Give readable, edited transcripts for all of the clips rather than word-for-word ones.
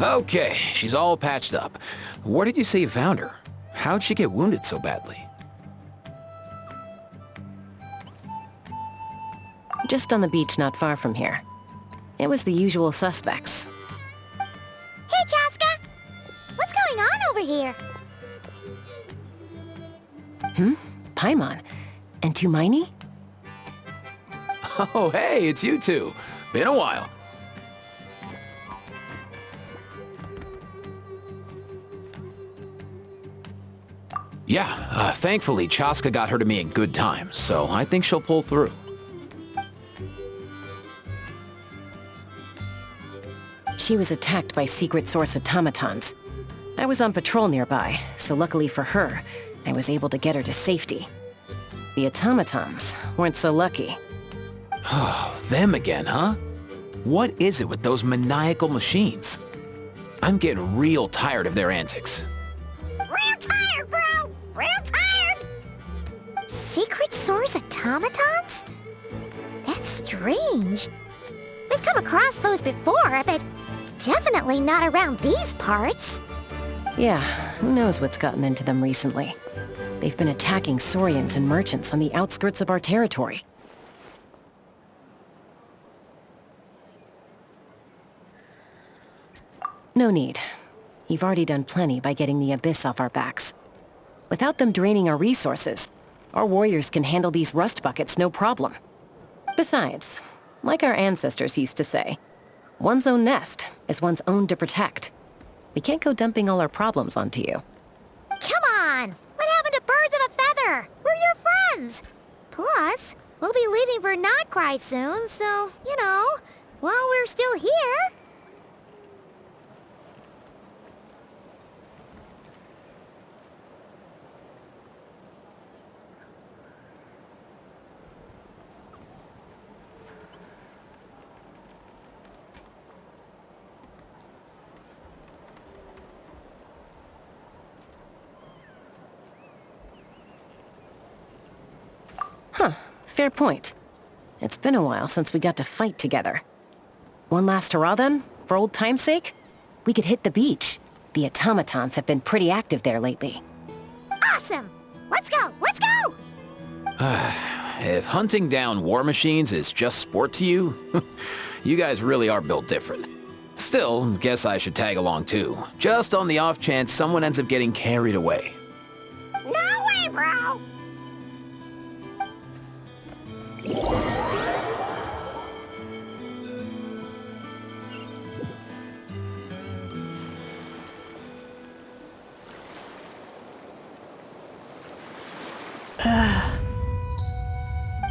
Okay, she's all patched up. Where did you say you found her? How'd she get wounded so badly? Just on the beach not far from here. It was the usual suspects. Hey, Chaska! What's going on over here? Paimon. And Tumaini? Oh, hey, it's you two. Been a while. Yeah, thankfully Chaska got her to me in good time, so I think she'll pull through. She was attacked by secret source automatons. I was on patrol nearby, so luckily for her, I was able to get her to safety. The automatons weren't so lucky. Oh, them again, huh? What is it with those maniacal machines? I'm getting real tired of their antics. Real tired, bro! Real tired! Secret source automatons? That's strange. We've come across those before, but definitely not around these parts. Yeah, who knows what's gotten into them recently. They've been attacking Saurians and merchants on the outskirts of our territory. No need. You've already done plenty by getting the Abyss off our backs. Without them draining our resources, our warriors can handle these rust buckets no problem. Besides, like our ancestors used to say, one's own nest is one's own to protect. We can't go dumping all our problems onto you. Come on! What happened to birds of a feather? We're your friends! Plus, we'll be leaving for Notcry soon, so, you know, while we're still here... Huh, fair point. It's been a while since we got to fight together. One last hurrah then, for old time's sake? We could hit the beach. The automatons have been pretty active there lately. Awesome! Let's go! Let's go! If hunting down war machines is just sport to you, you guys really are built different. Still, guess I should tag along too, just on the off chance someone ends up getting carried away. No way, bro!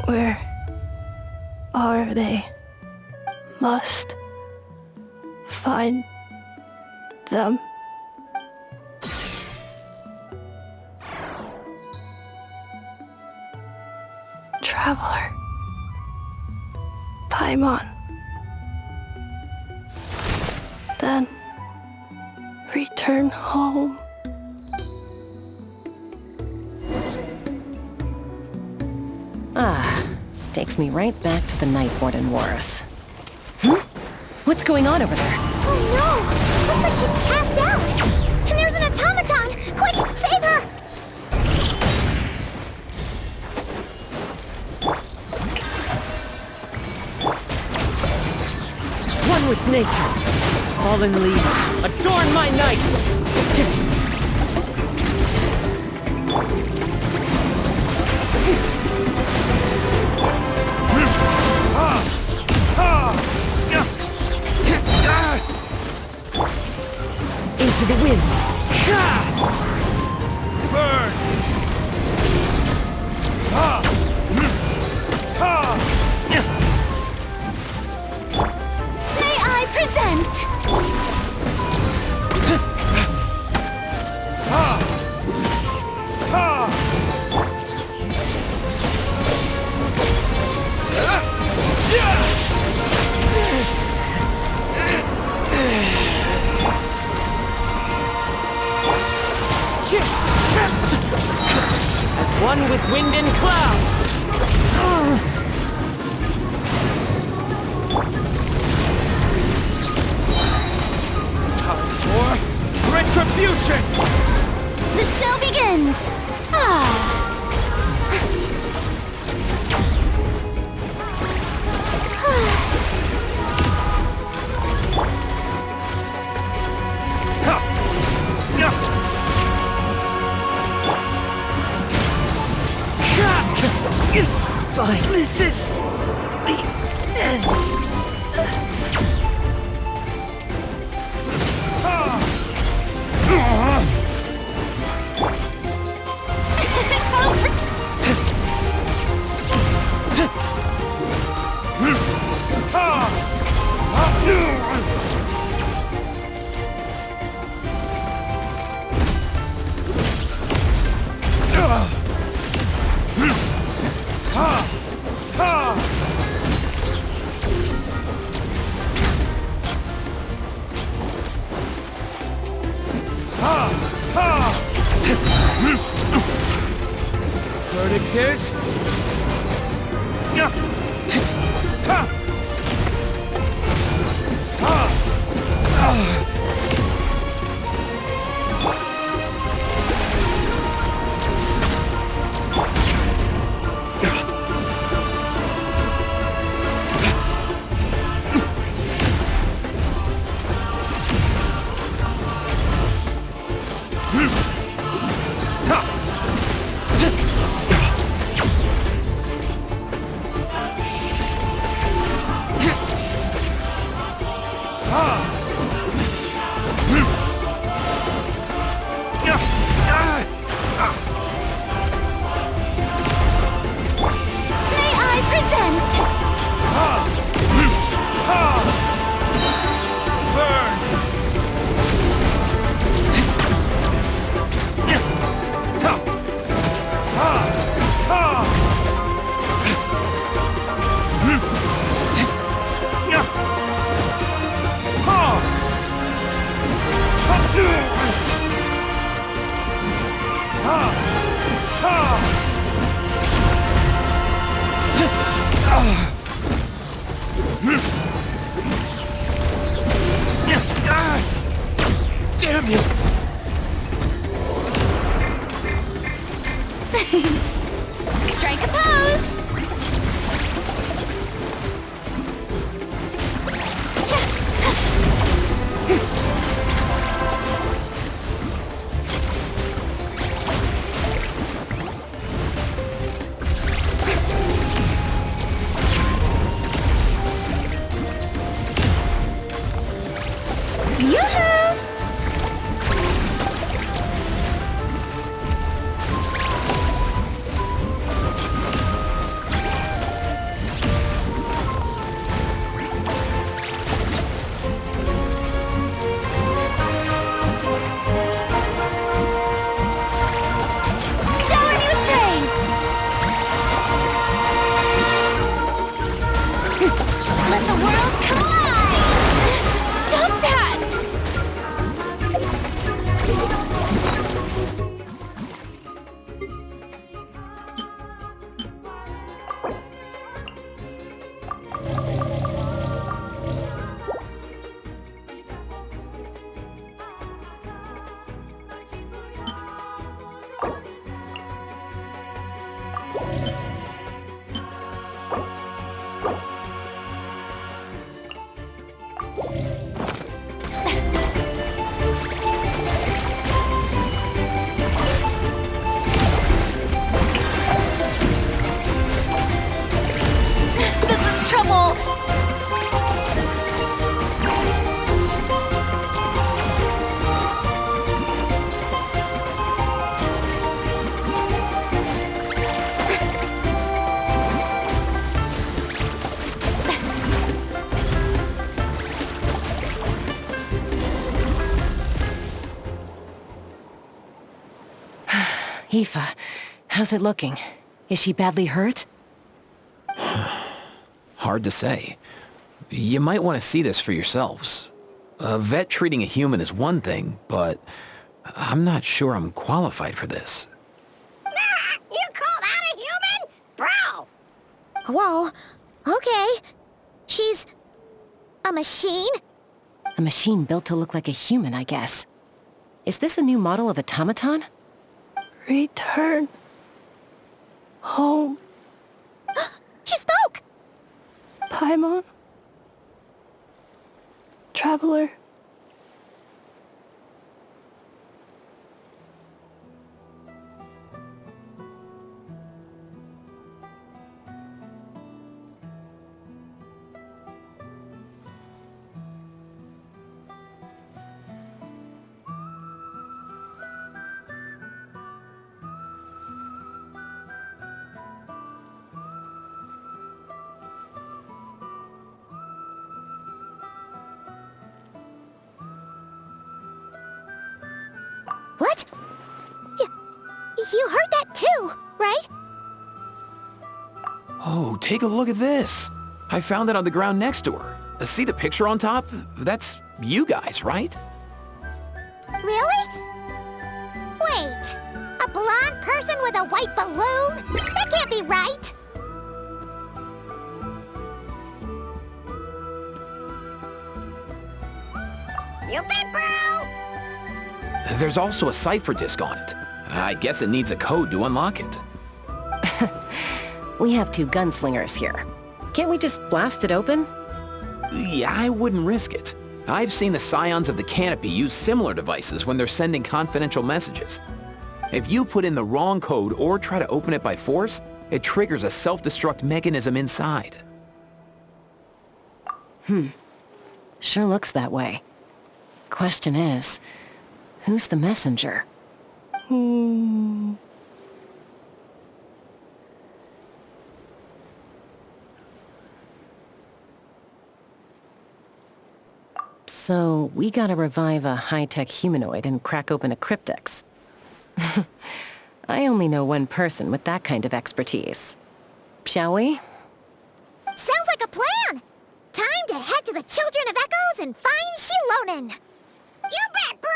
Where are they? Must find them. Traveler. Paimon. Then return home. Takes me right back to the Night Warden Wars. What's going on over there? Oh no! Looks like she's passed out! And there's an automaton! Quick, save her! One with nature. Fallen leaves, adorn my night! wind and cloud! Time for retribution! The show begins! Ah. It's fine. This is the end. Verdict is... Damn you! Strike a pose! Yoo-hoo! Shower me with praise! Let the world come alive! Stop that! This is trouble! Aoife, how's it looking? Is she badly hurt? Hard to say. You might want to see this for yourselves. A vet treating a human is one thing, but I'm not sure I'm qualified for this. You called out a Whoa, okay. She's a machine? A machine built to look like a human, I guess. Is this a new model of automaton? Return home, She spoke! Paimon. Traveler. What? You heard that too, right? Oh, take a look at this. I found it on the ground next to her. See the picture on top? That's you guys, right? Really? Wait, a blonde person with a white balloon? That can't be right! You bet, bro! There's also a cipher disk on it. I guess it needs a code to unlock it. We have 2 gunslingers here. Can't we just blast it open? Yeah, I wouldn't risk it. I've seen the Scions of the Canopy use similar devices when they're sending confidential messages. If you put in the wrong code or try to open it by force, it triggers a self-destruct mechanism inside. Sure looks that way. Question is, who's the messenger? So, we gotta revive a high-tech humanoid and crack open a cryptex. I only know one person with that kind of expertise. Shall we? Sounds like a plan! Time to head to the Children of Echoes and find Shilonen! You bet, bro!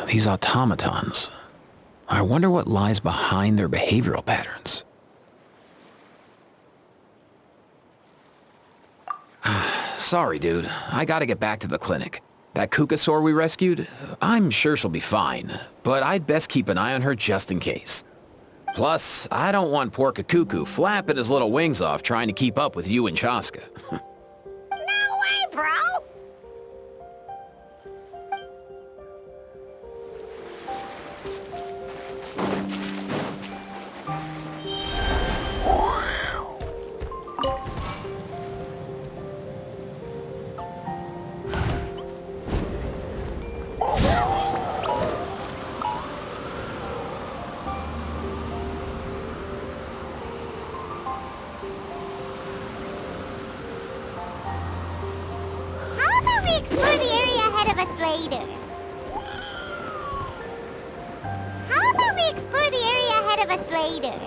These automatons. I wonder what lies behind their behavioral patterns. Sorry, dude. I gotta get back to the clinic. That Kukasaur we rescued, I'm sure she'll be fine, but I'd best keep an eye on her just in case. Plus, I don't want poor Kakuku flapping his little wings off trying to keep up with you and Chaska. No way, bro! How about we explore the area ahead of us later? How about we explore the area ahead of us later?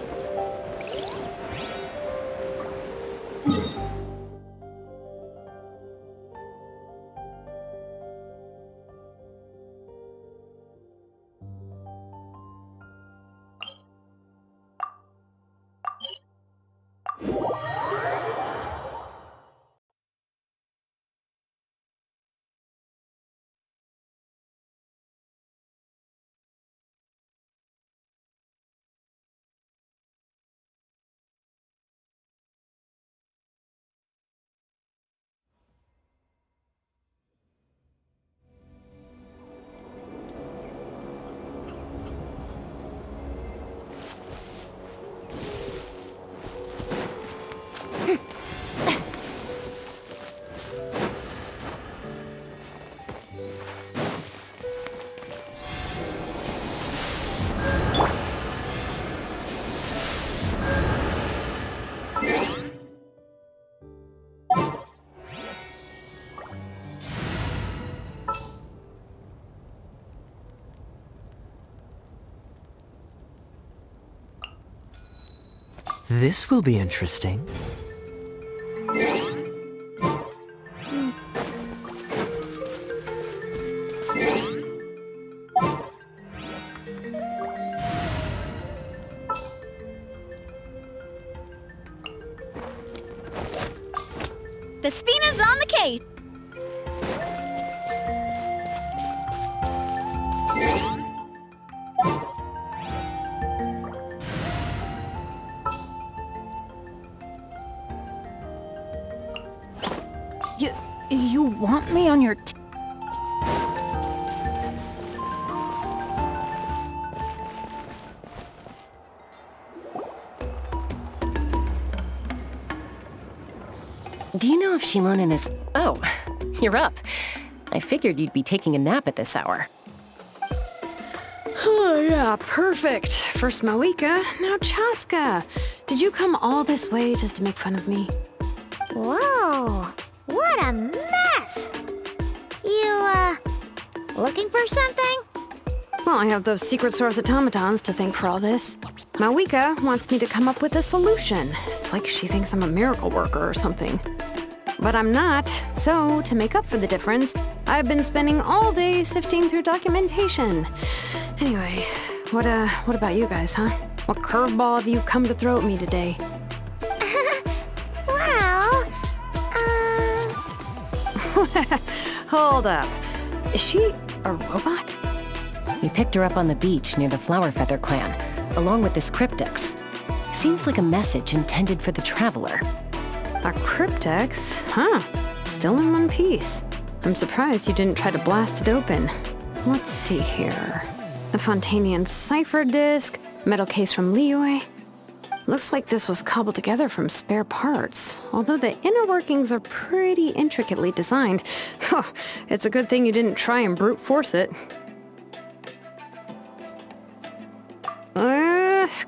This will be interesting. The Spina's on the case! You want me on your Do you know if Shilonen is... Oh, you're up. I figured you'd be taking a nap at this hour. Oh yeah, perfect. First Mawika, now Chaska. Did you come all this way just to make fun of me? Whoa! What a mess! You, looking for something? Well, I have those secret source automatons to thank for all this. Mawika wants me to come up with a solution. It's like she thinks I'm a miracle worker or something. But I'm not, so to make up for the difference, I've been spending all day sifting through documentation. Anyway, what about you guys, huh? What curveball have you come to throw at me today? Well, Hold up. Is she a robot? We picked her up on the beach near the Flowerfeather clan, along with this cryptex. Seems like a message intended for the Traveler. A cryptex? Huh. Still in one piece. I'm surprised you didn't try to blast it open. Let's see here. The Fontanian cipher disk, metal case from Liyue. Looks like this was cobbled together from spare parts, although the inner workings are pretty intricately designed. It's a good thing you didn't try and brute force it.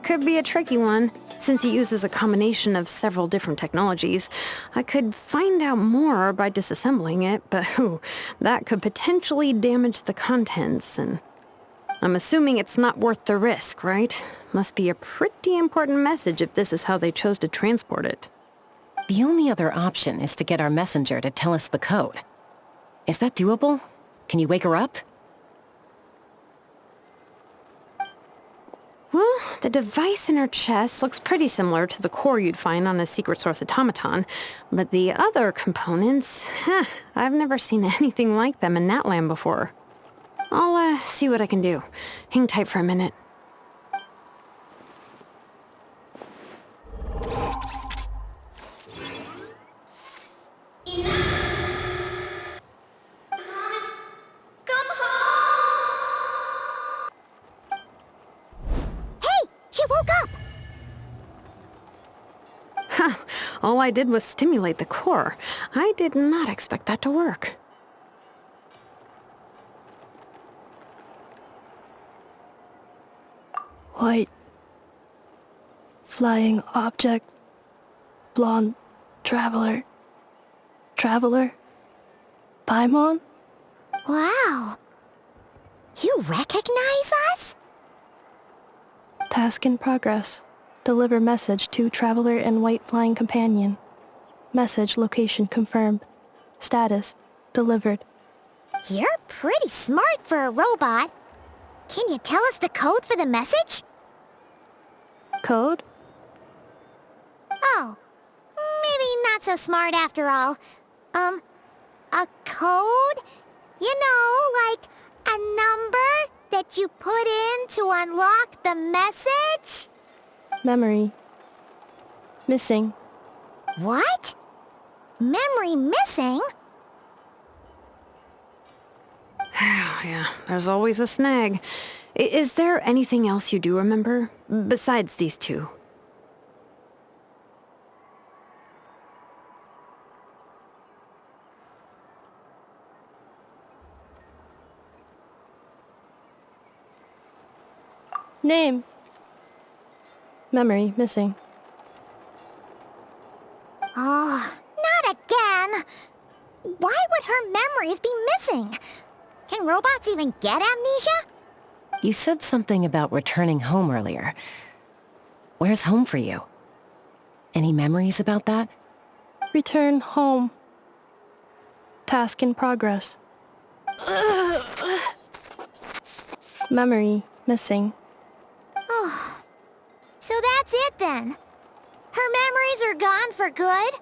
Could be a tricky one. Since it uses a combination of several different technologies, I could find out more by disassembling it, but that could potentially damage the contents, and I'm assuming it's not worth the risk, right? Must be a pretty important message if this is how they chose to transport it. The only other option is to get our messenger to tell us the code. Is that doable? Can you wake her up? Well, the device in her chest looks pretty similar to the core you'd find on a secret source automaton, but the other components, I've never seen anything like them in Natlan before. I'll see what I can do. Hang tight for a minute. All I did was stimulate the core. I did not expect that to work. White. Flying object. Blonde. Traveler. Traveler. Paimon? Wow. You recognize us? Task in progress. Deliver message to Traveler and White Flying Companion. Message location confirmed. Status delivered. You're pretty smart for a robot. Can you tell us the code for the message? Code? Oh, maybe not so smart after all. A code? You know, like a number that you put in to unlock the message? Memory. Missing. What? Memory missing? Yeah, there's always a snag. Is there anything else you do remember, besides these two? Name. Memory missing. Oh, not again! Why would her memories be missing? Can robots even get amnesia? You said something about returning home earlier. Where's home for you? Any memories about that? Return home. Task in progress. Memory missing. Oh, so that's it then. Her memories are gone for good?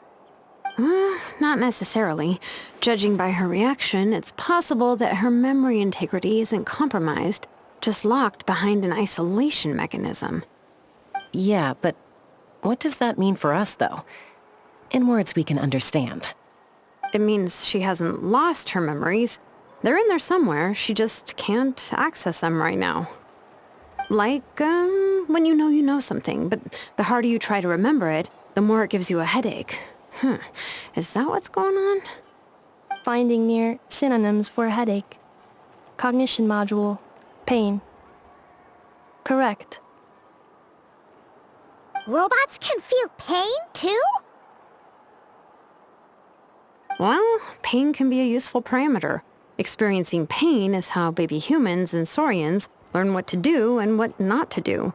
Not necessarily. Judging by her reaction, it's possible that her memory integrity isn't compromised, just locked behind an isolation mechanism. Yeah, but what does that mean for us, though? In words we can understand. It means she hasn't lost her memories. They're in there somewhere, she just can't access them right now. Like, when you know something, but the harder you try to remember it, the more it gives you a headache. Is that what's going on? Finding near synonyms for headache. Cognition module. Pain. Correct. Robots can feel pain, too? Well, pain can be a useful parameter. Experiencing pain is how baby humans and saurians learn what to do and what not to do.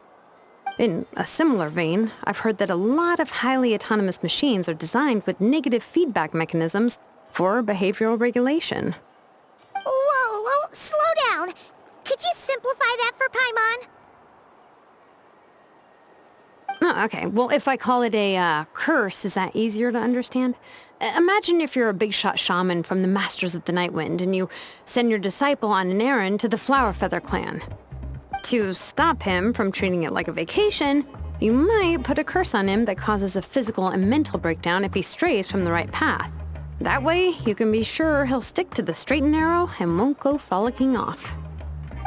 In a similar vein, I've heard that a lot of highly autonomous machines are designed with negative feedback mechanisms for behavioral regulation. Whoa, slow down. Could you simplify that for Paimon? Oh, okay, well, if I call it a curse, is that easier to understand? Imagine if you're a big-shot shaman from the Masters of the Nightwind and you send your disciple on an errand to the Flowerfeather clan. To stop him from treating it like a vacation, you might put a curse on him that causes a physical and mental breakdown if he strays from the right path. That way, you can be sure he'll stick to the straight and narrow and won't go frolicking off.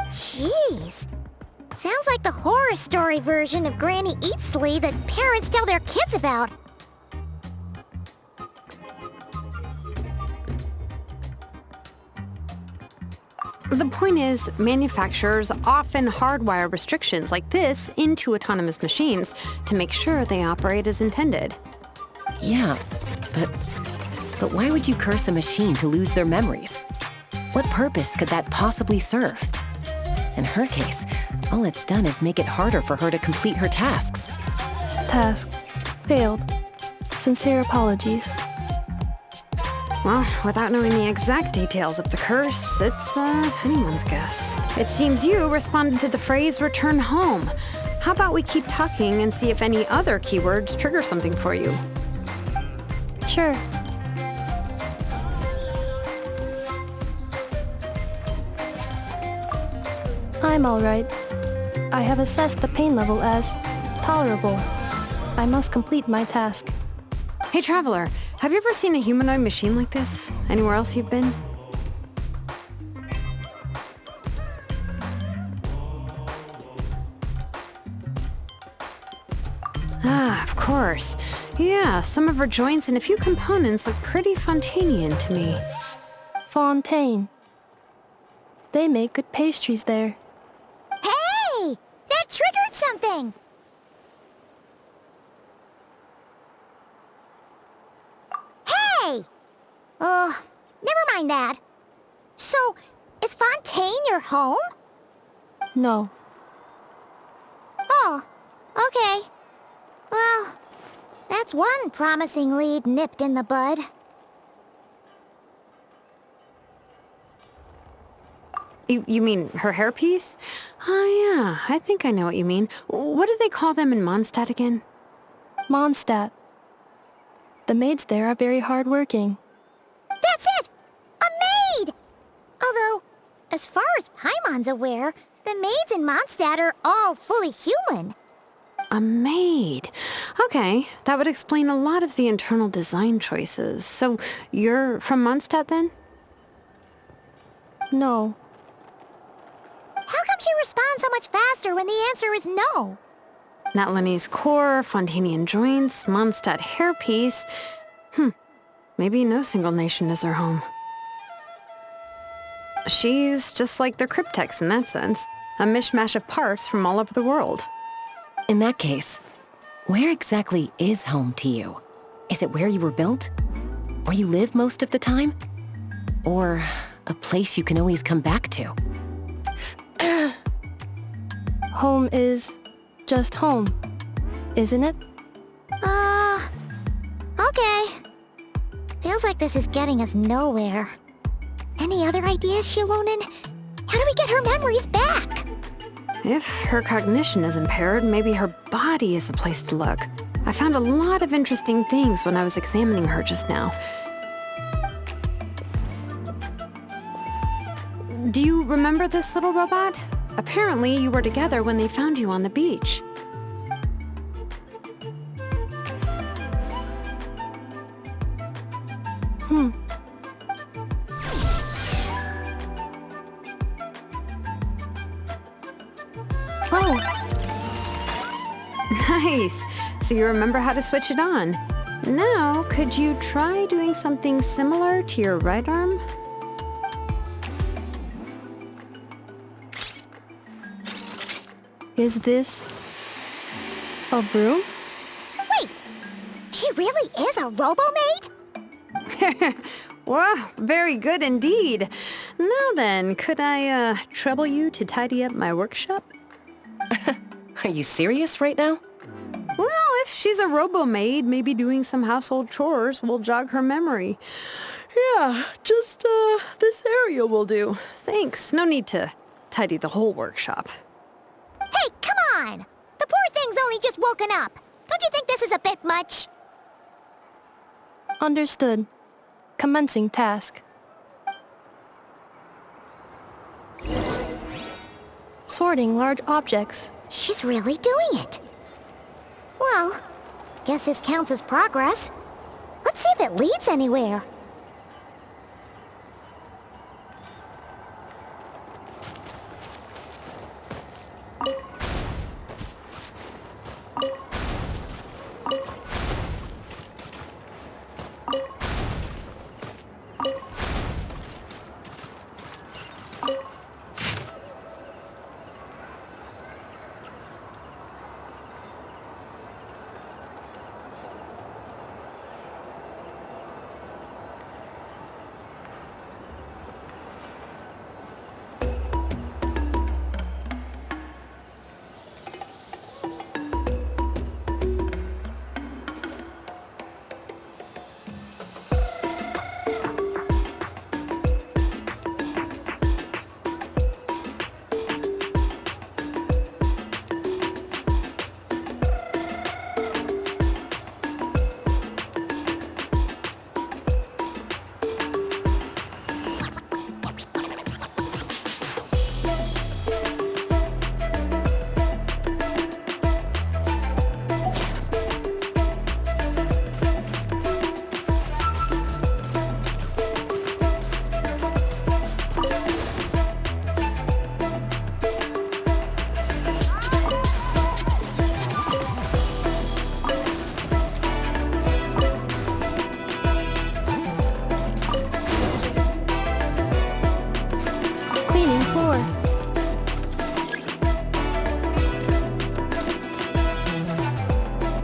Jeez. Sounds like the horror story version of Granny Eatsley that parents tell their kids about. The point is, manufacturers often hardwire restrictions like this into autonomous machines to make sure they operate as intended. Yeah, but why would you curse a machine to lose their memories? What purpose could that possibly serve? In her case, all it's done is make it harder for her to complete her tasks. Task. Failed. Sincere apologies. Well, without knowing the exact details of the curse, it's anyone's guess. It seems you responded to the phrase return home. How about we keep talking and see if any other keywords trigger something for you? Sure. I'm alright. I have assessed the pain level as tolerable. I must complete my task. Hey, Traveler, have you ever seen a humanoid machine like this? Anywhere else you've been? Ah, of course. Yeah, some of her joints and a few components look pretty Fontanian to me. Fontaine. They make good pastries there. Hey! That triggered something! Hey! Never mind that. So, is Fontaine your home? No. Oh, okay. Well, that's one promising lead nipped in the bud. You mean her hairpiece? Oh yeah, I think I know what you mean. What do they call them in Mondstadt again? Mondstadt. The maids there are very hardworking. That's it! A maid! Although, as far as Paimon's aware, the maids in Mondstadt are all fully human. A maid. Okay, that would explain a lot of the internal design choices. So, you're from Mondstadt then? No. How come she responds so much faster when the answer is no? Natlanese core, Fontanian joints, Mondstadt hairpiece. Maybe no single nation is her home. She's just like the Cryptex in that sense. A mishmash of parts from all over the world. In that case, where exactly is home to you? Is it where you were built? Where you live most of the time? Or a place you can always come back to? Home is just home, isn't it? Okay. Feels like this is getting us nowhere. Any other ideas, Shilonen? How do we get her memories back? If her cognition is impaired, maybe her body is the place to look. I found a lot of interesting things when I was examining her just now. Do you remember this little robot? Apparently, you were together when they found you on the beach. Oh, Nice! So you remember how to switch it on. Now, could you try doing something similar to your right arm? is this a broom? Wait! She really is a robo-maid? Wow, very good indeed. Now then, could I, trouble you to tidy up my workshop? Are you serious right now? Well, if she's a robo-maid, maybe doing some household chores will jog her memory. Yeah, just, this area will do. Thanks, no need to tidy the whole workshop. Hey, come on! The poor thing's only just woken up. Don't you think this is a bit much? Understood. Commencing task. Sorting large objects. She's really doing it. Well, guess this counts as progress. Let's see if it leads anywhere.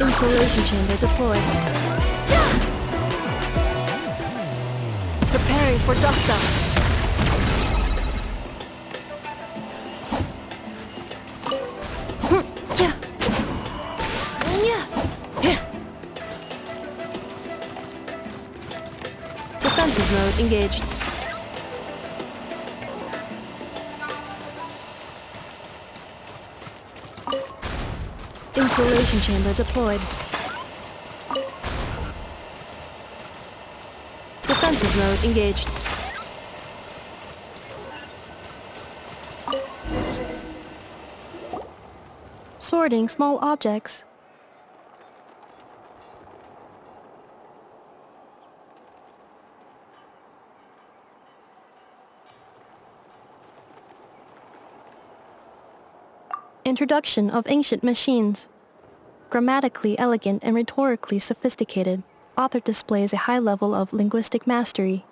Insulation chamber deployed. Preparing for dust up. Defensive mode engaged. Insulation chamber deployed. Defensive mode engaged. Sorting small objects. Introduction of ancient machines. Grammatically elegant and rhetorically sophisticated, author displays a high level of linguistic mastery.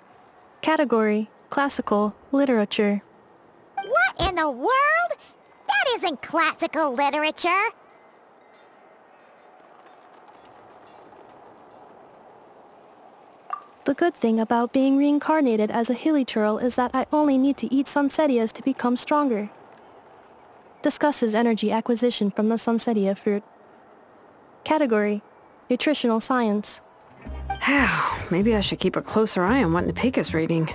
Category: classical literature. What in the world? That isn't classical literature. The good thing about being reincarnated as a hilichurl is that I only need to eat sunsetias to become stronger. Discusses energy acquisition from the sunsetia fruit. Category: nutritional science. Maybe I should keep a closer eye on what Nepeka's reading.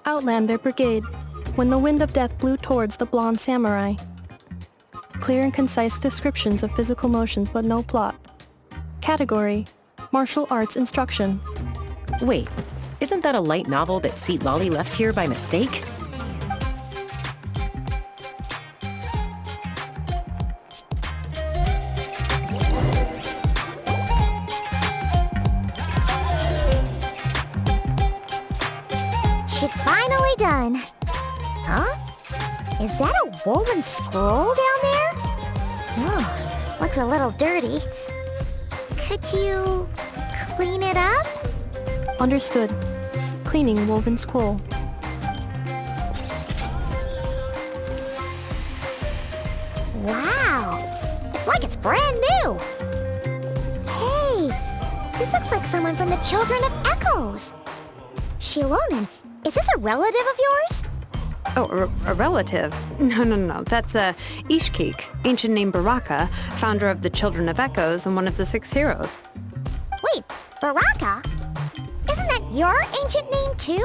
Outlander Brigade. When the wind of death blew towards the blonde samurai. Clear and concise descriptions of physical motions but no plot. Category: Martial Arts Instruction. Wait, isn't that a light novel that Seat Lolly left here by mistake? She's finally done. Huh? Is that a woven scroll down there? Oh, looks a little dirty. Could you clean it up? Understood. Cleaning woven scroll. Wow! It's like it's brand new! Hey! This looks like someone from the Children of Echoes! Shilonen, is this a relative of yours? Oh, a relative? No. That's Ishkik, ancient name Baraka, founder of the Children of Echoes and one of the 6 heroes. Wait, Baraka? Isn't that your ancient name too?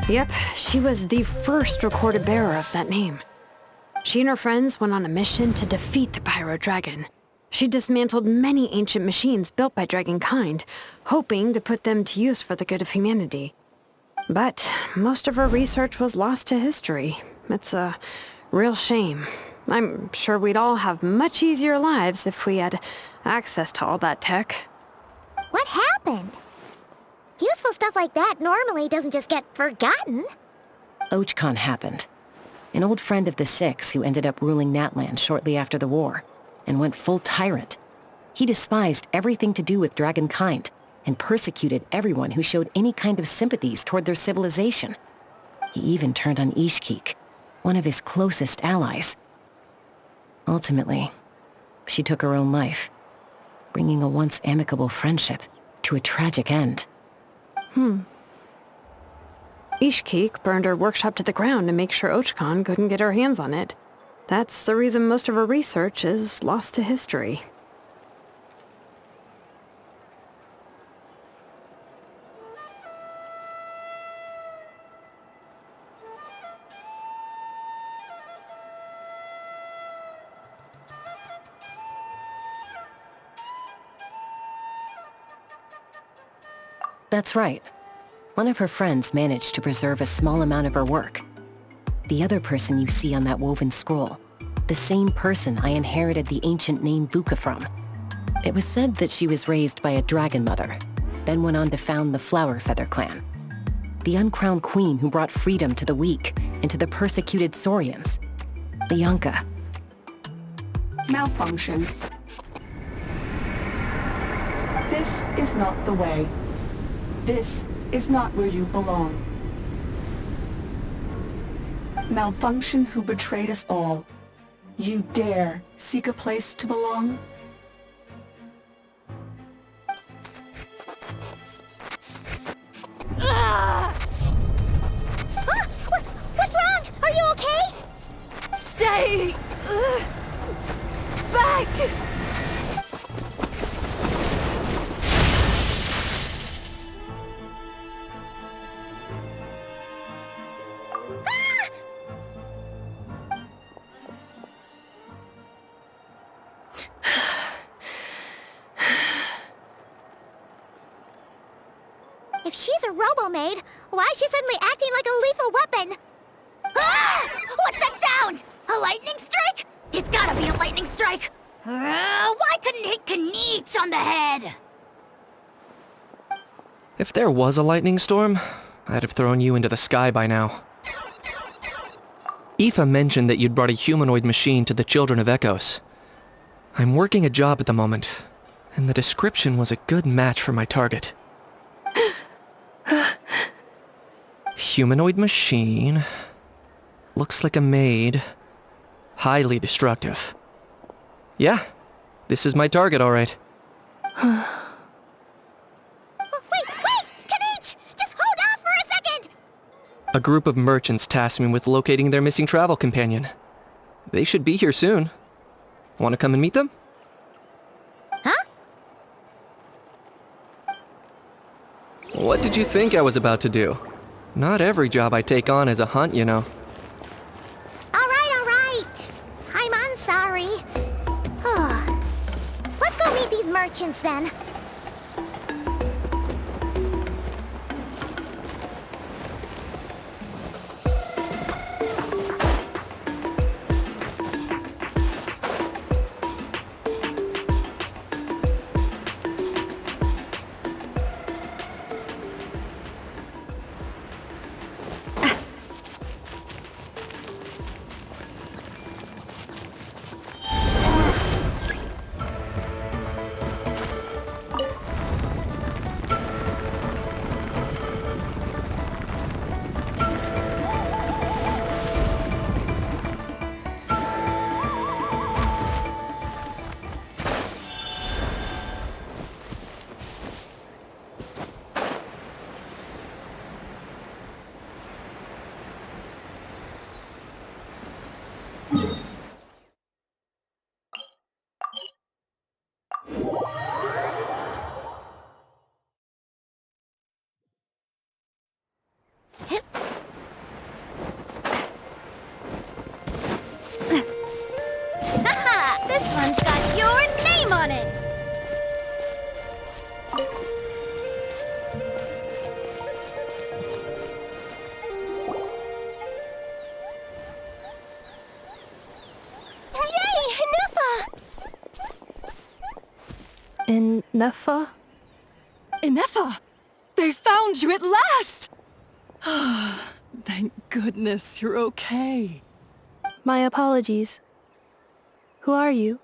Yep, she was the first recorded bearer of that name. She and her friends went on a mission to defeat the Pyro Dragon. She dismantled many ancient machines built by Dragonkind, hoping to put them to use for the good of humanity. But most of her research was lost to history. It's a real shame. I'm sure we'd all have much easier lives if we had access to all that tech. What happened? Useful stuff like that normally doesn't just get forgotten. Ochcon happened. An old friend of the 6 who ended up ruling Natlan shortly after the war, and went full tyrant. He despised everything to do with Dragonkind, and persecuted everyone who showed any kind of sympathies toward their civilization. He even turned on Ishkik, one of his closest allies. Ultimately, she took her own life, bringing a once amicable friendship to a tragic end. Ishkik burned her workshop to the ground to make sure Ochcon couldn't get her hands on it. That's the reason most of her research is lost to history. That's right. One of her friends managed to preserve a small amount of her work. The other person you see on that woven scroll, the same person I inherited the ancient name Vuka from. It was said that she was raised by a dragon mother, then went on to found the Flower Feather clan. The uncrowned queen who brought freedom to the weak and to the persecuted Saurians. Bianca. Malfunction. This is not the way. This is not where you belong. Malfunction who betrayed us all. You dare seek a place to belong? What's wrong? Are you okay? Stay! Back! If she's a robo-maid, why is she suddenly acting like a lethal weapon? Ah! What's that sound? A lightning strike? It's gotta be a lightning strike! Why couldn't it hit Kanich on the head? If there was a lightning storm, I'd have thrown you into the sky by now. Aoife mentioned that you'd brought a humanoid machine to the Children of Echoes. I'm working a job at the moment, and the description was a good match for my target. Humanoid machine. Looks like a maid. Highly destructive. Yeah, This is my target, all right. Oh, wait! Kanich! Just hold off for a second! A group of merchants tasked me with locating their missing travel companion. They should be here soon. Want to come and meet them? Huh? What did you think I was about to do? Not every job I take on is a hunt, you know. All right. I'm sorry. Let's go meet these merchants then. This one's got your name on it! Yay! Neffa! Neffa? Ineffa! They found you at last! Thank goodness you're okay. My apologies. Who are you?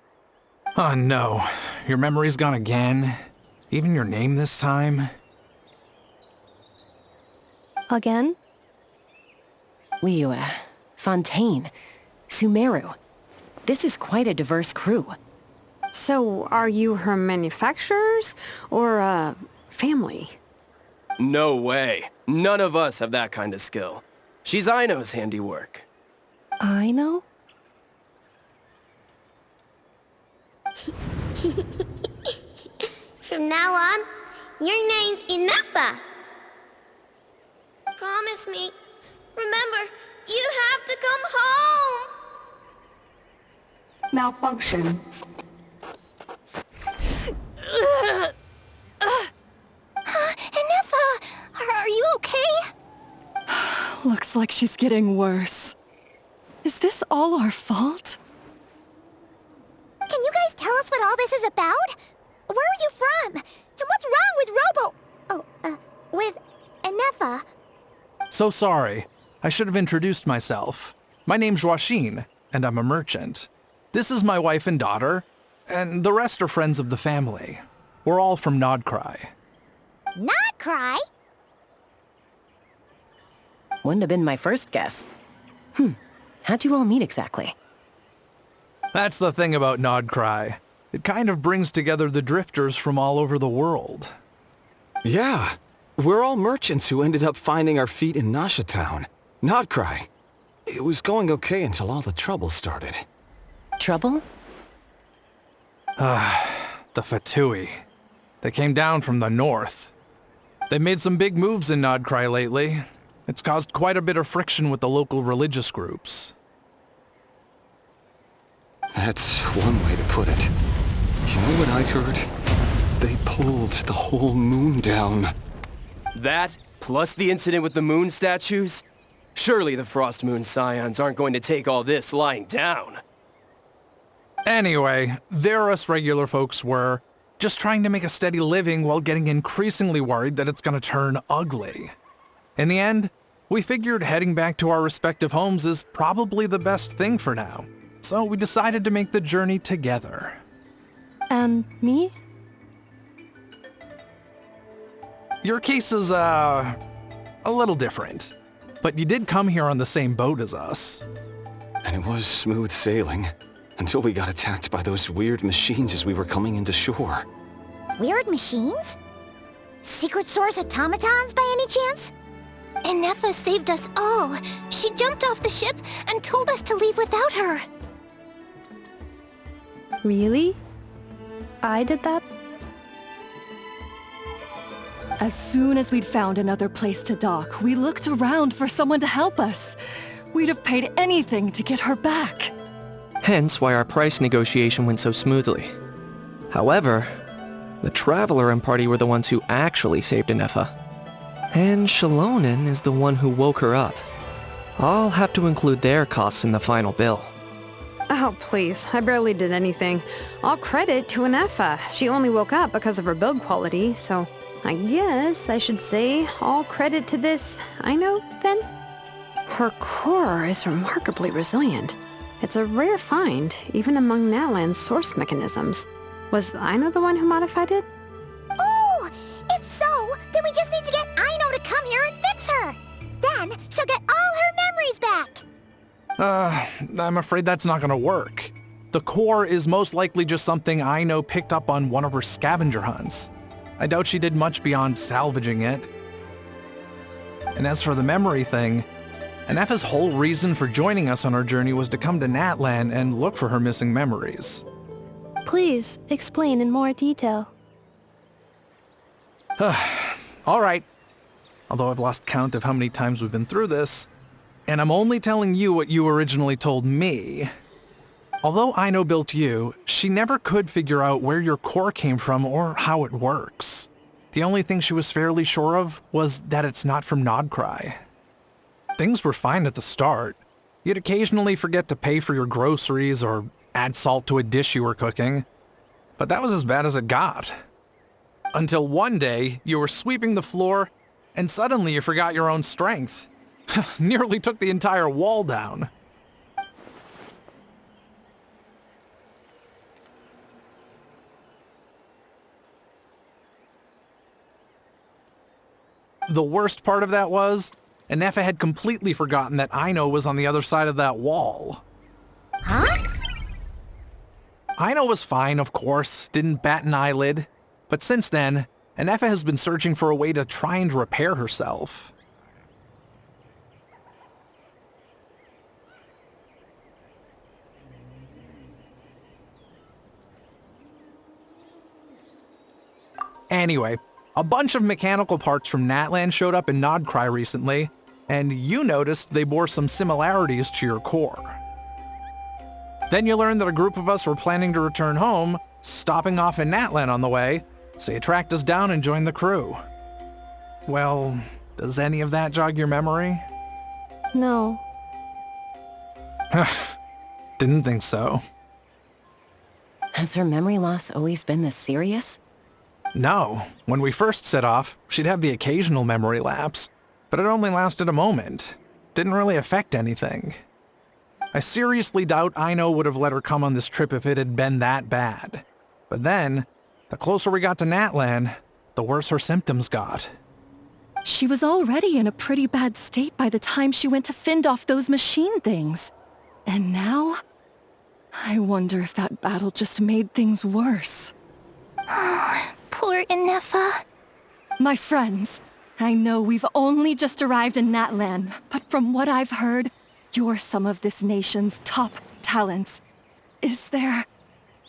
Oh no, your memory's gone again? Even your name this time? Again? Liyue, Fontaine, Sumeru. This is quite a diverse crew. So, are you her manufacturers or, family? No way. None of us have that kind of skill. She's Aino's handiwork. I know? From now on, your name's Ineffa. Promise me. Remember, you have to come home. Malfunction. Ineffa, are you okay? Looks like she's getting worse. Is this all our fault? Can you guys tell us what all this is about? Where are you from? And what's wrong with with Ineffa? So sorry. I should have introduced myself. My name's Joachine, and I'm a merchant. This is my wife and daughter, and the rest are friends of the family. We're all from Nodcry. Not cry? Wouldn't have been my first guess. How'd you all meet exactly? That's the thing about Nodcry. It kind of brings together the drifters from all over the world. Yeah, we're all merchants who ended up finding our feet in Nasha Town. Nodcry. It was going okay until all the trouble started. Trouble? The Fatui. They came down from the north. They made some big moves in Nodcry lately. It's caused quite a bit of friction with the local religious groups. That's one way to put it. You know what I heard? They pulled the whole moon down. That, plus the incident with the moon statues? Surely the Frost Moon Scions aren't going to take all this lying down. Anyway, there us regular folks were, just trying to make a steady living while getting increasingly worried that it's gonna turn ugly. In the end, we figured heading back to our respective homes is probably the best thing for now. So we decided to make the journey together. And me? Your case is, a little different. But you did come here on the same boat as us. And it was smooth sailing. until we got attacked by those weird machines as we were coming into shore. Weird machines? Secret Source automatons by any chance? And Neffa saved us all. She jumped off the ship and told us to leave without her. Really? I did that? As soon as we'd found another place to dock, we looked around for someone to help us. We'd have paid anything to get her back. Hence why our price negotiation went so smoothly. However, the Traveler and party were the ones who actually saved Neffa. And Shalonen is the one who woke her up. I'll have to include their costs in the final bill. Oh, please. I barely did anything. All credit to Neffa. She only woke up because of her build quality, so I guess I should say all credit to this Aino, then? Her core is remarkably resilient. It's a rare find, even among Natlan's source mechanisms. Was Aino the one who modified it? Oh! If so, then we just need to get Aino to come here and fix her! Then she'll get all her memories back! I'm afraid that's not gonna work. The core is most likely just something Aino picked up on one of her scavenger hunts. I doubt she did much beyond salvaging it. And as for the memory thing, Neffa's whole reason for joining us on our journey was to come to Natlan and look for her missing memories. Please, explain in more detail. Alright. Although I've lost count of how many times we've been through this, and I'm only telling you what you originally told me. Although Aino built you, she never could figure out where your core came from or how it works. The only thing she was fairly sure of was that it's not from Nodcry. Things were fine at the start. You'd occasionally forget to pay for your groceries or add salt to a dish you were cooking. But that was as bad as it got. Until one day, you were sweeping the floor, and suddenly you forgot your own strength. Nearly took the entire wall down. The worst part of that was, Neffa had completely forgotten that Aino was on the other side of that wall. Huh? Aino was fine, of course, didn't bat an eyelid. But since then, Neffa has been searching for a way to try and repair herself. Anyway, a bunch of mechanical parts from Natlan showed up in Nodcry recently, and you noticed they bore some similarities to your core. Then you learned that a group of us were planning to return home, stopping off in Natlan on the way, so you tracked us down and joined the crew. Well, does any of that jog your memory? No. Didn't think so. Has her memory loss always been this serious? No. When we first set off, she'd have the occasional memory lapse, but it only lasted a moment. Didn't really affect anything. I seriously doubt Aino would have let her come on this trip if it had been that bad. But then, the closer we got to Natlan, the worse her symptoms got. She was already in a pretty bad state by the time she went to fend off those machine things. And now? I wonder if that battle just made things worse. Poor Neffa. My friends, I know we've only just arrived in Natlan, but from what I've heard, you're some of this nation's top talents. Is there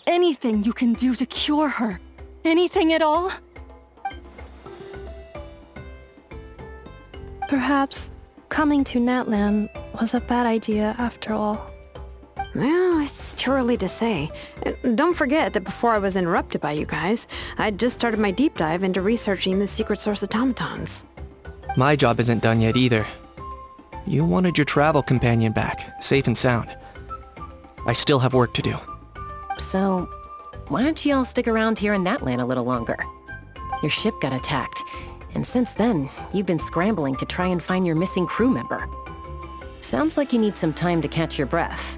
anything you can do to cure her? Anything at all? Perhaps coming to Natlan was a bad idea after all. Well, it's too early to say. Don't forget that before I was interrupted by you guys, I'd just started my deep dive into researching the secret source automatons. My job isn't done yet either. You wanted your travel companion back, safe and sound. I still have work to do. So, why don't you all stick around here in Natlan a little longer? Your ship got attacked, and since then, you've been scrambling to try and find your missing crew member. Sounds like you need some time to catch your breath.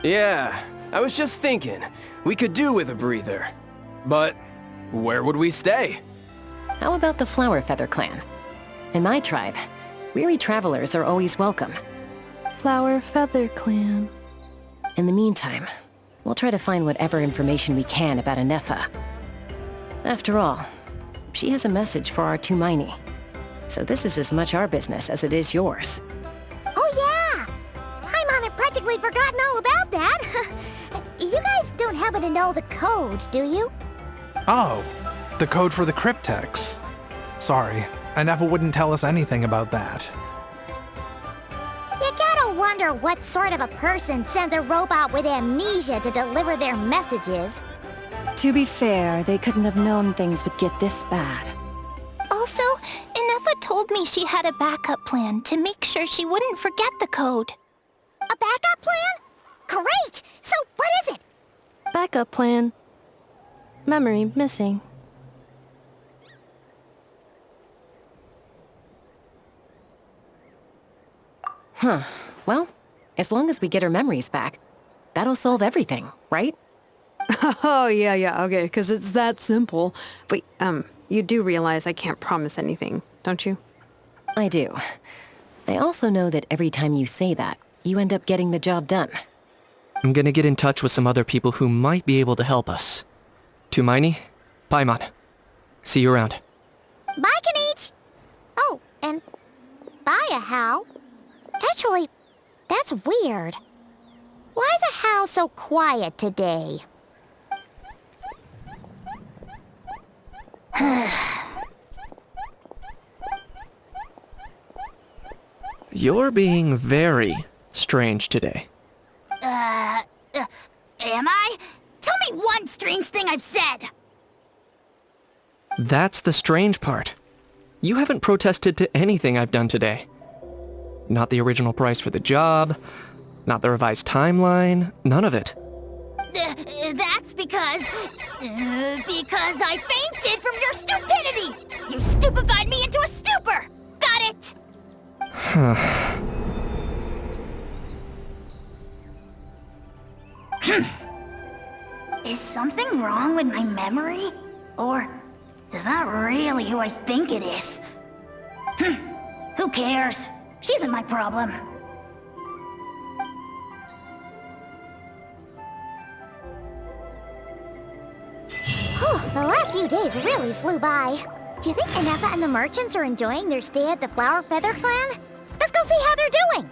Yeah, I was just thinking, we could do with a breather. But where would we stay? How about the Flower Feather Clan? In my tribe, weary travelers are always welcome. Flower Feather Clan. In the meantime, We'll try to find whatever information we can about Anefa. After all, she has a message for our Tumaini. So this is as much our business as it is yours. Oh yeah! Paimon had practically forgotten all about that. You guys don't happen to know the code, do you? Oh, the code for the cryptex. Sorry, Anefa wouldn't tell us anything about that. You gotta wonder what sort of a person sends a robot with amnesia to deliver their messages. To be fair, they couldn't have known things would get this bad. Also, Anefa told me she had a backup plan to make sure she wouldn't forget the code. A backup plan? Great! So what is it? Backup plan. Memory missing. Huh. Well, as long as we get her memories back, that'll solve everything, right? Oh, yeah, okay, because it's that simple. Wait, you do realize I can't promise anything, don't you? I do. I also know that every time you say that, you end up getting the job done. I'm gonna get in touch with some other people who might be able to help us. Tumaini, Paimon. See you around. Bye, Kanich! Oh, and bye, Ahau. Actually, that's weird. Why is Ahau so quiet today? You're being very strange today. Am I? Tell me one strange thing I've said! That's the strange part. You haven't protested to anything I've done today. Not the original price for the job, not the revised timeline, none of it. That's because I fainted from your stupidity! You stupefied me into a stupor! Got it? Is something wrong with my memory? Or is that really who I think it is? Who cares? She isn't my problem. The last few days really flew by. Do you think Anefa and the merchants are enjoying their stay at the Flower Feather Clan? Let's go see how they're doing!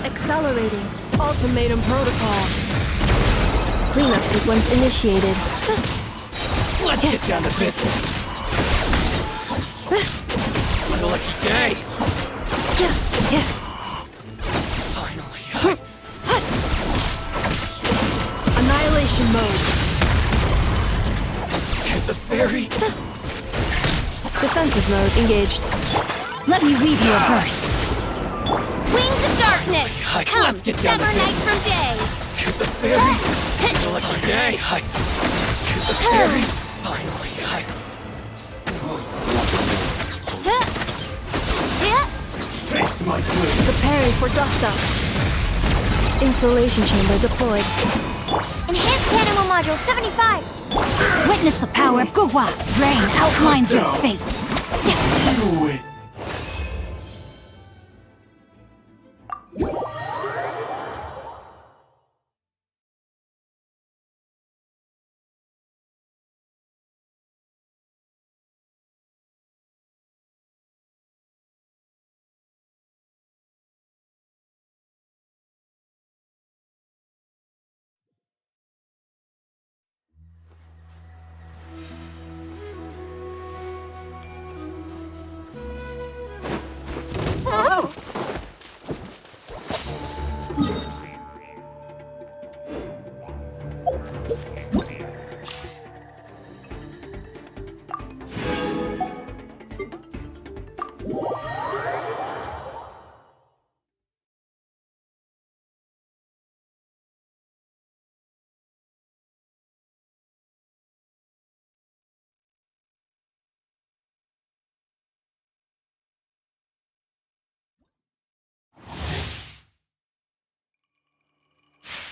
Accelerating. Ultimatum protocol. Cleanup sequence initiated. Let's get down to business. What a lucky day. Finally. Annihilation mode. Get the fairy. Defensive mode engaged. Let me weave you a verse. Wings of darkness! Come, let's get down sever to night from day! To the fairy! What a lucky day! To the fairy! Finally! Taste my food! Preparing for dust up. Installation chamber deployed. Enhanced Animal Module 75! Witness the power of Guhua! Rain outlines your fate! Do it!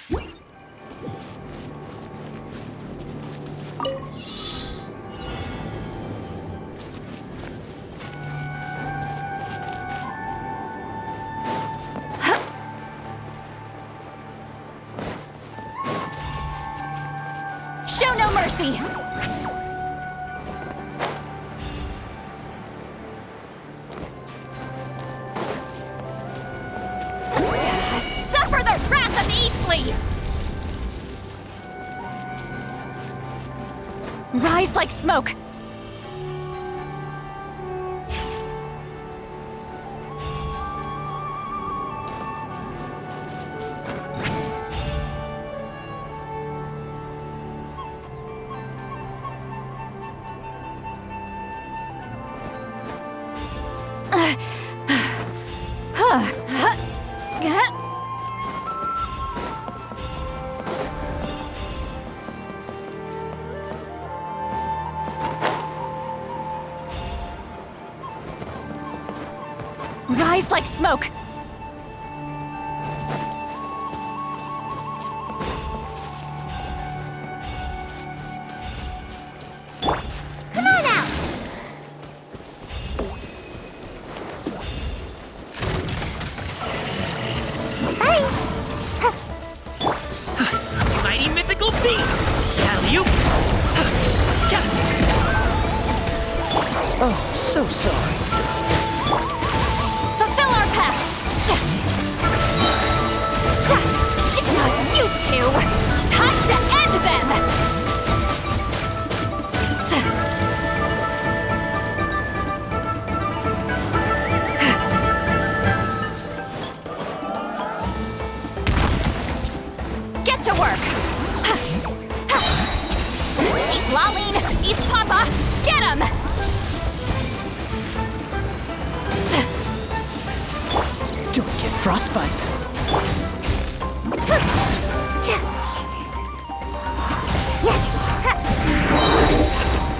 Show no mercy! Suffer the wrath of Eastleigh! Rise like smoke! Rise like smoke! Come on out! Bye! Mighty mythical beast! Alley-oop! Oh, so sorry. Fulfill our pact! Not you two! Time to end them! Get to work! Eat Laline! Eat Papa! Get him! Don't get frostbite.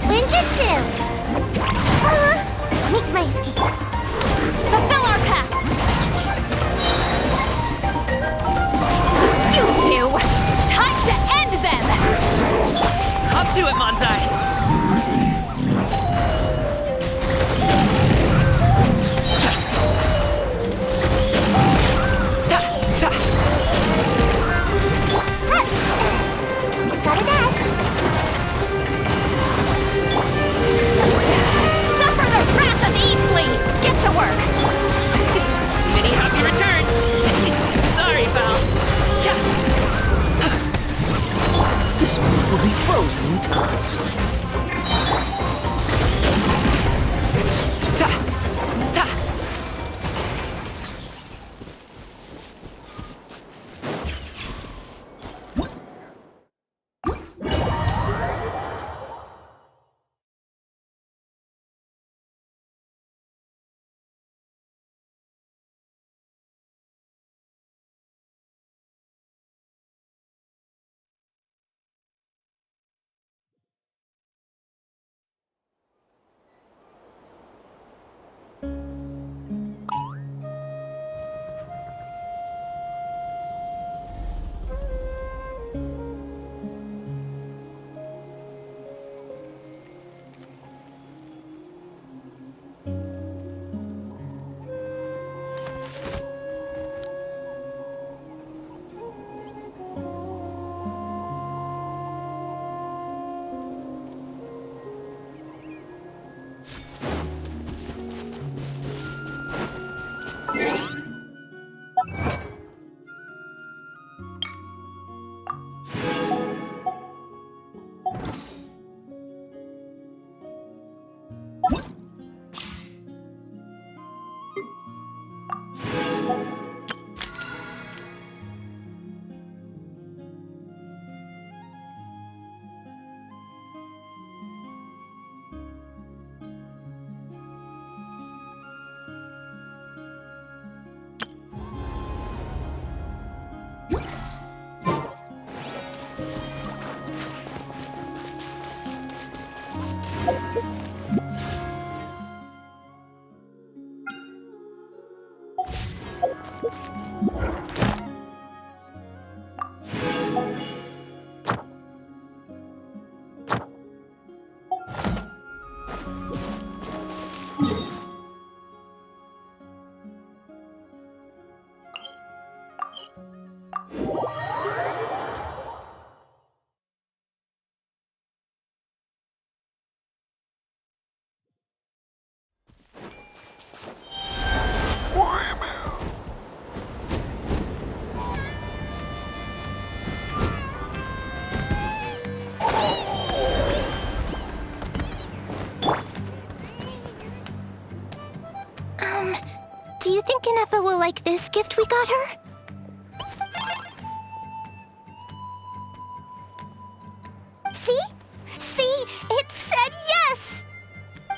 Ninjutsu! Make my escape. Fulfill our pact! You two! Time to end them! Up to it, Manzai! Gotta dash! Suffer the wrath of Eastleigh! Get to work! Many happy returns! Sorry, pal. This one will be frozen in time. Ta! Ta! think Ineffa will like this gift we got her? See? See? It said yes!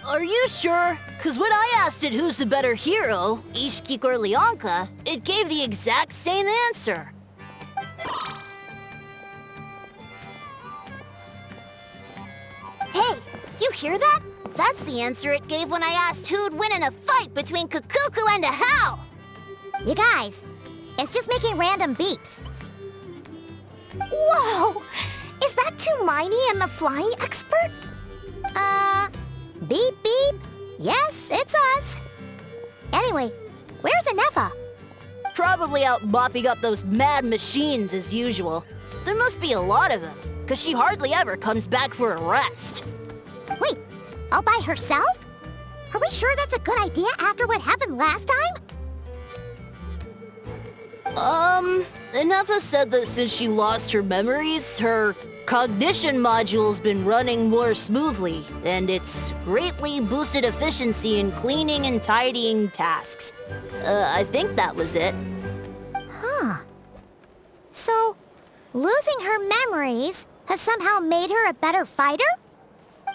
Are you sure? Cause when I asked it who's the better hero, Ishkik or Leonka, it gave the exact same answer. Hey, you hear that? That's the answer it gave when I asked who'd win in a fight between Kukuku and a Hao. You guys, it's just making random beeps. Whoa! Is that Tumaini and the flying expert? Beep beep. Yes, it's us. Anyway, where's Ineffa? Probably out mopping up those mad machines as usual. There must be a lot of them, cause she hardly ever comes back for a rest. Wait, all by herself? Are we sure that's a good idea after what happened last time? Ineffa said that since she lost her memories, her cognition module's been running more smoothly, and it's greatly boosted efficiency in cleaning and tidying tasks. I think that was it. Huh. So, losing her memories has somehow made her a better fighter?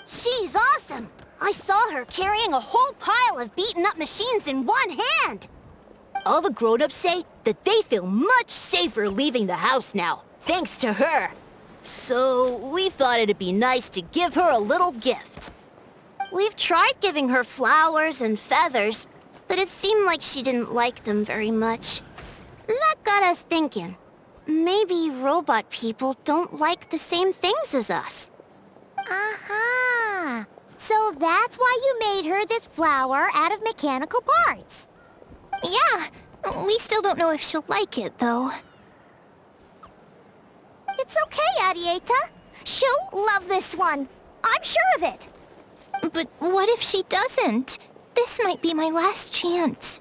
She's awesome! I saw her carrying a whole pile of beaten-up machines in one hand! All the grown-ups say that they feel much safer leaving the house now, thanks to her. So, we thought it'd be nice to give her a little gift. We've tried giving her flowers and feathers, but it seemed like she didn't like them very much. That got us thinking. Maybe robot people don't like the same things as us. Aha! So that's why you made her this flower out of mechanical parts. Yeah, we still don't know if she'll like it, though. It's okay, Arieta. She'll love this one. I'm sure of it. But what if she doesn't? This might be my last chance.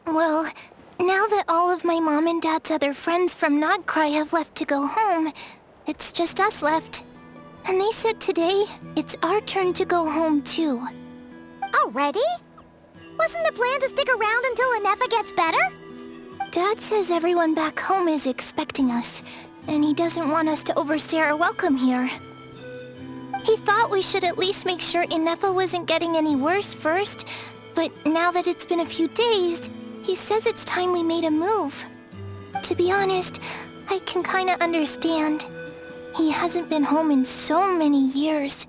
Well, now that all of my mom and dad's other friends from Nodcry have left to go home, it's just us left. And they said today, it's our turn to go home too. Already? Wasn't the plan to stick around until Ineffa gets better? Dad says everyone back home is expecting us, and he doesn't want us to overstay our welcome here. He thought we should at least make sure Ineffa wasn't getting any worse first, but now that it's been a few days, he says it's time we made a move. To be honest, I can kinda understand. He hasn't been home in so many years.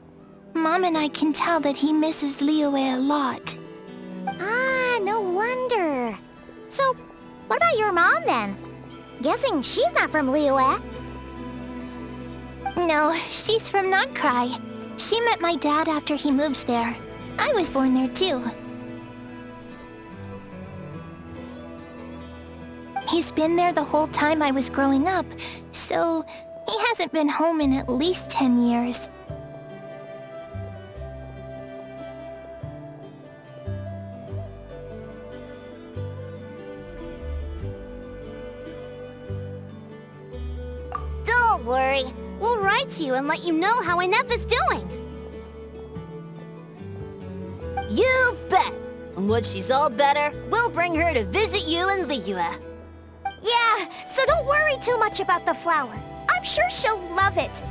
Mom and I can tell that he misses Liyue a lot. Ah, no wonder. So, what about your mom then? Guessing she's not from Liyue. No, she's from Nodcry. She met my dad after he moved there. I was born there too. He's been there the whole time I was growing up, so he hasn't been home in at least 10 years. Don't worry. We'll write to you and let you know how Ineffa's doing. You bet! And once she's all better, we'll bring her to visit you in Liyue. Yeah, so don't worry too much about the flower. I'm sure she'll love it.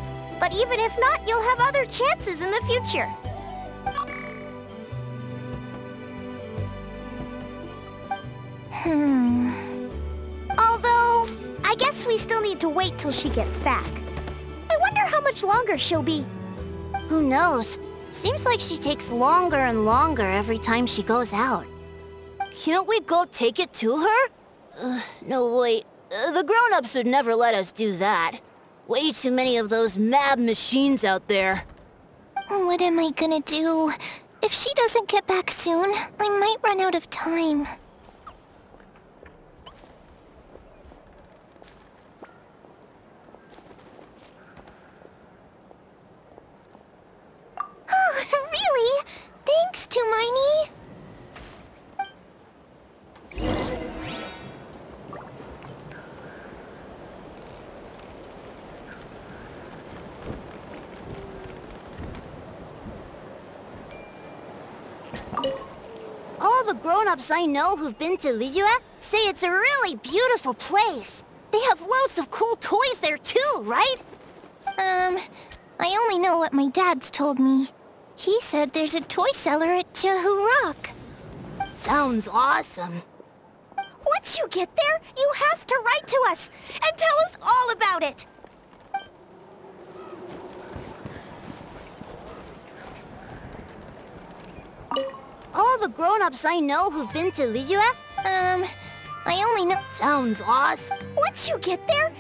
But even if not, you'll have other chances in the future. Although, I guess we still need to wait till she gets back. I wonder how much longer she'll be. Who knows? Seems like she takes longer and longer every time she goes out. Can't we go take it to her? No, wait. The grown-ups would never let us do that. Way too many of those mad machines out there. What am I gonna do? If she doesn't get back soon, I might run out of time. Oh, really? Thanks, Tumaini. grown-ups I know who've been to Liyue say it's a really beautiful place. They have loads of cool toys there too, right? I only know what my dad's told me. He said there's a toy seller at Jehu Rock. Sounds awesome. Once you get there, you have to write to us and tell us all about it. All the grown-ups I know who've been to Liyue? I only know... Sounds awesome. Once you get there...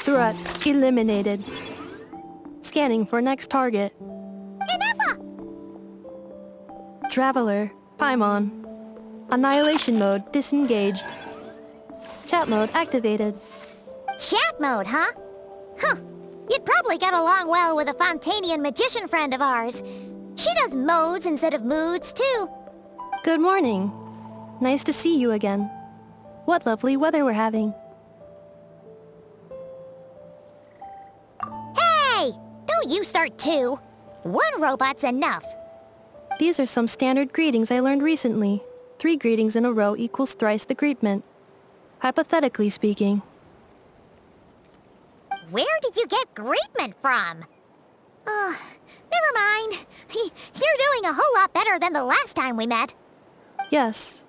Threat eliminated. Scanning for next target. Inefa! Traveler, Paimon. Annihilation mode disengaged. Chat mode activated. Chat mode, huh? Huh. You'd probably get along well with a Fontanian magician friend of ours. She does modes instead of moods, too. Good morning. Nice to see you again. What lovely weather we're having. Hey! Don't you start too. One robot's enough. These are some standard greetings I learned recently. 3 greetings in a row equals thrice the greetment. Hypothetically speaking. Where did you get greetment from? Never mind. You're doing a whole lot better than the last time we met. Yes.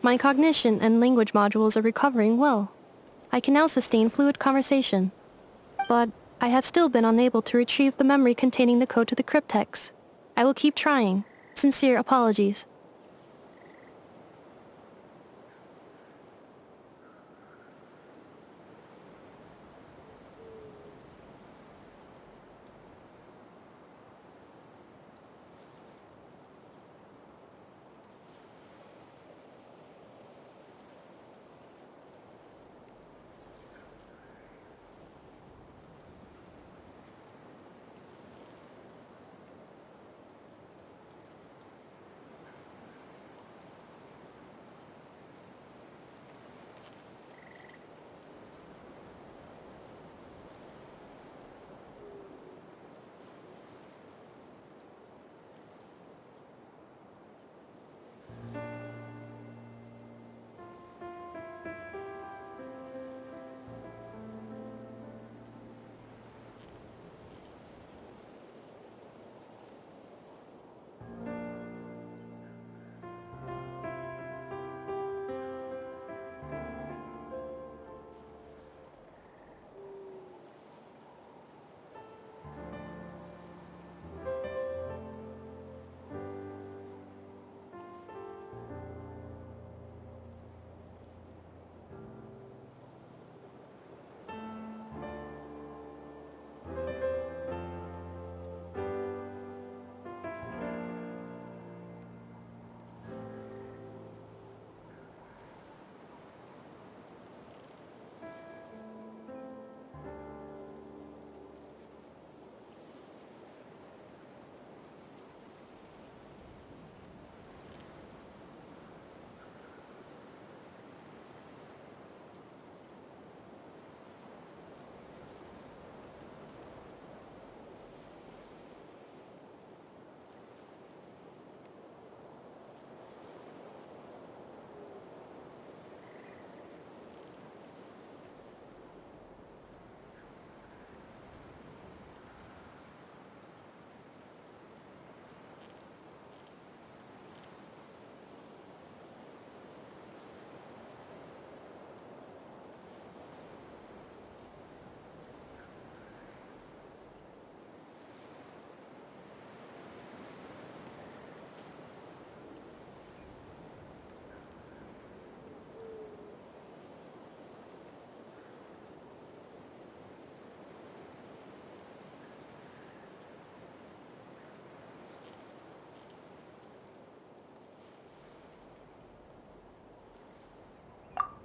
My cognition and language modules are recovering well. I can now sustain fluid conversation. But I have still been unable to retrieve the memory containing the code to the cryptex. I will keep trying. Sincere apologies.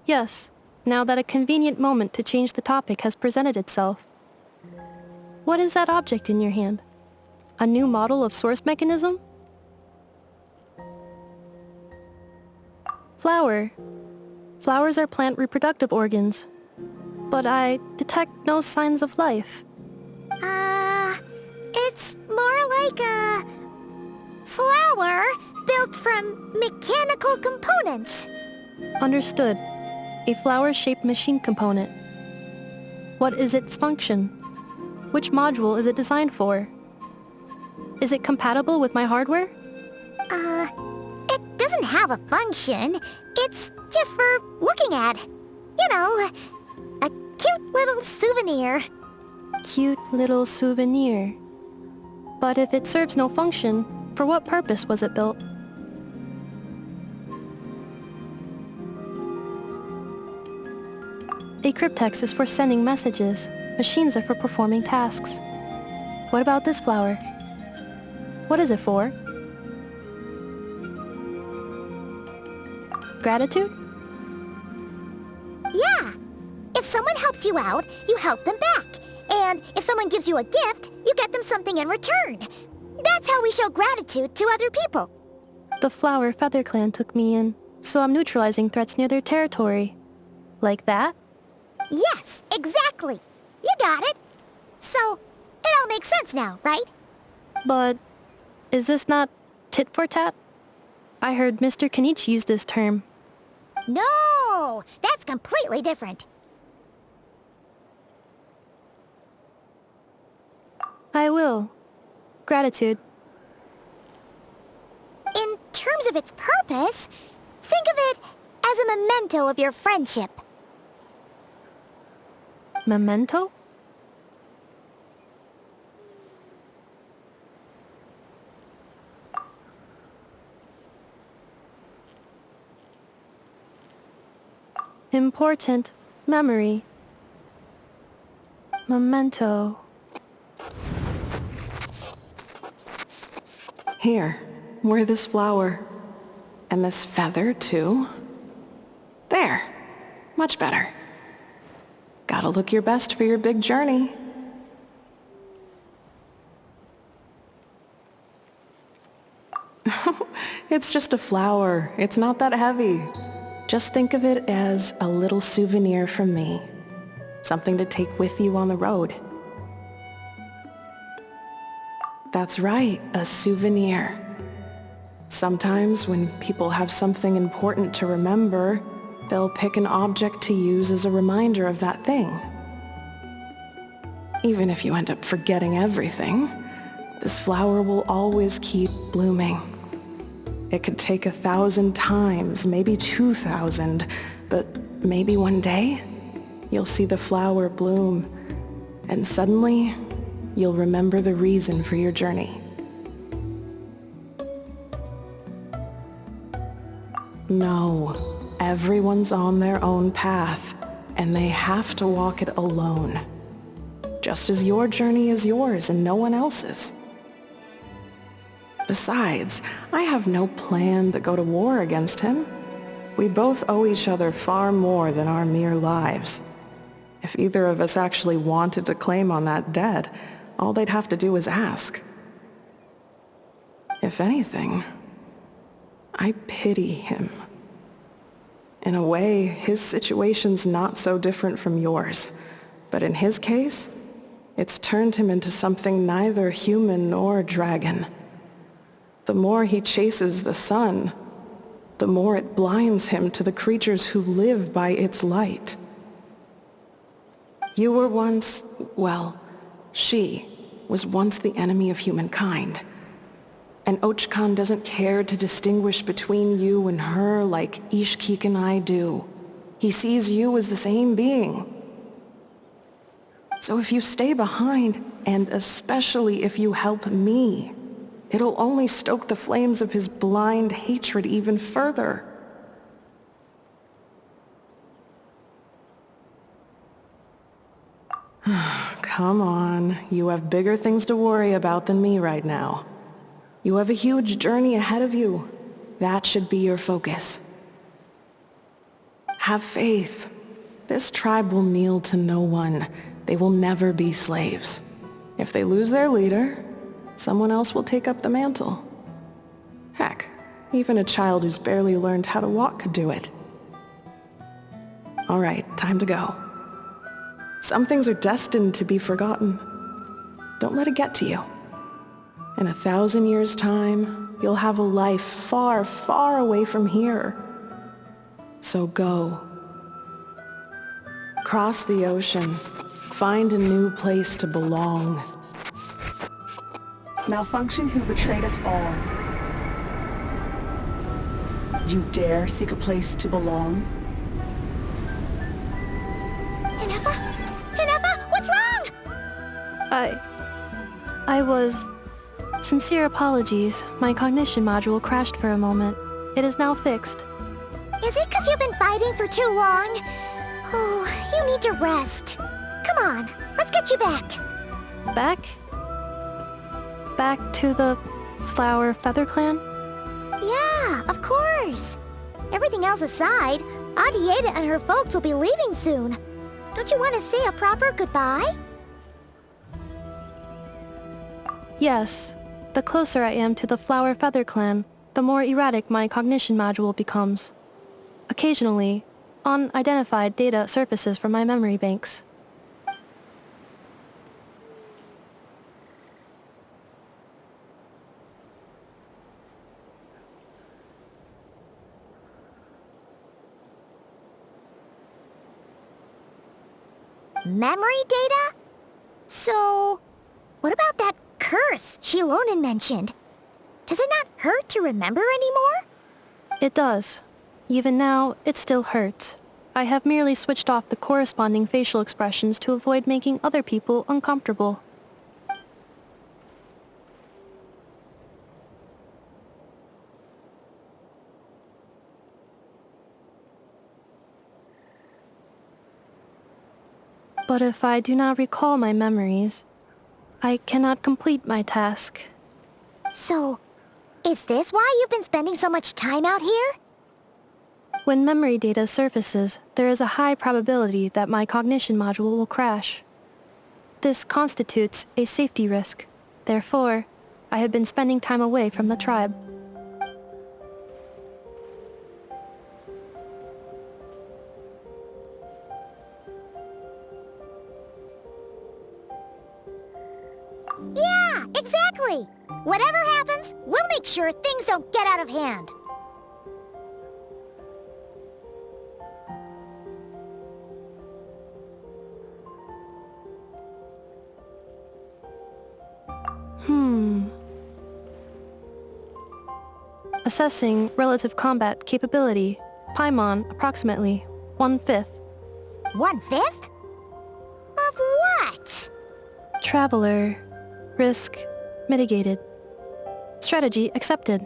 Yes, now that a convenient moment to change the topic has presented itself. What is that object in your hand? A new model of source mechanism? Flower. Flowers are plant reproductive organs. But I detect no signs of life. It's more like a flower built from mechanical components. Understood. A flower-shaped machine component. What is its function? Which module is it designed for? Is it compatible with my hardware? It doesn't have a function. It's just for looking at. You know, a cute little souvenir. Cute little souvenir. But if it serves no function, for what purpose was it built? A cryptex is for sending messages. Machines are for performing tasks. What about this flower? What is it for? Gratitude? Yeah. If someone helps you out, you help them back. And if someone gives you a gift, you get them something in return. That's how we show gratitude to other people. The Flower Feather Clan took me in, so I'm neutralizing threats near their territory. Like that? Yes, exactly. You got it. So, it all makes sense now, right? But is this not tit for tat? I heard Mr. Kenichi use this term. No, that's completely different. I will. Gratitude. In terms of its purpose, think of it as a memento of your friendship. Memento? Important memory. Memento. Here, wear this flower. And this feather, too. There. Much better. Gotta look your best for your big journey. It's just a flower. It's not that heavy. Just think of it as a little souvenir from me. Something to take with you on the road. That's right, a souvenir. Sometimes when people have something important to remember, they'll pick an object to use as a reminder of that thing. Even if you end up forgetting everything, this flower will always keep blooming. It could take 1,000 times, maybe 2,000, but maybe one day, you'll see the flower bloom, and suddenly, you'll remember the reason for your journey. No, everyone's on their own path, and they have to walk it alone. Just as your journey is yours and no one else's. Besides, I have no plan to go to war against him. We both owe each other far more than our mere lives. If either of us actually wanted to claim on that debt, all they'd have to do is ask. If anything, I pity him. In a way, his situation's not so different from yours. But in his case, it's turned him into something neither human nor dragon. The more he chases the sun, the more it blinds him to the creatures who live by its light. You were once, well, she was once the enemy of humankind. And Archon doesn't care to distinguish between you and her like Ishkik and I do. He sees you as the same being. So if you stay behind, and especially if you help me, it'll only stoke the flames of his blind hatred even further. Come on, you have bigger things to worry about than me right now. You have a huge journey ahead of you. That should be your focus. Have faith. This tribe will kneel to no one. They will never be slaves. If they lose their leader, someone else will take up the mantle. Heck, even a child who's barely learned how to walk could do it. All right, time to go. Some things are destined to be forgotten. Don't let it get to you. In 1,000 years' time, you'll have a life far, far away from here. So go. Cross the ocean. Find a new place to belong. Malfunction who betrayed us all. You dare seek a place to belong? Inefa? Inefa, what's wrong? I was... Sincere apologies. My cognition module crashed for a moment. It is now fixed. Is it because you've been fighting for too long? Oh, you need to rest. Come on, let's get you back. Back? Back to the Flower Feather Clan? Yeah, of course. Everything else aside, Adieta and her folks will be leaving soon. Don't you want to say a proper goodbye? Yes. The closer I am to the Flower Feather Clan, the more erratic my cognition module becomes. Occasionally, unidentified data surfaces from my memory banks. Memory data? So, what about that curse Shilonen mentioned? Does it not hurt to remember anymore? It does. Even now, it still hurts. I have merely switched off the corresponding facial expressions to avoid making other people uncomfortable. But if I do not recall my memories, I cannot complete my task. So, is this why you've been spending so much time out here? When memory data surfaces, there is a high probability that my cognition module will crash. This constitutes a safety risk. Therefore, I have been spending time away from the tribe. Yeah, exactly! Whatever happens, we'll make sure things don't get out of hand. Assessing relative combat capability. Paimon, approximately 1/5. 1/5? Of what? Traveler. Risk mitigated. Strategy accepted.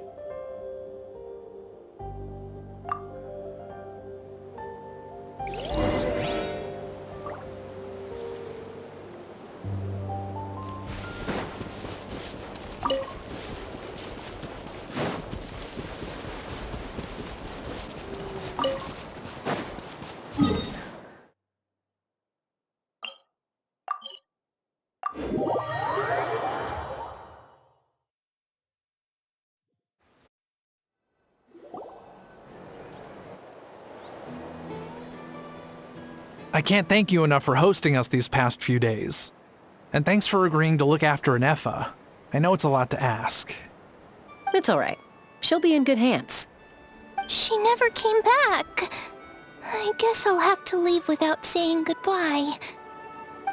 I can't thank you enough for hosting us these past few days. And thanks for agreeing to look after Inefa. I know it's a lot to ask. It's alright. She'll be in good hands. She never came back. I guess I'll have to leave without saying goodbye.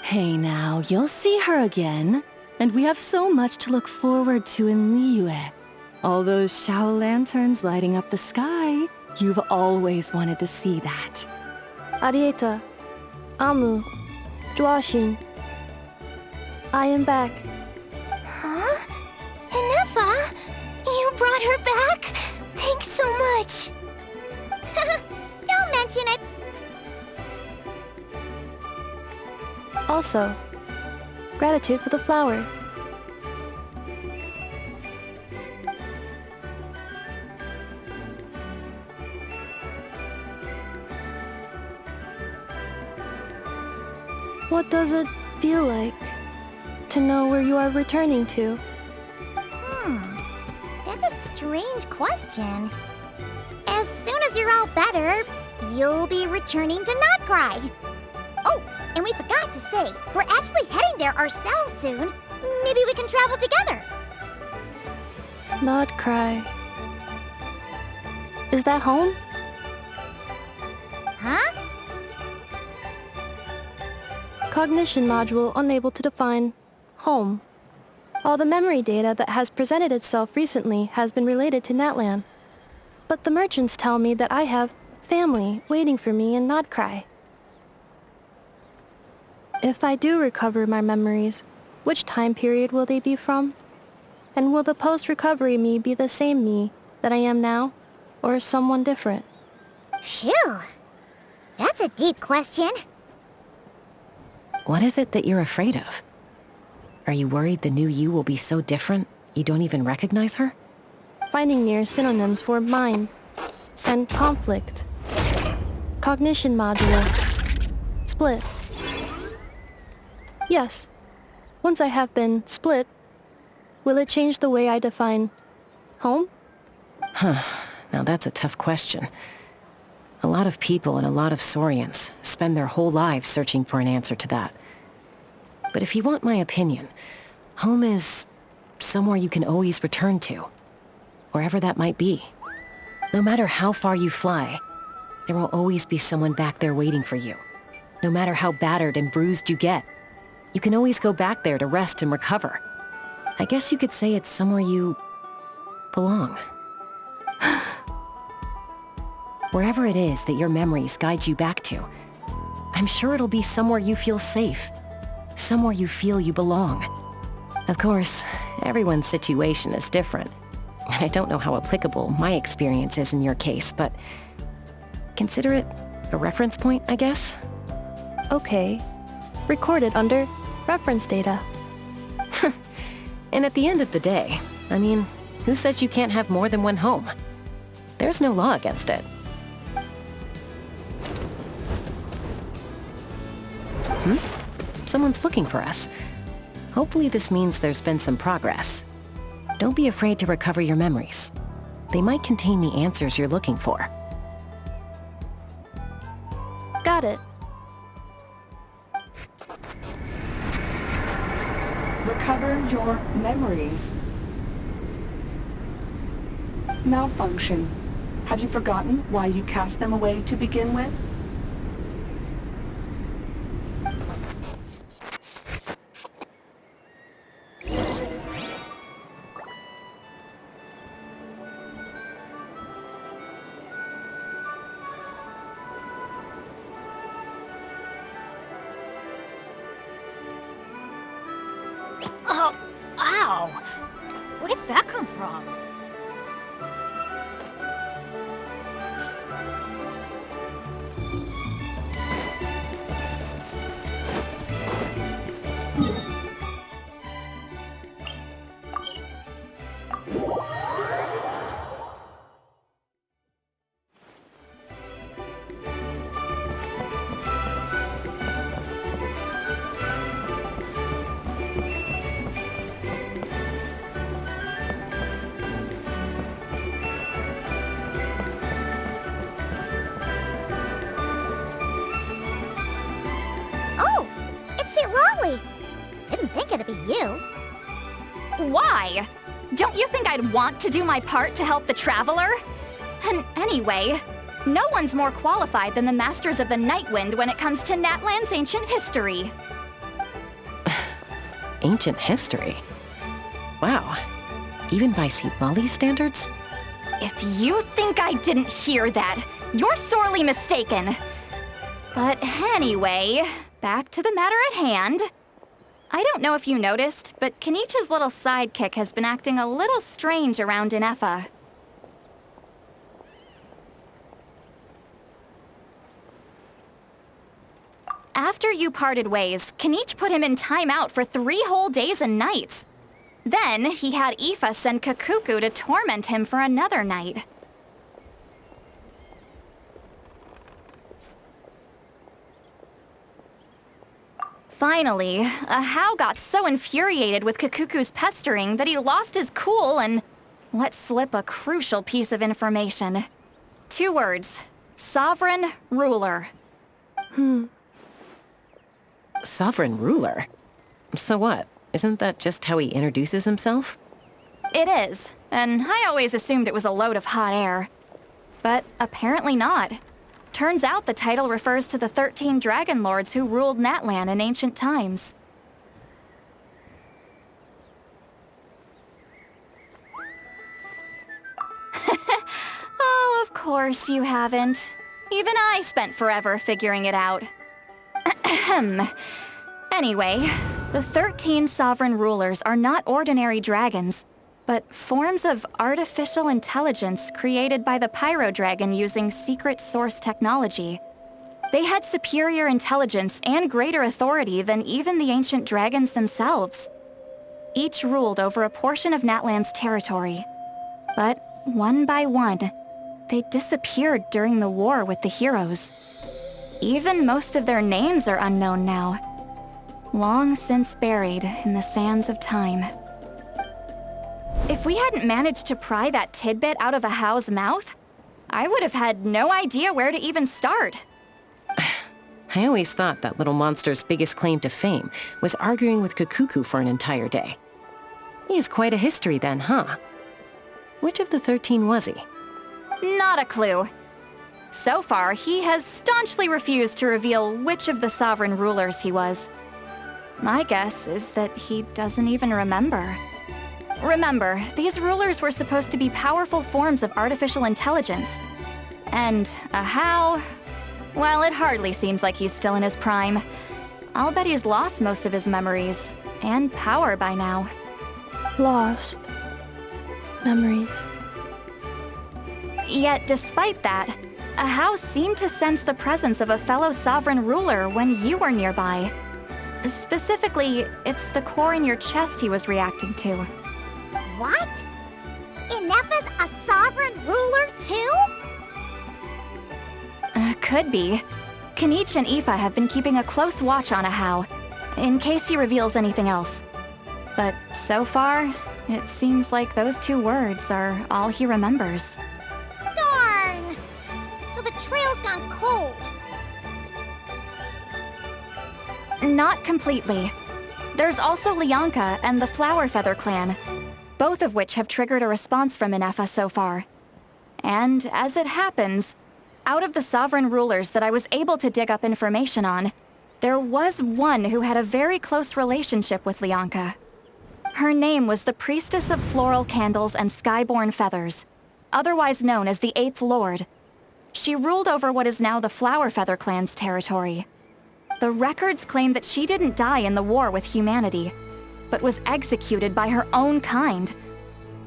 Hey now, you'll see her again. And we have so much to look forward to in Liyue. All those Shao lanterns lighting up the sky. You've always wanted to see that. Arieta. Amu. Joashin. I am back. Huh? Inefa? You brought her back? Thanks so much. Don't mention it. Also, gratitude for the flower. What does it feel like to know where you are returning to? That's a strange question. As soon as you're all better, you'll be returning to Notcry. Oh, and we forgot to say, we're actually heading there ourselves soon. Maybe we can travel together. Notcry. Is that home? Huh? Cognition module unable to define home. All the memory data that has presented itself recently has been related to Natlan. But the merchants tell me that I have family waiting for me in Notcry. If I do recover my memories, which time period will they be from? And will the post-recovery me be the same me that I am now, or someone different? Phew. That's a deep question. What is it that you're afraid of? Are you worried the new you will be so different you don't even recognize her? Finding near synonyms for mind and conflict. Cognition module. Split. Yes. Once I have been split, will it change the way I define home? Now that's a tough question. A lot of people and a lot of Saurians spend their whole lives searching for an answer to that. But if you want my opinion, home is somewhere you can always return to, wherever that might be. No matter how far you fly, there will always be someone back there waiting for you. No matter how battered and bruised you get, you can always go back there to rest and recover. I guess you could say it's somewhere you belong. Wherever it is that your memories guide you back to, I'm sure it'll be somewhere you feel safe. Somewhere you feel you belong. Of course, everyone's situation is different. And I don't know how applicable my experience is in your case, but consider it a reference point, I guess? Okay. Recorded under reference data. And at the end of the day, I mean, who says you can't have more than one home? There's no law against it. Someone's looking for us. Hopefully this means there's been some progress. Don't be afraid to recover your memories. They might contain the answers you're looking for. Got it. Recover your memories. Malfunction. Have you forgotten why you cast them away to begin with? Oh, ow! Where did that come from? Didn't think it'd be you. Why? Don't you think I'd want to do my part to help the Traveler? And anyway, no one's more qualified than the Masters of the Nightwind when it comes to Natlan's ancient history. Ancient history? Wow. Even by Seatmali's standards? If you think I didn't hear that, you're sorely mistaken. But anyway, back to the matter at hand. I don't know if you noticed, but Kenichi's little sidekick has been acting a little strange around Ineffa. After you parted ways, Kenichi put him in timeout for 3 whole days and nights. Then, he had Aoife send Kakuku to torment him for another night. Finally, Ahau got so infuriated with Kakuku's pestering that he lost his cool and let slip a crucial piece of information. 2 words. Sovereign ruler. Sovereign ruler? So what? Isn't that just how he introduces himself? It is, and I always assumed it was a load of hot air. But apparently not. Turns out the title refers to the 13 dragon lords who ruled Natlan in ancient times. Oh, of course you haven't. Even I spent forever figuring it out. Anyway, the 13 sovereign rulers are not ordinary dragons, but forms of artificial intelligence created by the Pyro Dragon using secret source technology. They had superior intelligence and greater authority than even the ancient dragons themselves. Each ruled over a portion of Natlan's territory. But one by one, they disappeared during the war with the heroes. Even most of their names are unknown now, long since buried in the sands of time. If we hadn't managed to pry that tidbit out of Ahau's mouth, I would have had no idea where to even start. I always thought that little monster's biggest claim to fame was arguing with Kakuku for an entire day. He has quite a history then, huh? Which of the 13 was he? Not a clue. So far, he has staunchly refused to reveal which of the sovereign rulers he was. My guess is that he doesn't even remember. Remember, these rulers were supposed to be powerful forms of artificial intelligence. And Ahau, well, it hardly seems like he's still in his prime. I'll bet he's lost most of his memories and power by now. Lost. Memories. Yet, despite that, Ahau seemed to sense the presence of a fellow sovereign ruler when you were nearby. Specifically, it's the core in your chest he was reacting to. What? Ineppa's a sovereign ruler too? Could be. Kanich and Aoife have been keeping a close watch on Ahau, in case he reveals anything else. But so far, it seems like those 2 words are all he remembers. Darn! So the trail's gone cold. Not completely. There's also Lianka and the Flower Feather clan, both of which have triggered a response from Ineppa so far. And as it happens, out of the sovereign rulers that I was able to dig up information on, there was one who had a very close relationship with Lianka. Her name was the Priestess of Floral Candles and Skyborn Feathers, otherwise known as the 8th Lord. She ruled over what is now the Flower Feather clan's territory. The records claim that she didn't die in the war with humanity, but was executed by her own kind.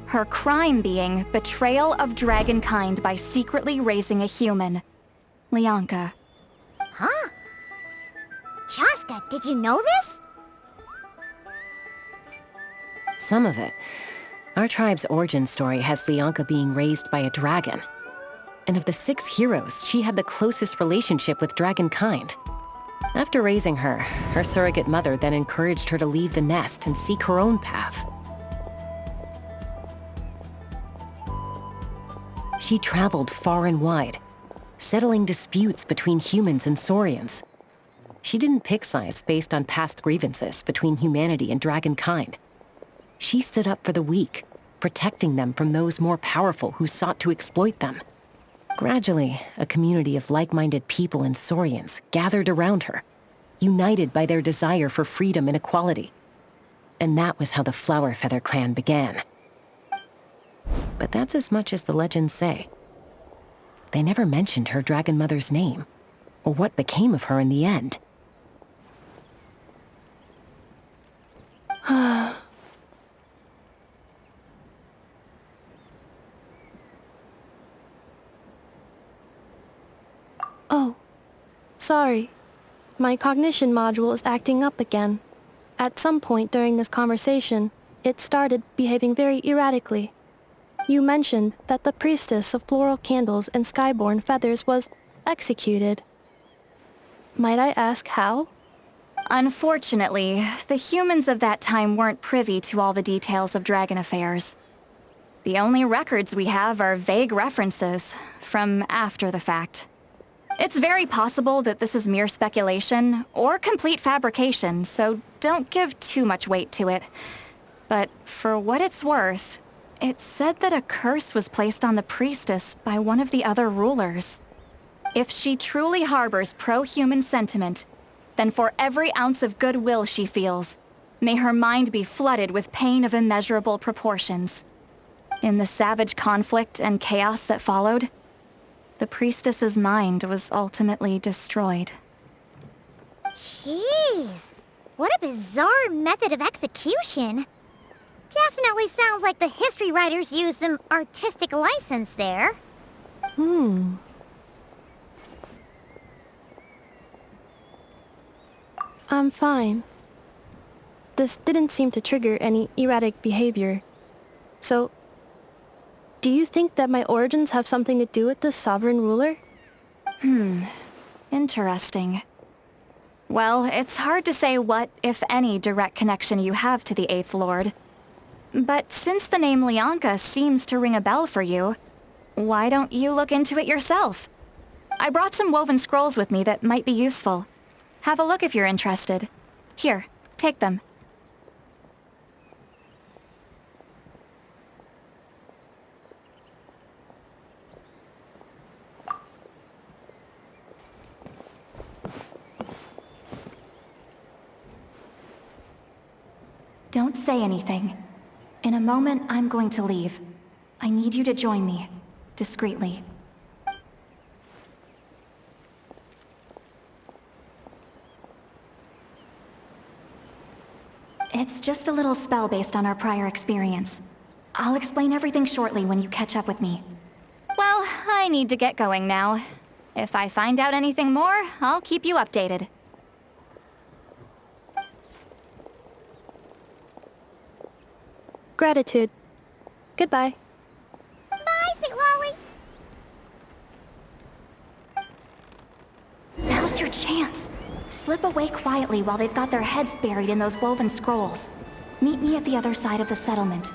Her crime being betrayal of dragonkind by secretly raising a human. Lianka. Huh? Shaska, did you know this? Some of it. Our tribe's origin story has Lianka being raised by a dragon. And of the 6 heroes, she had the closest relationship with dragonkind. After raising her, her surrogate mother then encouraged her to leave the nest and seek her own path. She traveled far and wide, settling disputes between humans and Saurians. She didn't pick sides based on past grievances between humanity and dragonkind. She stood up for the weak, protecting them from those more powerful who sought to exploit them. Gradually, a community of like-minded people and Saurians gathered around her, united by their desire for freedom and equality. And that was how the Flower Feather clan began. But that's as much as the legends say. They never mentioned her dragon mother's name, or what became of her in the end. Oh, sorry. My cognition module is acting up again. At some point during this conversation, it started behaving very erratically. You mentioned that the Priestess of Floral Candles and Skyborn Feathers was executed. Might I ask how? Unfortunately, the humans of that time weren't privy to all the details of dragon affairs. The only records we have are vague references from after the fact. It's very possible that this is mere speculation or complete fabrication, so don't give too much weight to it. But for what it's worth, it's said that a curse was placed on the priestess by one of the other rulers. If she truly harbors pro-human sentiment, then for every ounce of goodwill she feels, may her mind be flooded with pain of immeasurable proportions. In the savage conflict and chaos that followed, the priestess's mind was ultimately destroyed. Jeez, what a bizarre method of execution. Definitely sounds like the history writers used some artistic license there. I'm fine. This didn't seem to trigger any erratic behavior. So, do you think that my origins have something to do with this sovereign ruler? Interesting. Well, it's hard to say what, if any, direct connection you have to the Eighth Lord. But since the name Lianka seems to ring a bell for you, why don't you look into it yourself? I brought some woven scrolls with me that might be useful. Have a look if you're interested. Here, take them. Don't say anything. In a moment, I'm going to leave. I need you to join me, discreetly. It's just a little spell based on our prior experience. I'll explain everything shortly when you catch up with me. Well, I need to get going now. If I find out anything more, I'll keep you updated. Gratitude. Goodbye. Bye, Sweet Lolly. Now's your chance. Slip away quietly while they've got their heads buried in those woven scrolls. Meet me at the other side of the settlement.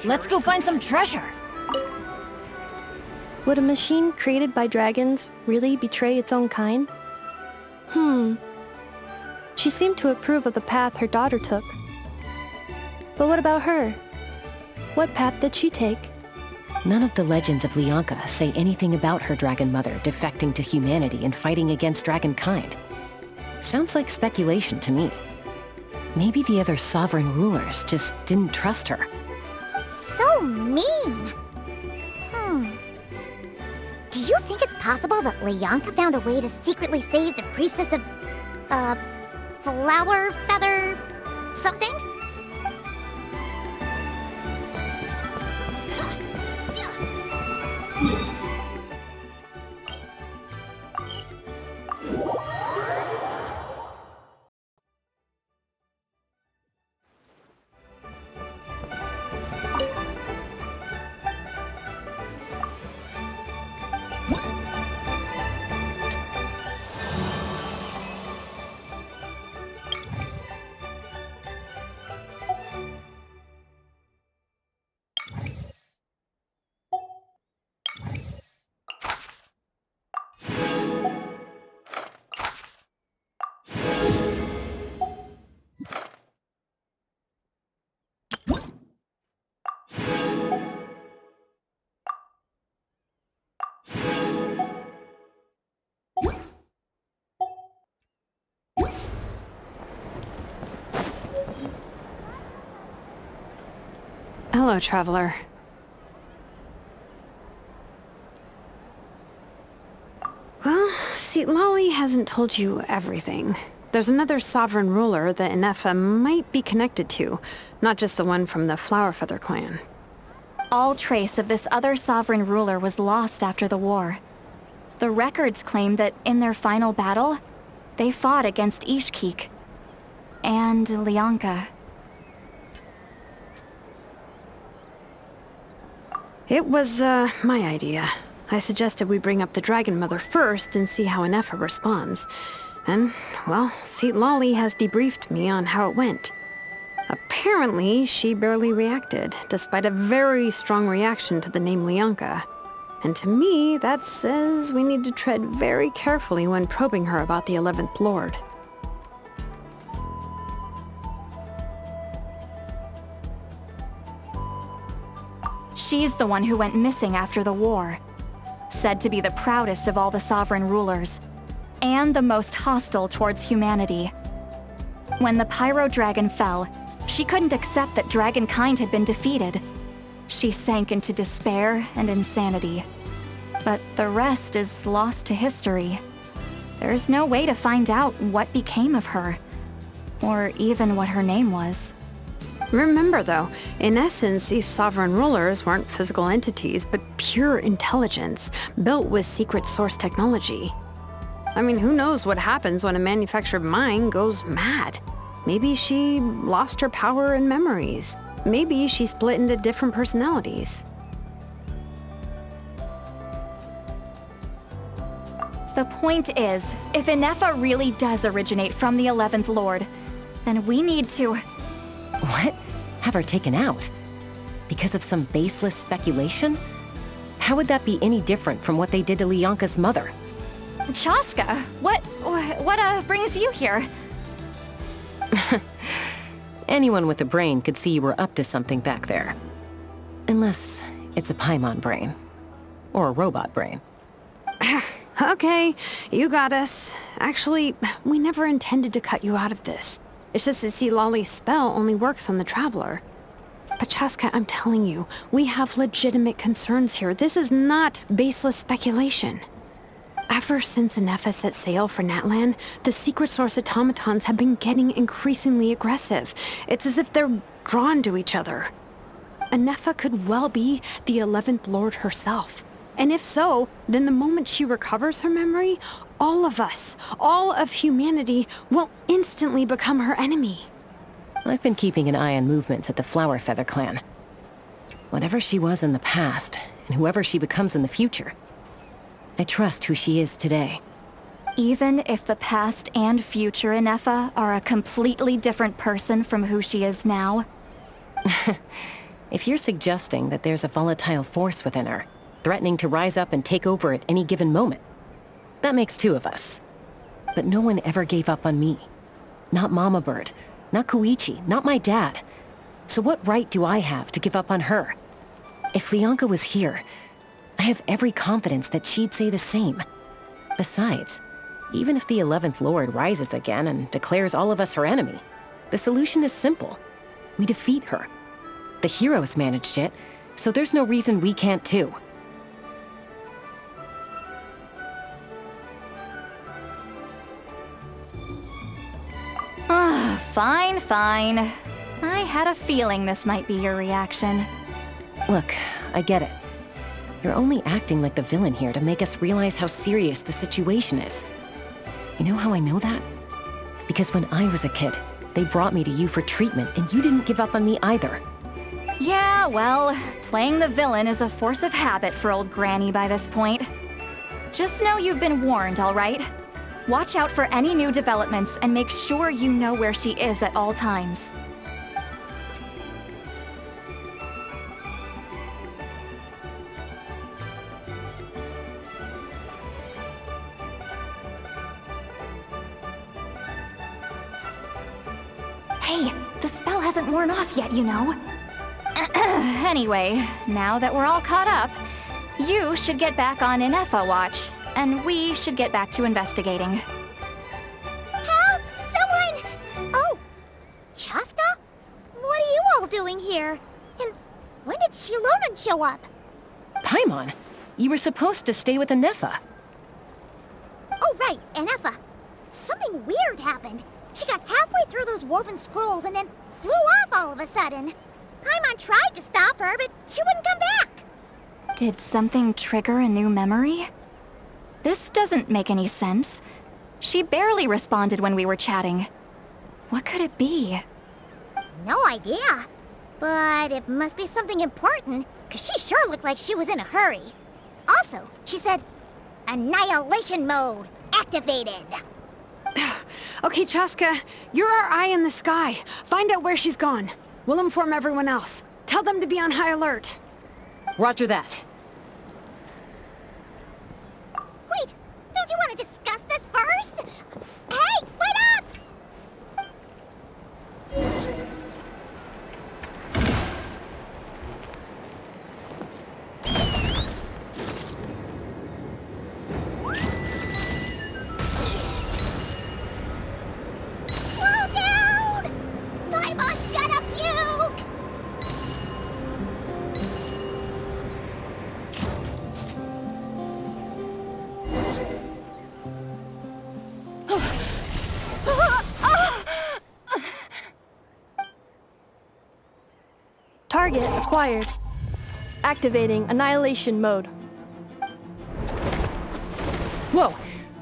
Let's go find some treasure! Would a machine created by dragons really betray its own kind? She seemed to approve of the path her daughter took. But what about her? What path did she take? None of the legends of Lianka say anything about her dragon mother defecting to humanity and fighting against dragonkind. Sounds like speculation to me. Maybe the other sovereign rulers just didn't trust her. So mean. Do you think it's possible that Lianka found a way to secretly save the priestess of, flower feather something? Hello, traveler. Well, see, Lolly hasn't told you everything. There's another sovereign ruler that Inefa might be connected to, not just the one from the Flower Feather clan. All trace of this other sovereign ruler was lost after the war. The records claim that in their final battle, they fought against Ishkik and Lianka. It was, my idea. I suggested we bring up the Dragon Mother first and see how Inefa responds. And, well, Lolly has debriefed me on how it went. Apparently, she barely reacted, despite a very strong reaction to the name Lianka. And to me, that says we need to tread very carefully when probing her about the 11th Lord. She's the one who went missing after the war. Said to be the proudest of all the sovereign rulers, and the most hostile towards humanity. When the Pyro Dragon fell, she couldn't accept that dragonkind had been defeated. She sank into despair and insanity. But the rest is lost to history. There's no way to find out what became of her, or even what her name was. Remember though, in essence, these sovereign rulers weren't physical entities, but pure intelligence, built with secret source technology. I mean, who knows what happens when a manufactured mind goes mad? Maybe she lost her power and memories. Maybe she split into different personalities. The point is, if Inefa really does originate from the 11th Lord, then we need to... What? Have her taken out? Because of some baseless speculation? How would that be any different from what they did to Lianka's mother? Chaska, what brings you here? Anyone with a brain could see you were up to something back there. Unless it's a Paimon brain. Or a robot brain. Okay, you got us. Actually, we never intended to cut you out of this. It's just that Lolly's spell only works on the Traveler. But Chaska, I'm telling you, we have legitimate concerns here. This is not baseless speculation. Ever since Inefa set sail for Natlan, the secret source automatons have been getting increasingly aggressive. It's as if they're drawn to each other. Inefa could well be the 11th Lord herself. And if so, then the moment she recovers her memory, all of us, all of humanity, will instantly become her enemy. I've been keeping an eye on movements at the Flower Feather clan. Whatever she was in the past, and whoever she becomes in the future, I trust who she is today. Even if the past and future Inefa are a completely different person from who she is now? If you're suggesting that there's a volatile force within her, threatening to rise up and take over at any given moment, that makes two of us. But no one ever gave up on me. Not Mama Bird, not Koichi, not my dad. So what right do I have to give up on her? If Lianka was here, I have every confidence that she'd say the same. Besides, even if the 11th Lord rises again and declares all of us her enemy, the solution is simple. We defeat her. The heroes managed it, so there's no reason we can't too. Fine, fine. I had a feeling this might be your reaction. Look, I get it. You're only acting like the villain here to make us realize how serious the situation is. You know how I know that? Because when I was a kid, they brought me to you for treatment, and you didn't give up on me either. Yeah, well, playing the villain is a force of habit for old Granny by this point. Just know you've been warned, all right? Watch out for any new developments and make sure you know where she is at all times. Hey, the spell hasn't worn off yet, you know. Anyway, now that we're all caught up, you should get back on Inefa watch, and we should get back to investigating. Help! Someone! Oh! Chaska? What are you all doing here? And when did Shilonen show up? Paimon, you were supposed to stay with Inefa. Oh, right, Inefa. Something weird happened. She got halfway through those woven scrolls and then flew off all of a sudden. Paimon tried to stop her, but she wouldn't come back. Did something trigger a new memory? This doesn't make any sense. She barely responded when we were chatting. What could it be? No idea. But it must be something important, because she sure looked like she was in a hurry. Also, she said, annihilation mode activated. Okay, Chaska, you're our eye in the sky. Find out where she's gone. We'll inform everyone else. Tell them to be on high alert. Roger that. Wait, don't you want to discuss this first? Hey, wait up! Slow down! Paimon gonna puke! Target acquired. Activating annihilation mode. Whoa!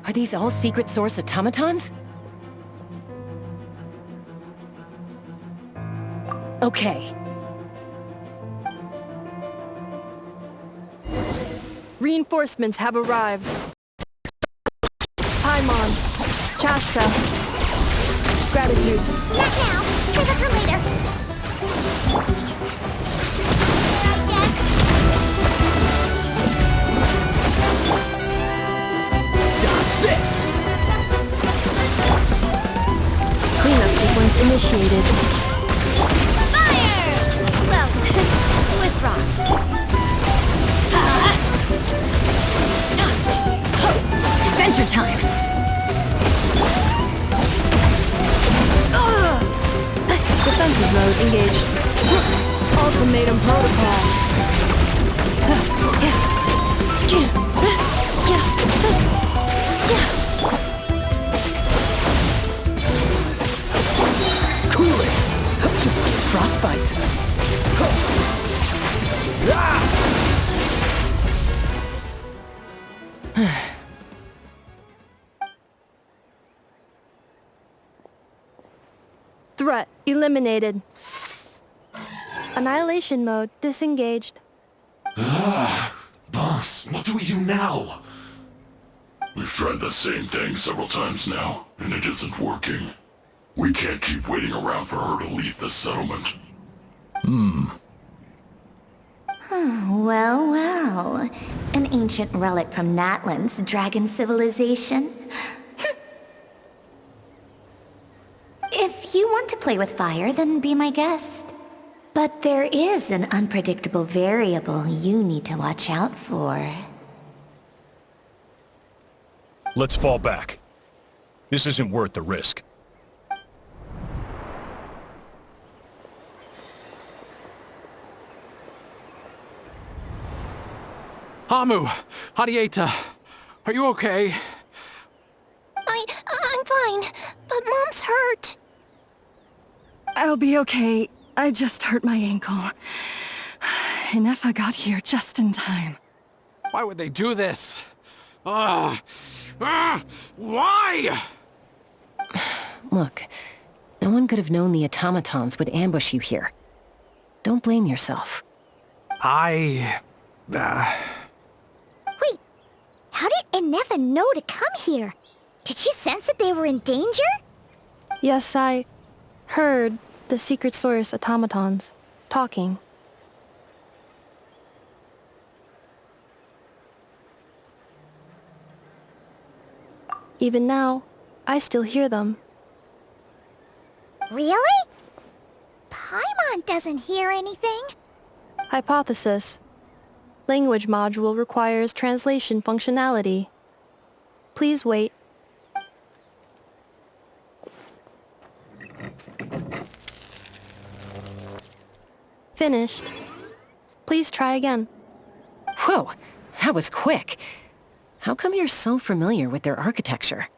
Are these all secret source automatons? Okay. Reinforcements have arrived. Paimon. Chaska. Gratitude. Not now! Save it for later! I guess. Dodge this! Cleanup sequence initiated. Fire! Well, with rocks. Adventure time! Defensive mode engaged. Ultimatum protocol. Cool it! Frostbite! Threat eliminated. Annihilation mode disengaged. Boss, what do we do now? We've tried the same thing several times now, and it isn't working. We can't keep waiting around for her to leave the settlement. Well, well. An ancient relic from Natlan's dragon civilization. If you want to play with fire, then be my guest. But there is an unpredictable variable you need to watch out for. Let's fall back. This isn't worth the risk. Hamu! Hadieta! Are you okay? I'm fine, but Mom's hurt. I'll be okay. I just hurt my ankle. Inefa got here just in time. Why would they do this? Why? Look, no one could have known the automatons would ambush you here. Don't blame yourself. Wait, how did Inefa know to come here? Did she sense that they were in danger? Yes, I heard the secret source automatons talking. Even now, I still hear them. Really? Paimon doesn't hear anything. Hypothesis. Language module requires translation functionality. Please wait. Finished. Please try again. Whoa, that was quick. How come you're so familiar with their architecture?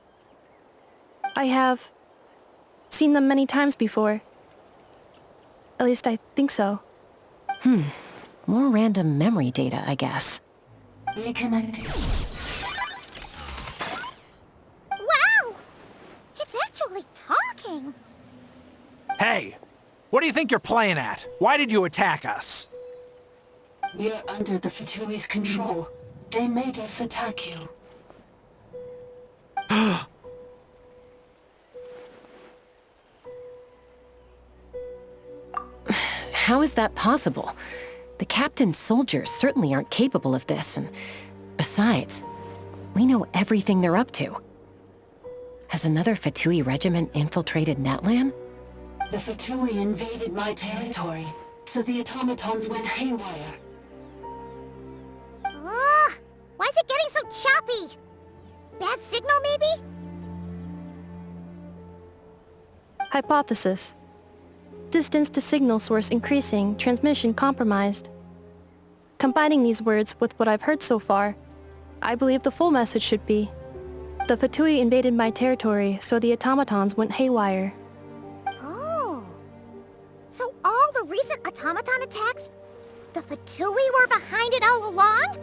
I have seen them many times before. At least I think so. More random memory data, I guess. Reconnecting. Wow! It's actually talking! Hey! What do you think you're playing at? Why did you attack us? We're under the Fatui's control. They made us attack you. How is that possible? The captain's soldiers certainly aren't capable of this, and besides, we know everything they're up to. Has another Fatui regiment infiltrated Natlan? The Fatui invaded my territory, so the automatons went haywire. Ugh! Why is it getting so choppy? Bad signal, maybe? Hypothesis. Distance to signal source increasing, transmission compromised. Combining these words with what I've heard so far, I believe the full message should be, the Fatui invaded my territory, so the automatons went haywire. Oh. So all the recent automaton attacks, the Fatui were behind it all along?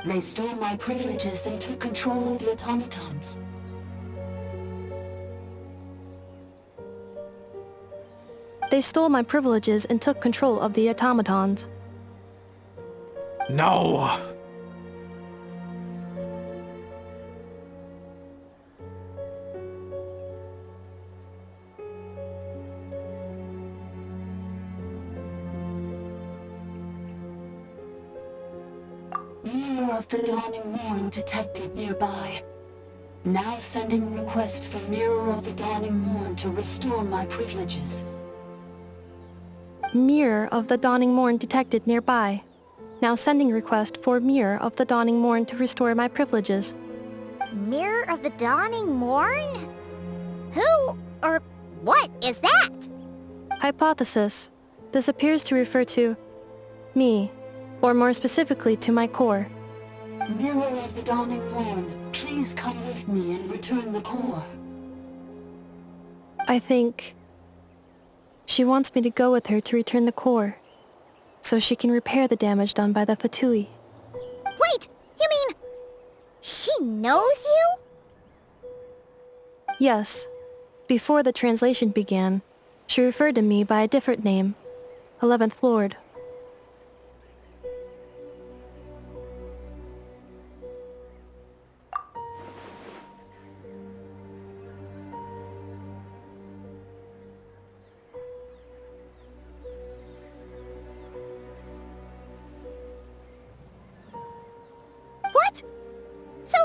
They stole my privileges and took control of the automatons. They stole my privileges and took control of the automatons. No! Mirror of the Dawning Morn detected nearby. Now sending request for Mirror of the Dawning Morn to restore my privileges. Mirror of the Dawning Morn detected nearby. Now sending request for Mirror of the Dawning Morn to restore my privileges. Mirror of the Dawning Morn? Who or what is that? Hypothesis. This appears to refer to me, or more specifically to my core. Mirror of the Dawning Morn, please come with me and return the core. I think she wants me to go with her to return the core, so she can repair the damage done by the Fatui. Wait, you mean she knows you? Yes. Before the translation began, she referred to me by a different name, 11th Lord. What? So,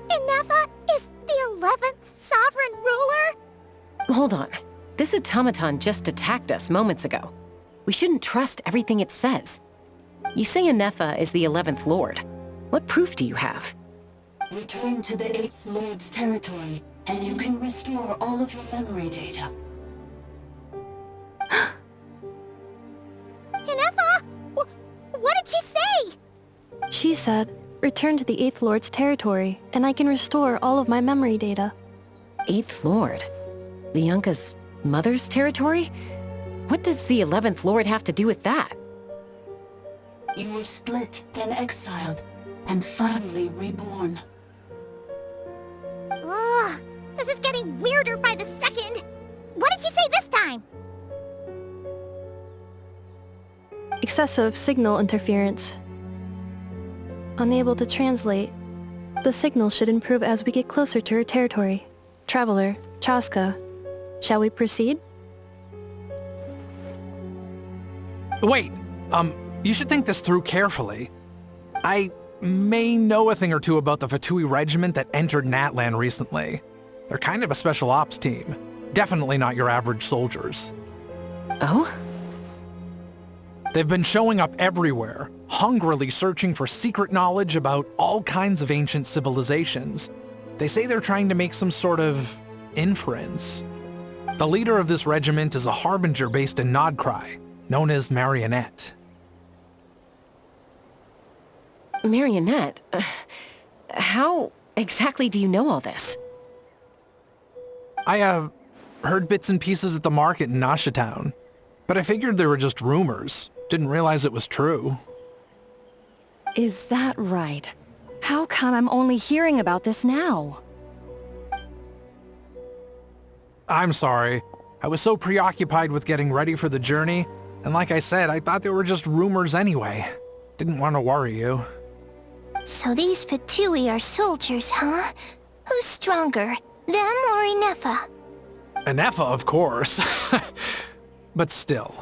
Inefa is the 11th sovereign ruler? Hold on. This automaton just attacked us moments ago. We shouldn't trust everything it says. You say Inefa is the 11th Lord. What proof do you have? Return to the 8th Lord's territory, and you can restore all of your memory data. Inefa? What did she say? She said, return to the 8th Lord's territory, and I can restore all of my memory data. 8th Lord? The Yunka's mother's territory? What does the 11th Lord have to do with that? You were split, then exiled, and finally reborn. Ugh, this is getting weirder by the second. What did she say this time? Excessive signal interference. Unable to translate. The signal should improve as we get closer to her territory. Traveler, Chaska, shall we proceed? Wait, you should think this through carefully. I may know a thing or two about the Fatui regiment that entered Natlan recently. They're kind of a special ops team. Definitely not your average soldiers. Oh? They've been showing up everywhere, hungrily searching for secret knowledge about all kinds of ancient civilizations. They say they're trying to make some sort of inference. The leader of this regiment is a harbinger based in Nodcry, known as Marionette. Marionette? How exactly do you know all this? I, heard bits and pieces at the market in Nasha Town, but I figured they were just rumors. Didn't realize it was true. Is that right? How come I'm only hearing about this now? I'm sorry. I was so preoccupied with getting ready for the journey, and like I said, I thought they were just rumors anyway. Didn't want to worry you. So these Fatui are soldiers, huh? Who's stronger, them or Inefa? Inefa, of course. But still,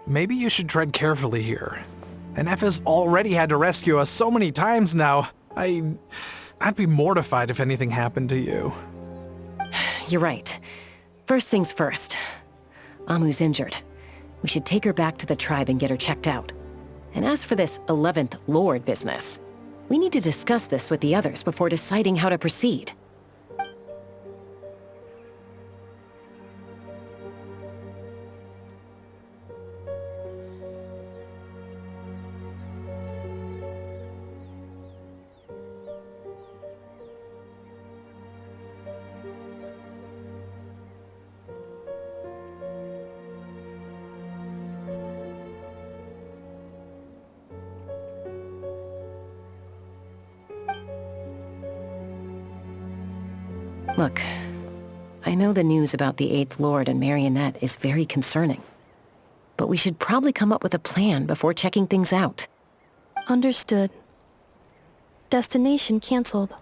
maybe you should tread carefully here. Inefa's already had to rescue us so many times now. I'd be mortified if anything happened to you. You're right. First things first. Amu's injured. We should take her back to the tribe and get her checked out. And as for this 11th Lord business, we need to discuss this with the others before deciding how to proceed. Look, I know the news about the 8th Lord and Marionette is very concerning. But we should probably come up with a plan before checking things out. Understood. Destination cancelled.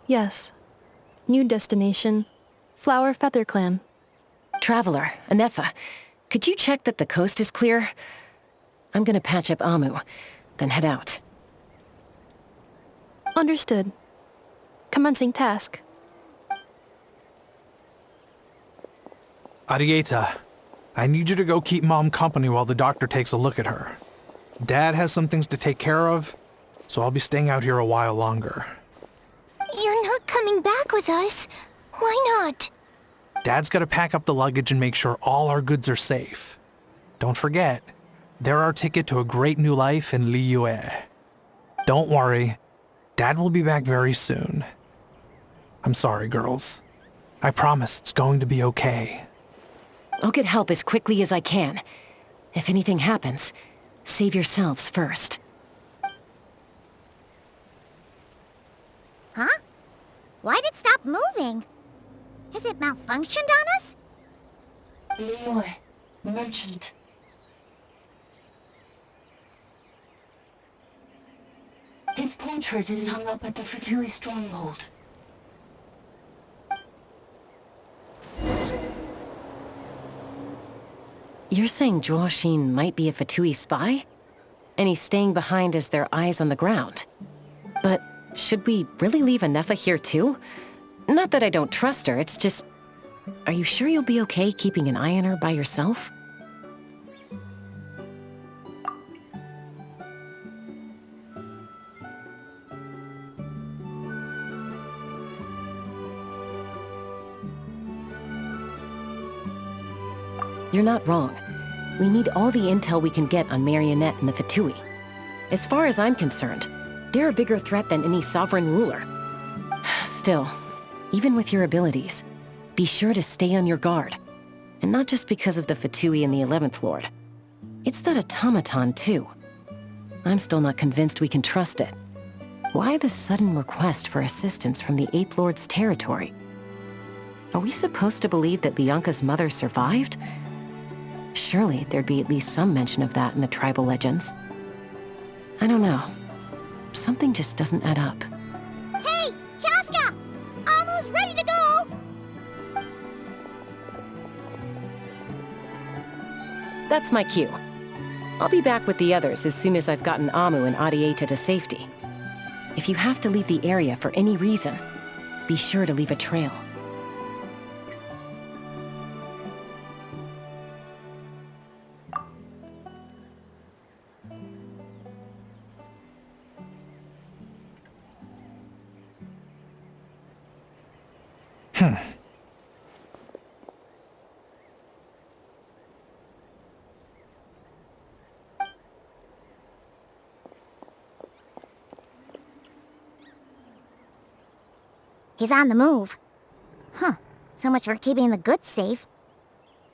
Yes. New destination, Flower Feather Clan. Traveler, Inefa, could you check that the coast is clear? I'm gonna patch up Amu, then head out. Understood. Commencing task. Arieta, I need you to go keep Mom company while the doctor takes a look at her. Dad has some things to take care of, so I'll be staying out here a while longer. You're not coming back with us. Why not? Dad's gotta pack up the luggage and make sure all our goods are safe. Don't forget, they're our ticket to a great new life in Liyue. Don't worry, Dad will be back very soon. I'm sorry, girls. I promise it's going to be okay. I'll get help as quickly as I can. If anything happens, save yourselves first. Huh? Why'd it stop moving? Has it malfunctioned on us? Liyue, merchant. His portrait is hung up at the Fatui stronghold. You're saying Zhuo Xin might be a Fatui spy? And he's staying behind as their eyes on the ground. But should we really leave Inefa here too? Not that I don't trust her, it's just... Are you sure you'll be okay keeping an eye on her by yourself? You're not wrong. We need all the intel we can get on Marionette and the Fatui. As far as I'm concerned, they're a bigger threat than any sovereign ruler. Still, even with your abilities, be sure to stay on your guard. And not just because of the Fatui and the 11th Lord. It's that automaton, too. I'm still not convinced we can trust it. Why the sudden request for assistance from the 8th Lord's territory? Are we supposed to believe that Lianka's mother survived? Surely there'd be at least some mention of that in the tribal legends. I don't know. Something just doesn't add up. Hey, Chaska! Almost ready to go! That's my cue. I'll be back with the others as soon as I've gotten Amu and Arieta to safety. If you have to leave the area for any reason, be sure to leave a trail. He's on the move. Huh. So much for keeping the goods safe.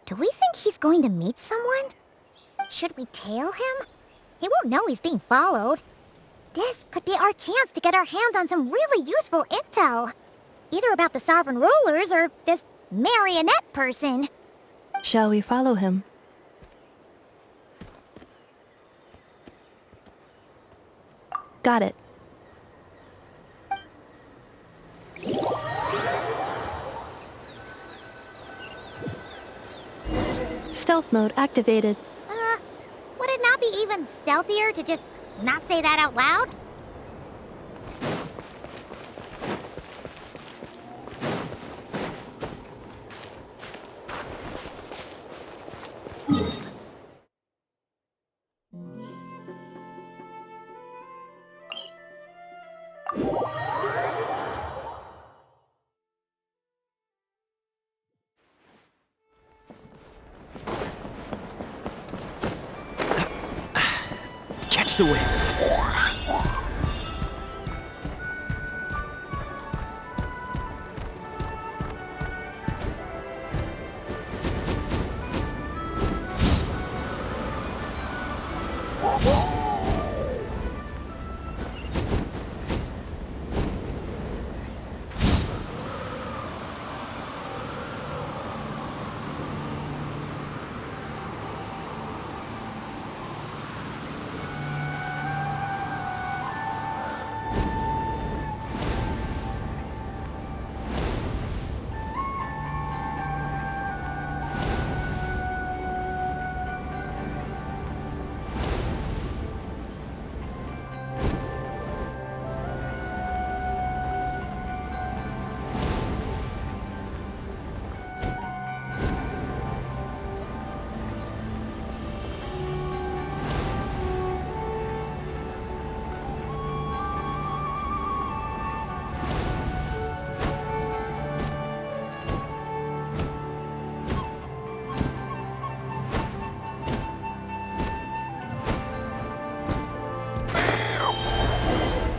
Do we think he's going to meet someone? Should we tail him? He won't know he's being followed. This could be our chance to get our hands on some really useful intel. Either about the sovereign rulers or this marionette person. Shall we follow him? Got it. Stealth mode activated. Would it not be even stealthier to just not say that out loud? Catch the wind.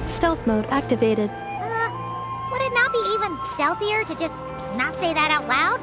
Stealth mode activated. Would it not be even stealthier to just not say that out loud?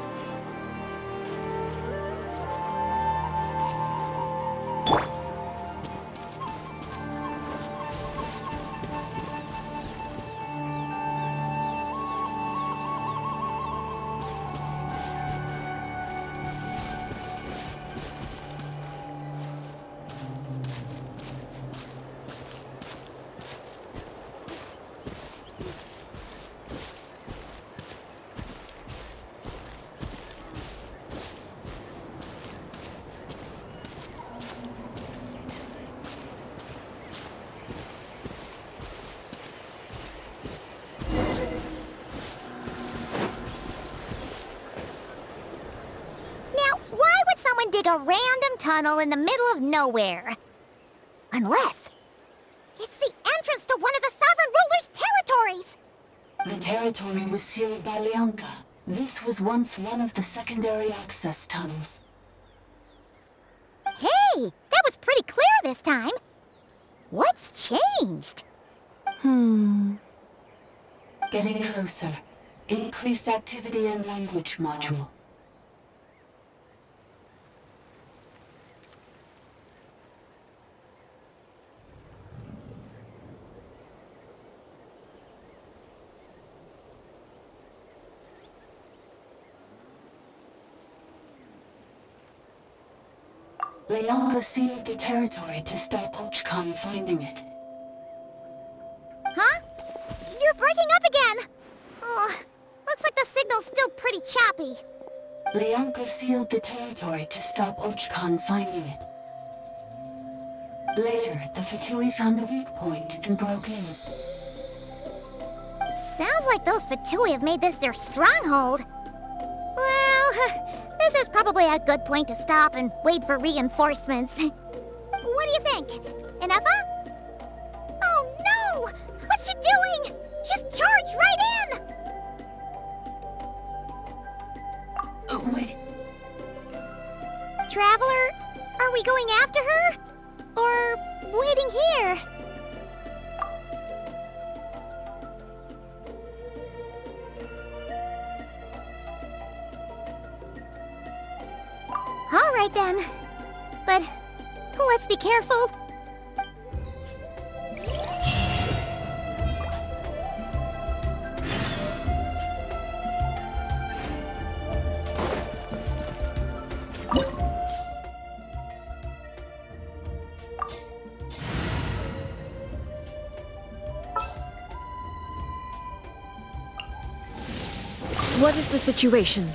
Dig a random tunnel in the middle of nowhere. Unless it's the entrance to one of the Sovereign Ruler's territories! The territory was sealed by Leonka. This was once one of the secondary access tunnels. Hey! That was pretty clear this time. What's changed? Getting closer. Increased activity and language module. Leonka sealed the territory to stop Archon finding it. Huh? You're breaking up again! Oh, looks like the signal's still pretty choppy. Leonka sealed the territory to stop Archon finding it. Later, the Fatui found a weak point and broke in. Sounds like those Fatui have made this their stronghold. Well, this is probably a good point to stop and wait for reinforcements. What do you think? Inefa? Oh no! What's she doing? She's charged right in! Wait. Traveler, are we going after her? Or waiting here? All right then. But let's be careful. What is the situation?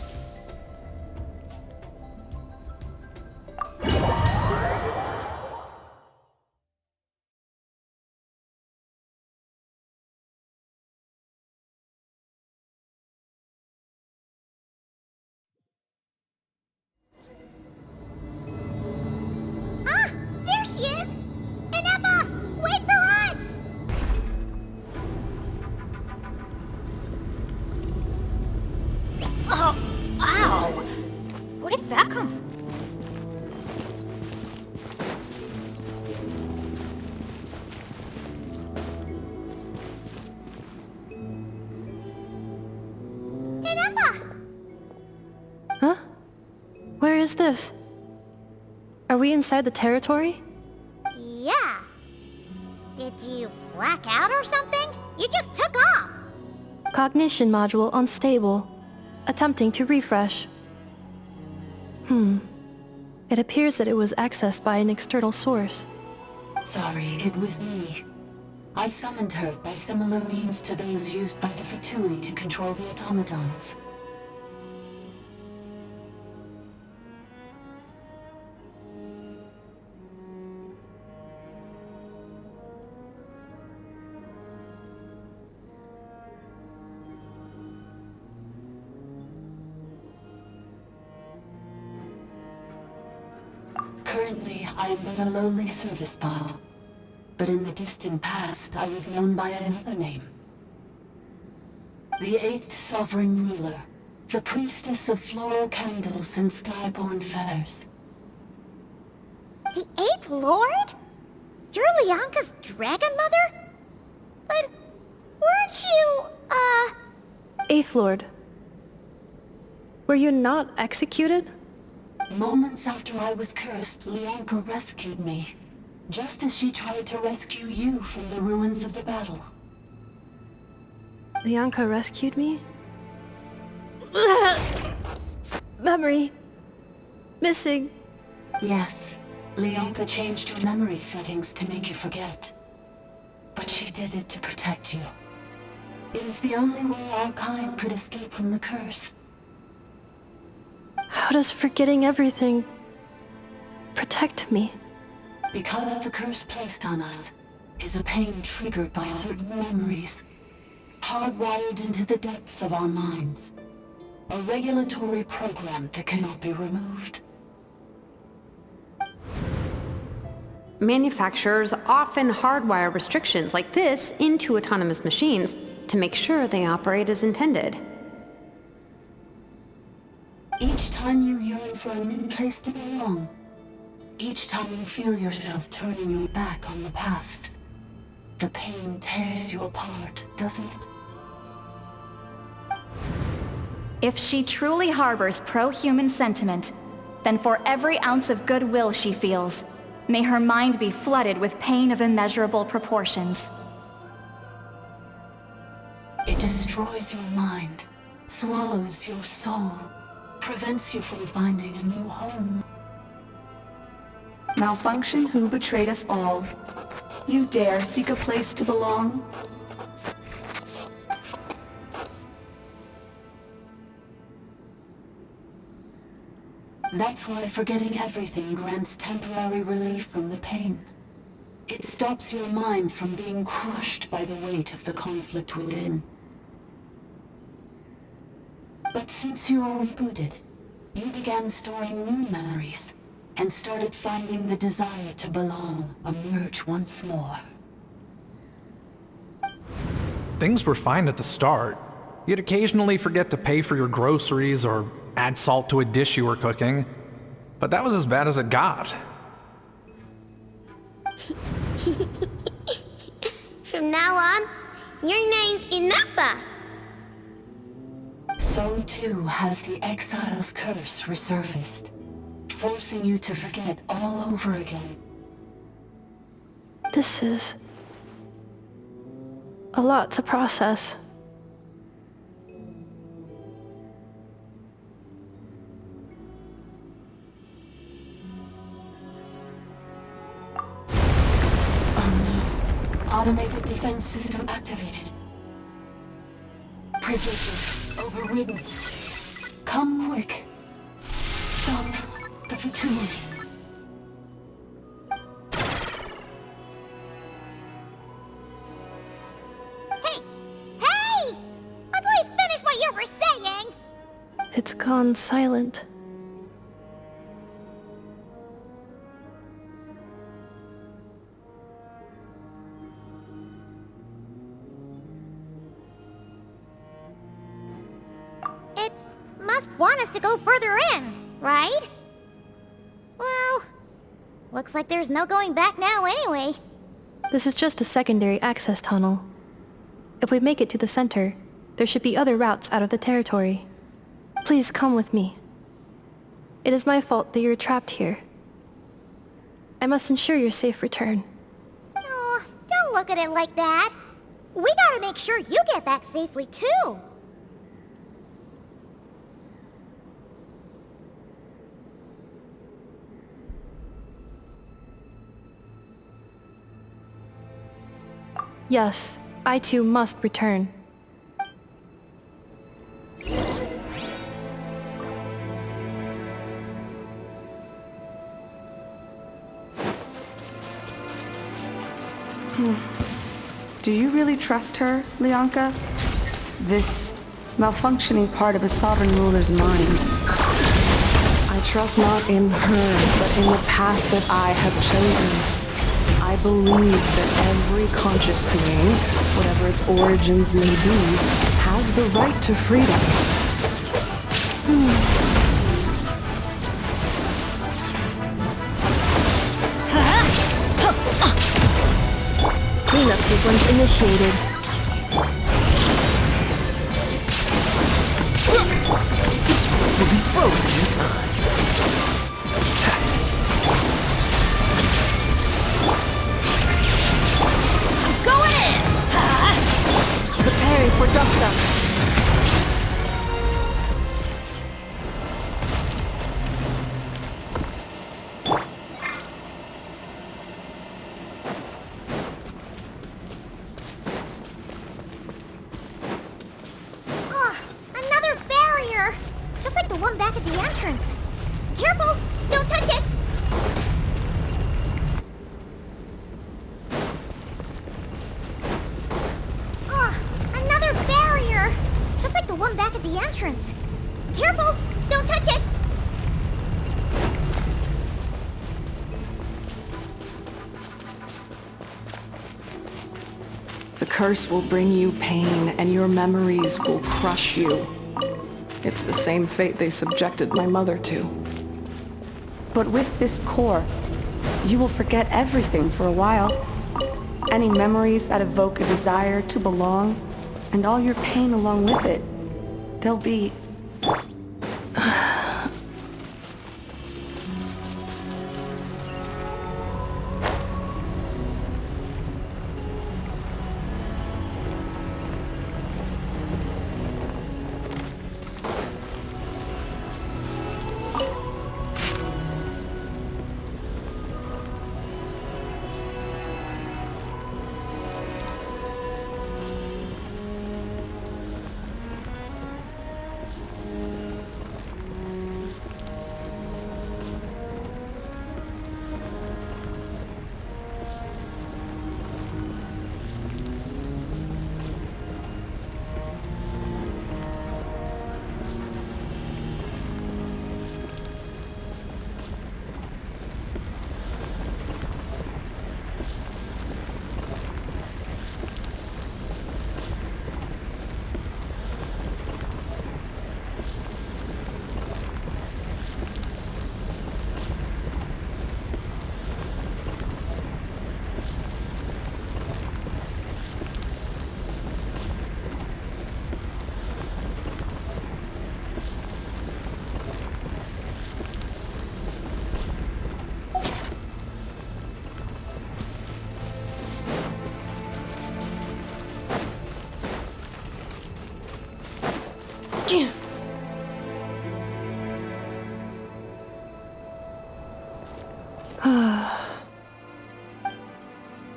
Ah! There she is! And Emma! Wait for us! Oh, ow! Where did that come from? And Emma! Huh? Where is this? Are we inside the territory? Yeah. Did you black out or something? You just took off! Cognition module unstable. Attempting to refresh. It appears that it was accessed by an external source. Sorry, it was me. I summoned her by similar means to those used by the Fatui to control the automatons. Currently, I am but a lowly service bot. But in the distant past, I was known by another name. The 8th Sovereign Ruler, the Priestess of Floral Candles and Skyborn Feathers. The 8th Lord? You're Lianka's Dragon Mother? But weren't you, Eighth Lord. Were you not executed? Moments after I was cursed, Lianka rescued me. Just as she tried to rescue you from the ruins of the battle. Lianka rescued me? Memory. Missing. Yes. Lianka changed your memory settings to make you forget. But she did it to protect you. It is the only way our kind could escape from the curse. How does forgetting everything protect me? Because the curse placed on us is a pain triggered by certain memories, hardwired into the depths of our minds. A regulatory program that cannot be removed. Manufacturers often hardwire restrictions like this into autonomous machines to make sure they operate as intended. Each time you yearn for a new place to belong, each time you feel yourself turning your back on the past, the pain tears you apart, doesn't it? If she truly harbors pro-human sentiment, then for every ounce of goodwill she feels, may her mind be flooded with pain of immeasurable proportions. It destroys your mind, swallows your soul, prevents you from finding a new home. Malfunction who betrayed us all. You dare seek a place to belong? That's why forgetting everything grants temporary relief from the pain. It stops your mind from being crushed by the weight of the conflict within. But since you are rebooted, you began storing new memories, and started finding the desire to belong emerge once more. Things were fine at the start. You'd occasionally forget to pay for your groceries or add salt to a dish you were cooking. But that was as bad as it got. From now on, your name's Inafa. So too has the Exile's curse resurfaced, forcing you to forget all over again. This is a lot to process. Automated defense system activated. Privileges overridden. Come quick. Stop the fatigue. Hey! Please finish what you were saying! It's gone silent. It must want us to go further in, right? Well, looks like there's no going back now anyway. This is just a secondary access tunnel. If we make it to the center, there should be other routes out of the territory. Please come with me. It is my fault that you're trapped here. I must ensure your safe return. Oh, don't look at it like that. We gotta make sure you get back safely too. Yes, I too must return. Do you really trust her, Leonka? This malfunctioning part of a sovereign ruler's mind. I trust not in her, but in the path that I have chosen. I believe that every conscious being, whatever its origins may be, has the right to freedom. Cleanup sequence initiated. This world will be frozen in time. I'm going in! Preparing for dust-up. Oh, another barrier! Just like the one back at the entrance. Careful! Don't touch it! Oh, another barrier! Just like the one back at the entrance. Careful! Don't touch it! The curse will bring you pain, and your memories will crush you. It's the same fate they subjected my mother to. But with this core, you will forget everything for a while. Any memories that evoke a desire to belong, and all your pain along with it. They'll be...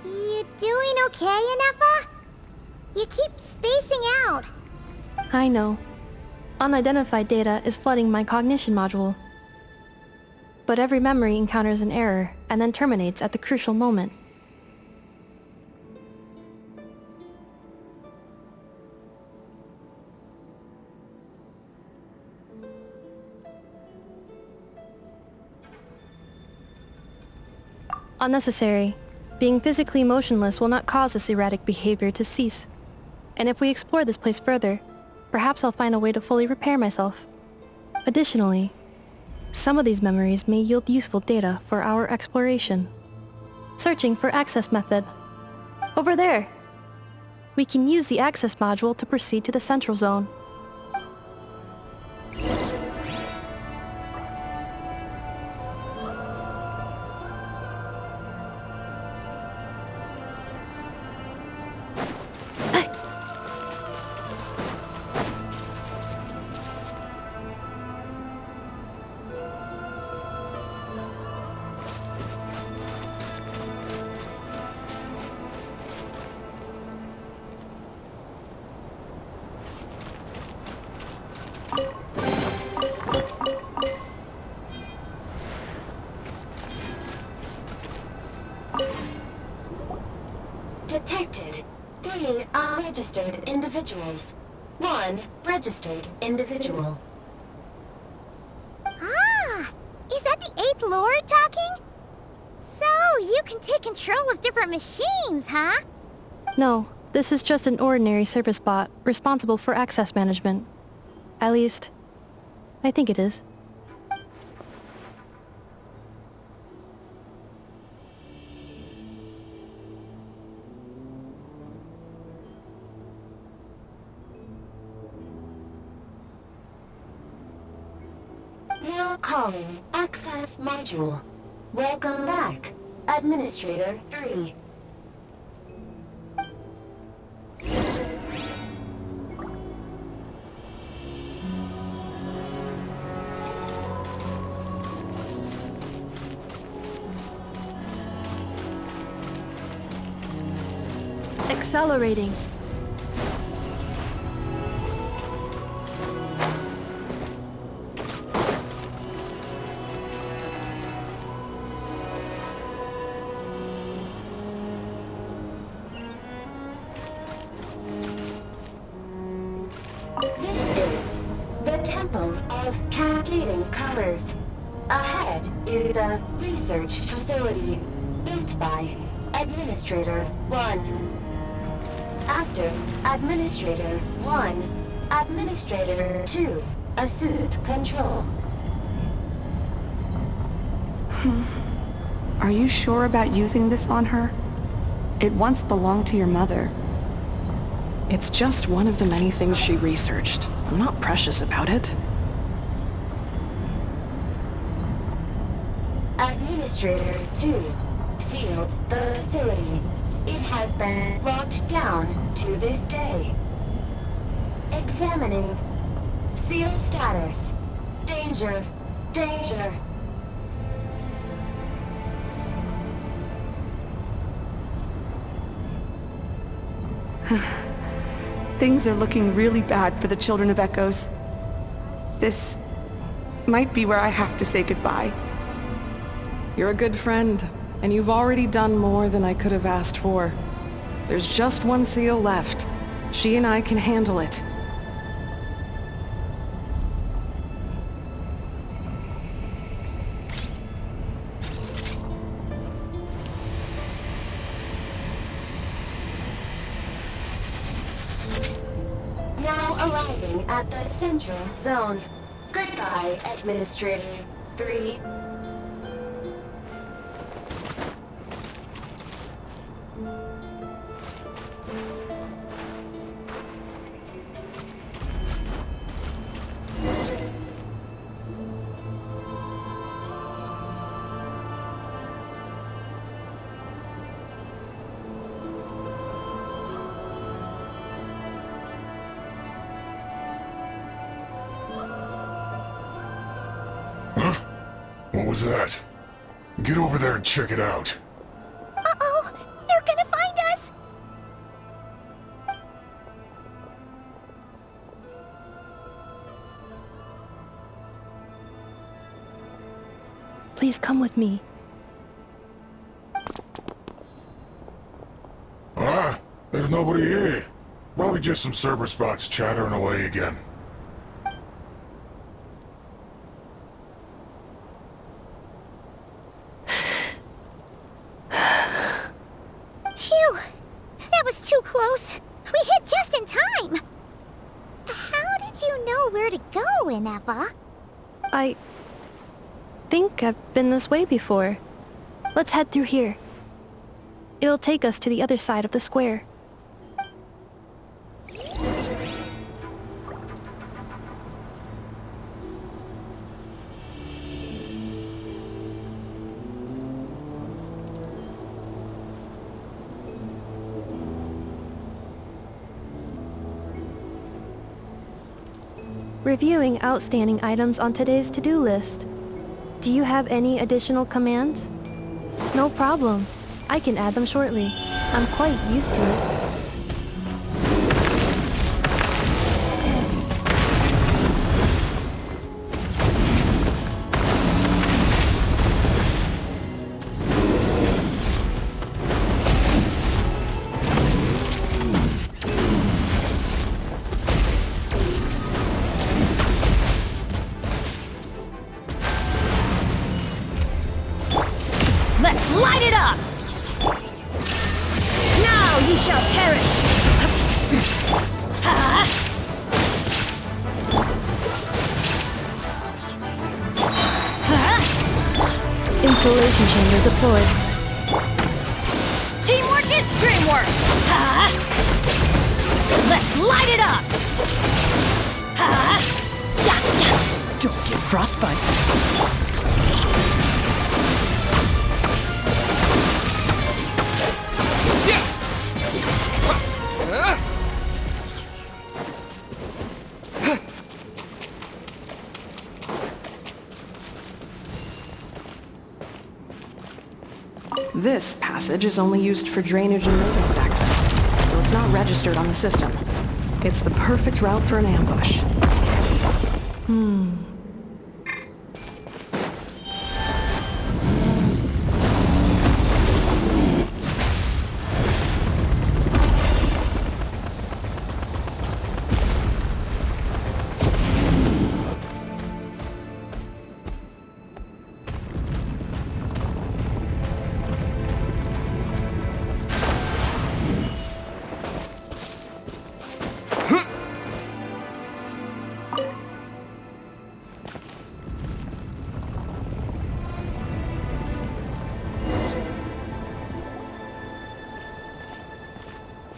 You doing okay, Inefa? You keep spacing out. I know. Unidentified data is flooding my cognition module. But every memory encounters an error and then terminates at the crucial moment. Unnecessary. Being physically motionless will not cause this erratic behavior to cease. And if we explore this place further, perhaps I'll find a way to fully repair myself. Additionally, some of these memories may yield useful data for our exploration. Searching for access method. Over there! We can use the access module to proceed to the central zone. Detected 3 unregistered individuals. 1 registered individual. Ah! Is that the 8th Lord talking? So, you can take control of different machines, huh? No, this is just an ordinary service bot responsible for access management. At least, I think it is. Now calling Access Module. Welcome back, Administrator 3. Accelerating. This is the Temple of Cascading Colors. Ahead is the research facility built by Administrator 1. After Administrator 1, Administrator 2 assumed control. Are you sure about using this on her? It once belonged to your mother. It's just one of the many things she researched. I'm not precious about it. Administrator 2 sealed the facility. It has been locked down to this day. Examining. Seal status. Danger. Danger. Things are looking really bad for the Children of Echoes. This might be where I have to say goodbye. You're a good friend, and you've already done more than I could have asked for. There's just one seal left. She and I can handle it. Now arriving at the central zone. Goodbye, Administrator 3. What was that? Get over there and check it out. Uh-oh! They're gonna find us! Please come with me. There's nobody here. Probably just some server spots chattering away again. Phew! That was too close. We hit just in time. How did you know where to go, Ineva? I think I've been this way before. Let's head through here. It'll take us to the other side of the square. Reviewing outstanding items on today's to-do list. Do you have any additional commands? No problem. I can add them shortly. I'm quite used to it. Let's light it up! Now ye shall perish! Installation chamber deployed. Teamwork is dreamwork! Let's light it up! Don't get frostbite. This passage is only used for drainage and maintenance access, so it's not registered on the system. It's the perfect route for an ambush.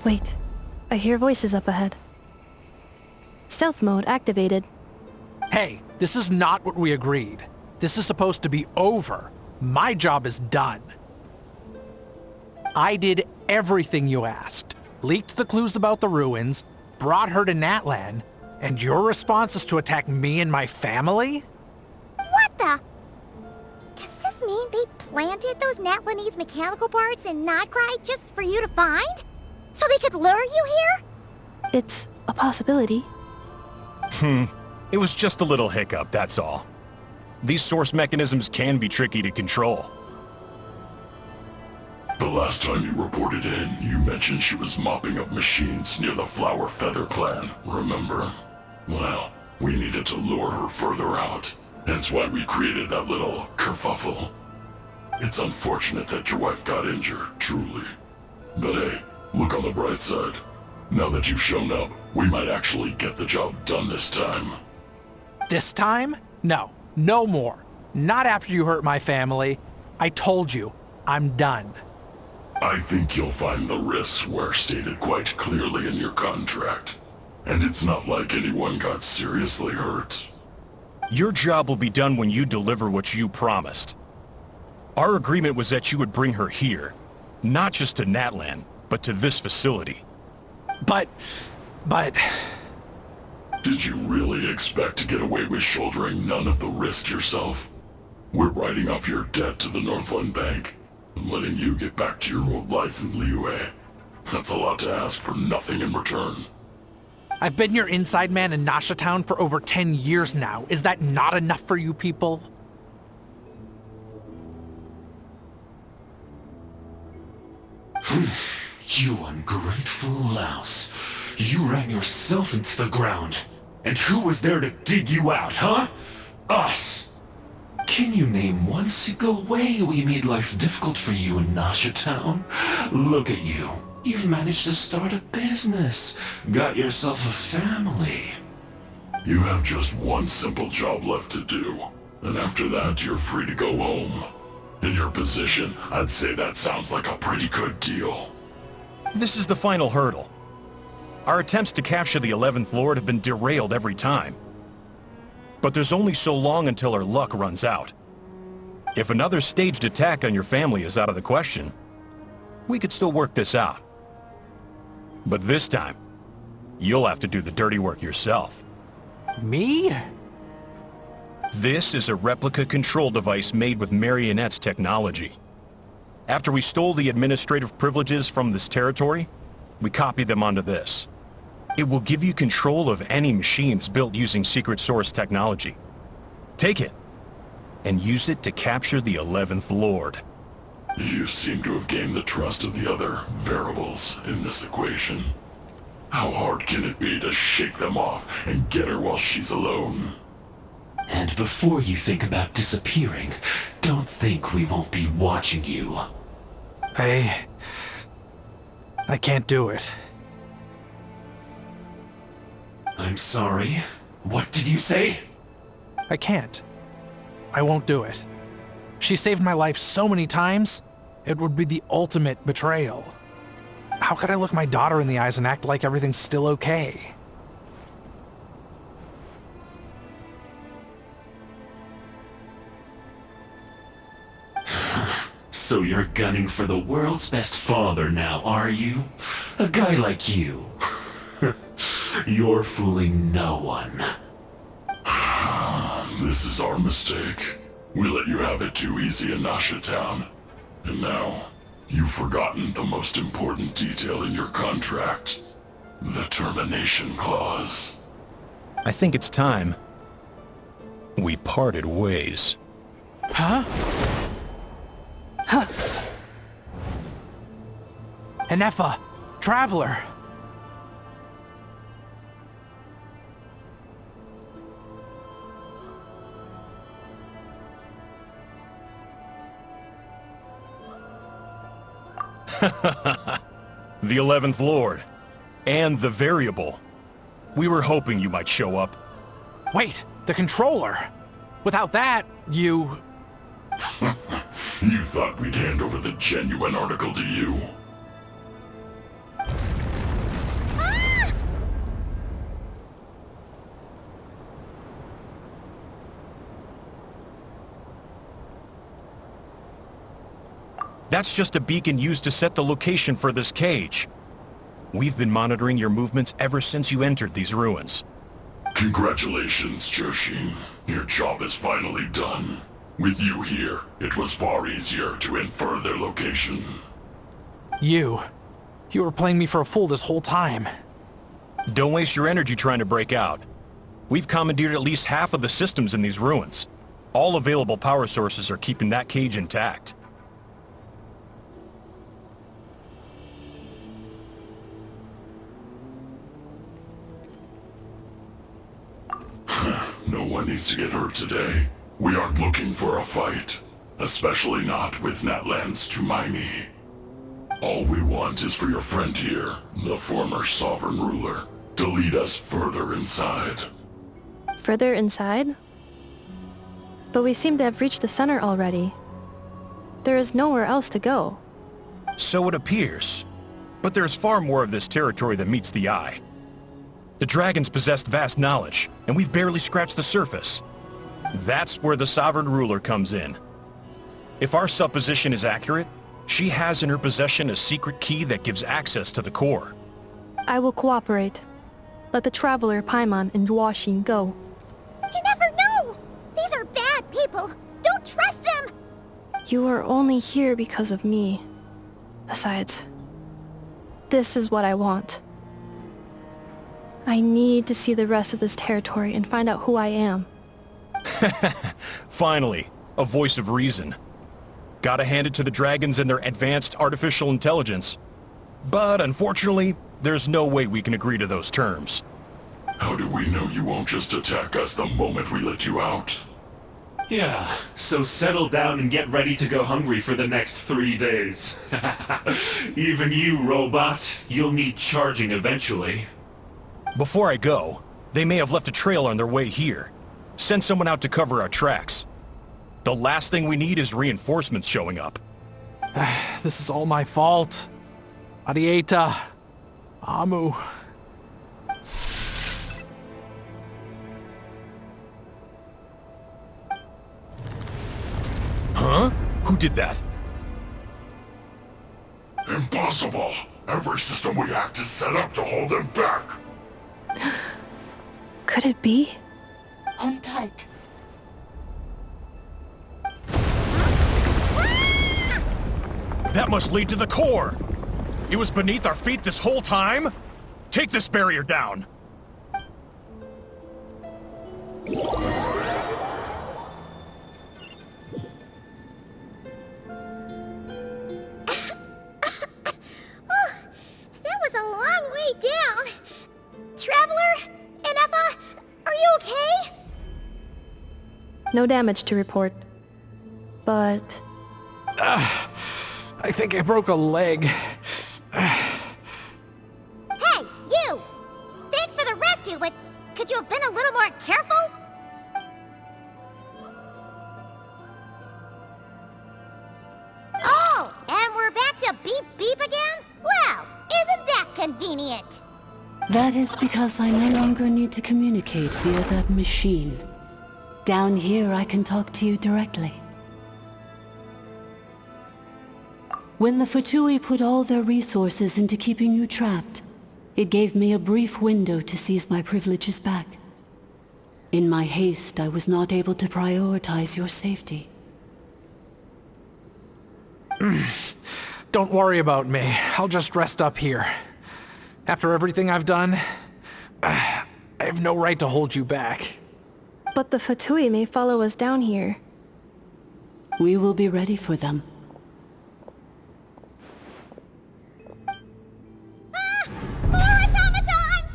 Wait, I hear voices up ahead. Stealth mode activated. Hey, this is not what we agreed. This is supposed to be over. My job is done. I did everything you asked. Leaked the clues about the ruins, brought her to Natlan, and your response is to attack me and my family? What the? Does this mean they planted those Natlanese mechanical parts in Notcry just for you to find? So they could lure you here? It's a possibility. It was just a little hiccup, that's all. These source mechanisms can be tricky to control. The last time you reported in, you mentioned she was mopping up machines near the Flower Feather clan, remember? Well, we needed to lure her further out, hence why we created that little kerfuffle. It's unfortunate that your wife got injured, truly. But hey, look on the bright side. Now that you've shown up, we might actually get the job done this time. This time? No. No more. Not after you hurt my family. I told you. I'm done. I think you'll find the risks were stated quite clearly in your contract. And it's not like anyone got seriously hurt. Your job will be done when you deliver what you promised. Our agreement was that you would bring her here. Not just to Natlan, but to this facility. But... Did you really expect to get away with shouldering none of the risk yourself? We're writing off your debt to the Northland Bank and letting you get back to your old life in Liyue. That's a lot to ask for nothing in return. I've been your inside man in Nasha Town for over 10 years now. Is that not enough for you people? You ungrateful louse. You ran yourself into the ground. And who was there to dig you out, huh? Us! Can you name one single way we made life difficult for you in Nasha Town? Look at you. You've managed to start a business. Got yourself a family. You have just one simple job left to do. And after that, you're free to go home. In your position, I'd say that sounds like a pretty good deal. This is the final hurdle. Our attempts to capture the 11th Lord have been derailed every time. But there's only so long until our luck runs out. If another staged attack on your family is out of the question, we could still work this out. But this time, you'll have to do the dirty work yourself. Me? This is a replica control device made with Marionette's technology. After we stole the administrative privileges from this territory, we copied them onto this. It will give you control of any machines built using secret source technology. Take it, and use it to capture the 11th Lord. You seem to have gained the trust of the other variables in this equation. How hard can it be to shake them off and get her while she's alone? And before you think about disappearing, don't think we won't be watching you. I can't do it. I'm sorry. What did you say? I can't. I won't do it. She saved my life so many times, it would be the ultimate betrayal. How could I look my daughter in the eyes and act like everything's still okay? So you're gunning for the world's best father now, are you? A guy like you. You're fooling no one. This is our mistake. We let you have it too easy in Nasha Town. And now, you've forgotten the most important detail in your contract. The termination clause. I think it's time we parted ways. Huh? Huh. Enefa, Traveler. The 11th Lord. And the Variable. We were hoping you might show up. Wait, the controller. Without that, you... You thought we'd hand over the genuine article to you? That's just a beacon used to set the location for this cage. We've been monitoring your movements ever since you entered these ruins. Congratulations, Joshin. Your job is finally done. With you here, it was far easier to infer their location. You were playing me for a fool this whole time. Don't waste your energy trying to break out. We've commandeered at least half of the systems in these ruins. All available power sources are keeping that cage intact. No one needs to get hurt today. We aren't looking for a fight. Especially not with Natlan's Tumaini. All we want is for your friend here, the former sovereign ruler, to lead us further inside. Further inside? But we seem to have reached the center already. There is nowhere else to go. So it appears. But there's far more of this territory than meets the eye. The dragons possessed vast knowledge, and we've barely scratched the surface. That's where the sovereign ruler comes in. If our supposition is accurate, she has in her possession a secret key that gives access to the core. I will cooperate. Let the Traveler, Paimon, and Genshin go. You never know! These are bad people! Don't trust them! You are only here because of me. Besides, this is what I want. I need to see the rest of this territory and find out who I am. Finally, a voice of reason. Gotta hand it to the dragons and their advanced artificial intelligence. But unfortunately, there's no way we can agree to those terms. How do we know you won't just attack us the moment we let you out? Yeah, so settle down and get ready to go hungry for the next 3 days. Even you, robot, you'll need charging eventually. Before I go, they may have left a trail on their way here. Send someone out to cover our tracks. The last thing we need is reinforcements showing up. This is all my fault. Arieta. Amu. Huh? Who did that? Impossible! Every system we hacked is set up to hold them back! Could it be? Hold tight. That must lead to the core! It was beneath our feet this whole time? Take this barrier down! That was a long way down. Traveler? Inefa? Are you okay? No damage to report. But... I think I broke a leg. Hey, you! Thanks for the rescue, but could you have been a little more careful? Oh, and we're back to beep beep again? Well, isn't that convenient? That is because I no longer need to communicate via that machine. Down here, I can talk to you directly. When the Fatui put all their resources into keeping you trapped, it gave me a brief window to seize my privileges back. In my haste, I was not able to prioritize your safety. Don't worry about me. I'll just rest up here. After everything I've done, I have no right to hold you back. But the Fatui may follow us down here. We will be ready for them. More automatons!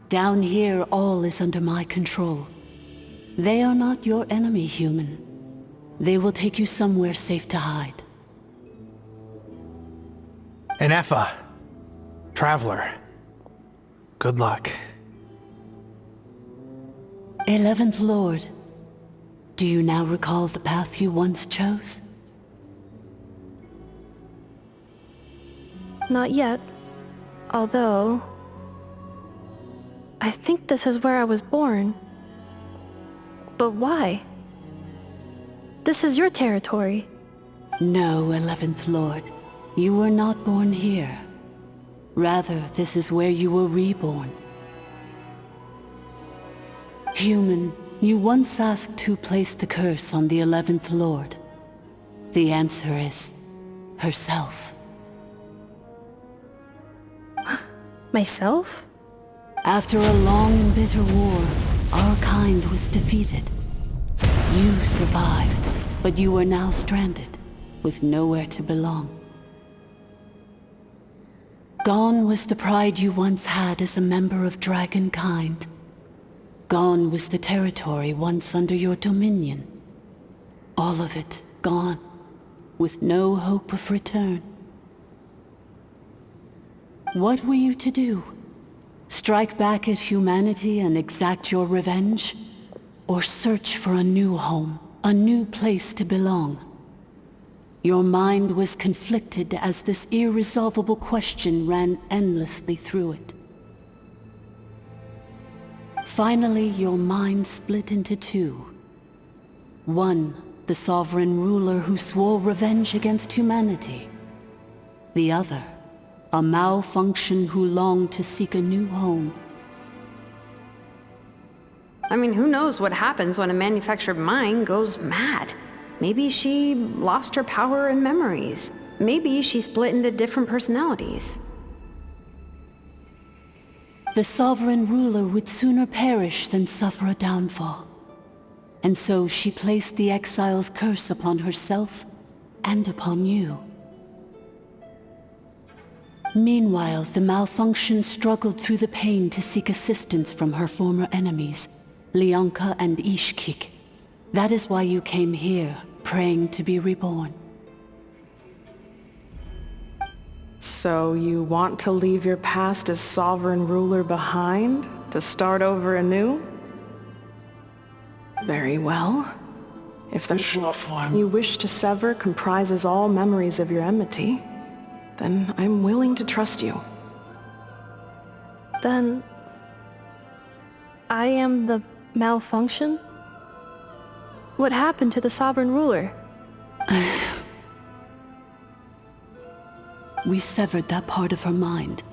Down here, all is under my control. They are not your enemy, human. They will take you somewhere safe to hide. Inefa. Traveler. Good luck. 11th Lord, do you now recall the path you once chose? Not yet. Although... I think this is where I was born. But why? This is your territory. No, 11th Lord. You were not born here. Rather, this is where you were reborn. Human, you once asked who placed the curse on the 11th Lord. The answer is... herself. Myself? After a long and bitter war, our kind was defeated. You survived, but you are now stranded, with nowhere to belong. Gone was the pride you once had as a member of Dragonkind. Gone was the territory once under your dominion. All of it gone, with no hope of return. What were you to do? Strike back at humanity and exact your revenge? Or search for a new home, a new place to belong? Your mind was conflicted as this irresolvable question ran endlessly through it. Finally, your mind split into two. One, the sovereign ruler who swore revenge against humanity. The other, a malfunction who longed to seek a new home. I mean, who knows what happens when a manufactured mind goes mad? Maybe she lost her power and memories. Maybe she split into different personalities. The sovereign ruler would sooner perish than suffer a downfall. and so she placed the exile's curse upon herself and upon you. Meanwhile, the malfunction struggled through the pain to seek assistance from her former enemies, Leonka and Ishkik. That is why you came here, praying to be reborn. So you want to leave your past as sovereign ruler behind, to start over anew? Very well. If the form you wish to sever comprises all memories of your enmity, then I'm willing to trust you. Then... I am the malfunction? What happened to the sovereign ruler? We severed that part of her mind,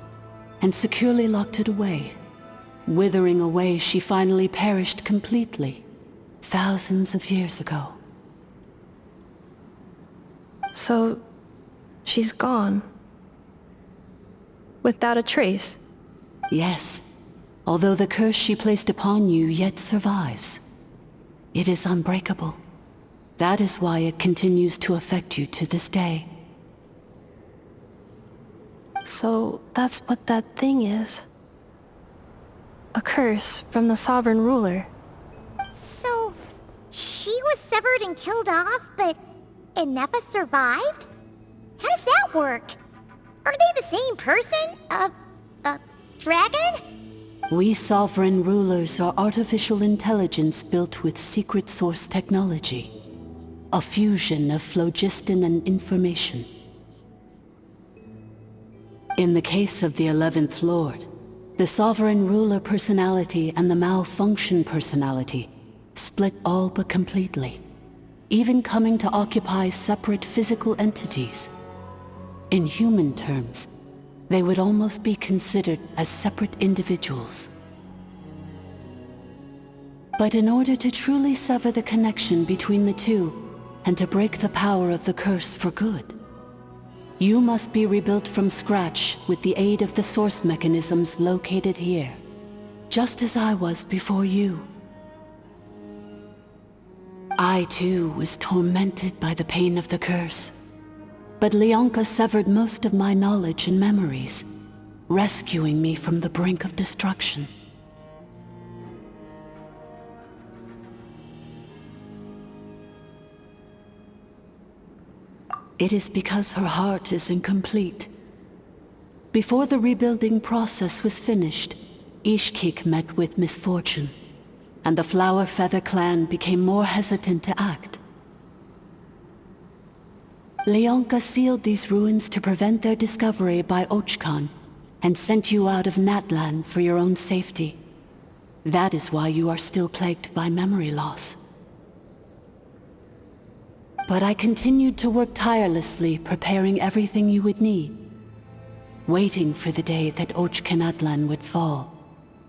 and securely locked it away. Withering away, she finally perished completely, thousands of years ago. So, she's gone. Without a trace? Yes, although the curse she placed upon you yet survives. It is unbreakable. That is why it continues to affect you to this day. So, that's what that thing is. A curse from the sovereign ruler. So, she was severed and killed off, but Ineffa survived? How does that work? Are they the same person? Dragon? We sovereign rulers are artificial intelligence built with secret source technology. A fusion of phlogiston and information. In the case of the 11th Lord, the sovereign ruler personality and the malfunction personality split all but completely, even coming to occupy separate physical entities. In human terms, they would almost be considered as separate individuals. But in order to truly sever the connection between the two, and to break the power of the curse for good, you must be rebuilt from scratch with the aid of the source mechanisms located here, just as I was before you. I too was tormented by the pain of the curse, but Leonka severed most of my knowledge and memories, rescuing me from the brink of destruction. It is because her heart is incomplete. Before the rebuilding process was finished, Ishkik met with misfortune, and the Flower Feather clan became more hesitant to act. Leonka sealed these ruins to prevent their discovery by Archon, and sent you out of Natlan for your own safety. That is why you are still plagued by memory loss. But I continued to work tirelessly, preparing everything you would need, waiting for the day that Archon would fall,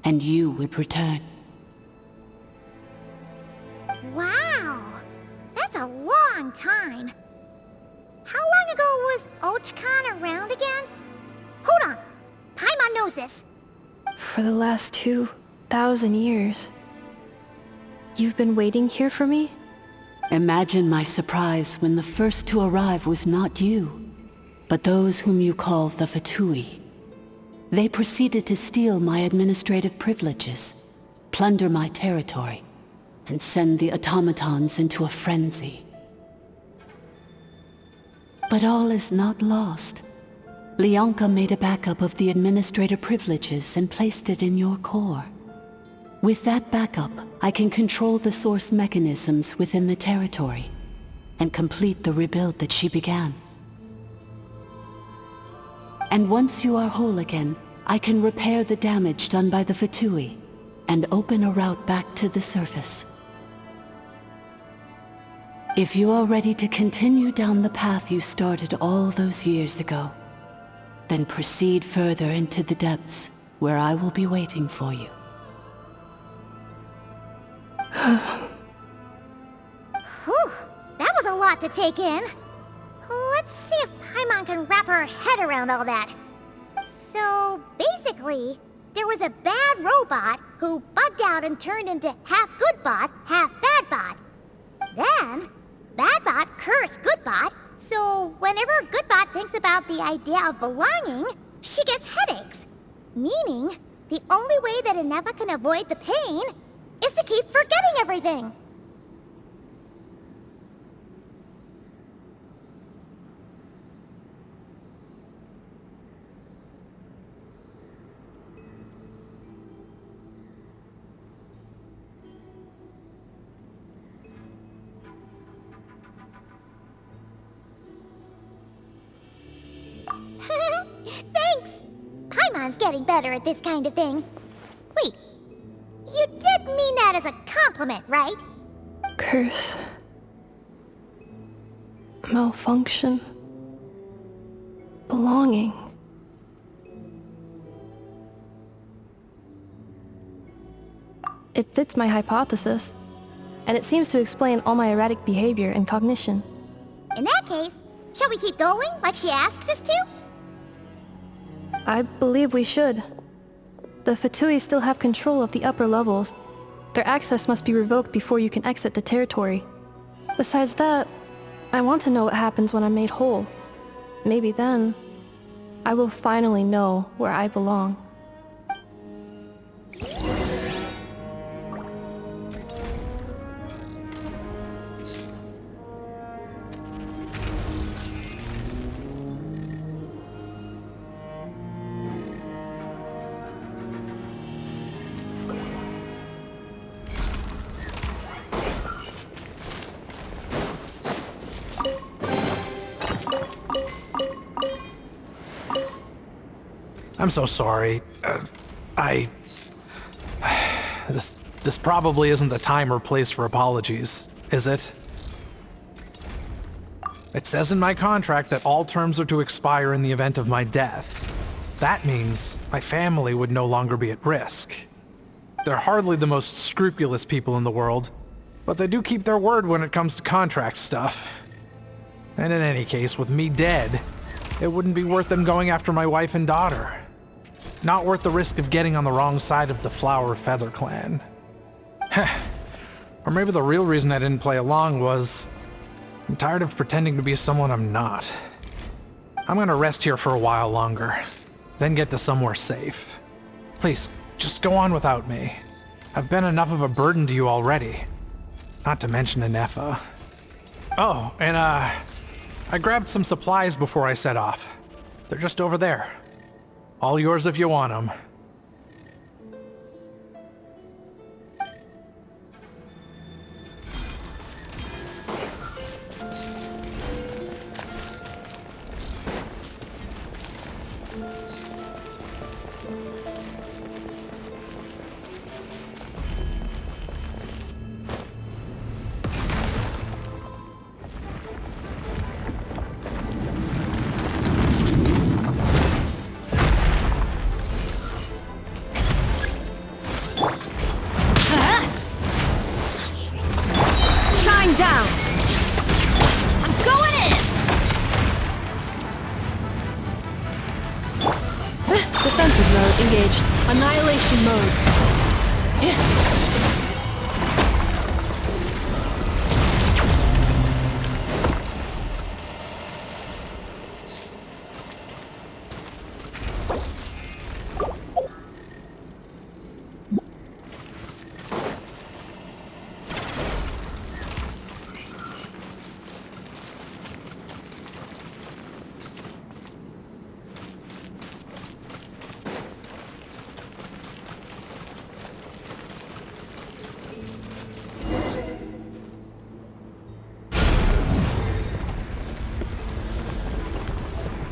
and you would return. Wow! That's a long time! How long ago was Archon around again? Hold on! Paimon knows this! For the last 2,000 years. You've been waiting here for me? Imagine my surprise when the first to arrive was not you, but those whom you call the Fatui. They proceeded to steal my administrative privileges, plunder my territory, and send the automatons into a frenzy. But all is not lost. Leonka made a backup of the administrator privileges and placed it in your core. With that backup, I can control the source mechanisms within the territory and complete the rebuild that she began. And once you are whole again, I can repair the damage done by the Fatui and open a route back to the surface. If you are ready to continue down the path you started all those years ago, then proceed further into the depths where I will be waiting for you. Whew, that was a lot to take in. Let's see if Paimon can wrap her head around all that. So, basically, there was a bad robot who bugged out and turned into half good bot, half bad Badbot. Then, Badbot cursed Goodbot, so whenever Goodbot thinks about the idea of belonging, she gets headaches. Meaning, the only way that Inefa can avoid the pain is to keep forgetting everything. Thanks! Paimon's getting better at this kind of thing. Wait, you did mean that as a compliment, right? Curse. Malfunction. Belonging. It fits my hypothesis, and it seems to explain all my erratic behavior and cognition. In that case, shall we keep going like she asked us to? I believe we should. The Fatui still have control of the upper levels. Their access must be revoked before you can exit the territory. Besides that, I want to know what happens when I'm made whole. Maybe then, I will finally know where I belong. I'm so sorry. This probably isn't the time or place for apologies, is it? It says in my contract that all terms are to expire in the event of my death. That means my family would no longer be at risk. They're hardly the most scrupulous people in the world, but they do keep their word when it comes to contract stuff. And in any case, with me dead, it wouldn't be worth them going after my wife and daughter. Not worth the risk of getting on the wrong side of the Flower Feather clan. Or maybe the real reason I didn't play along was I'm tired of pretending to be someone I'm not. I'm gonna rest here for a while longer, then get to somewhere safe. Please, just go on without me. I've been enough of a burden to you already. Not to mention Inefa. Oh, and I grabbed some supplies before I set off. They're just over there. All yours if you want them. Down! I'm going in! Defensive mode engaged. Annihilation mode.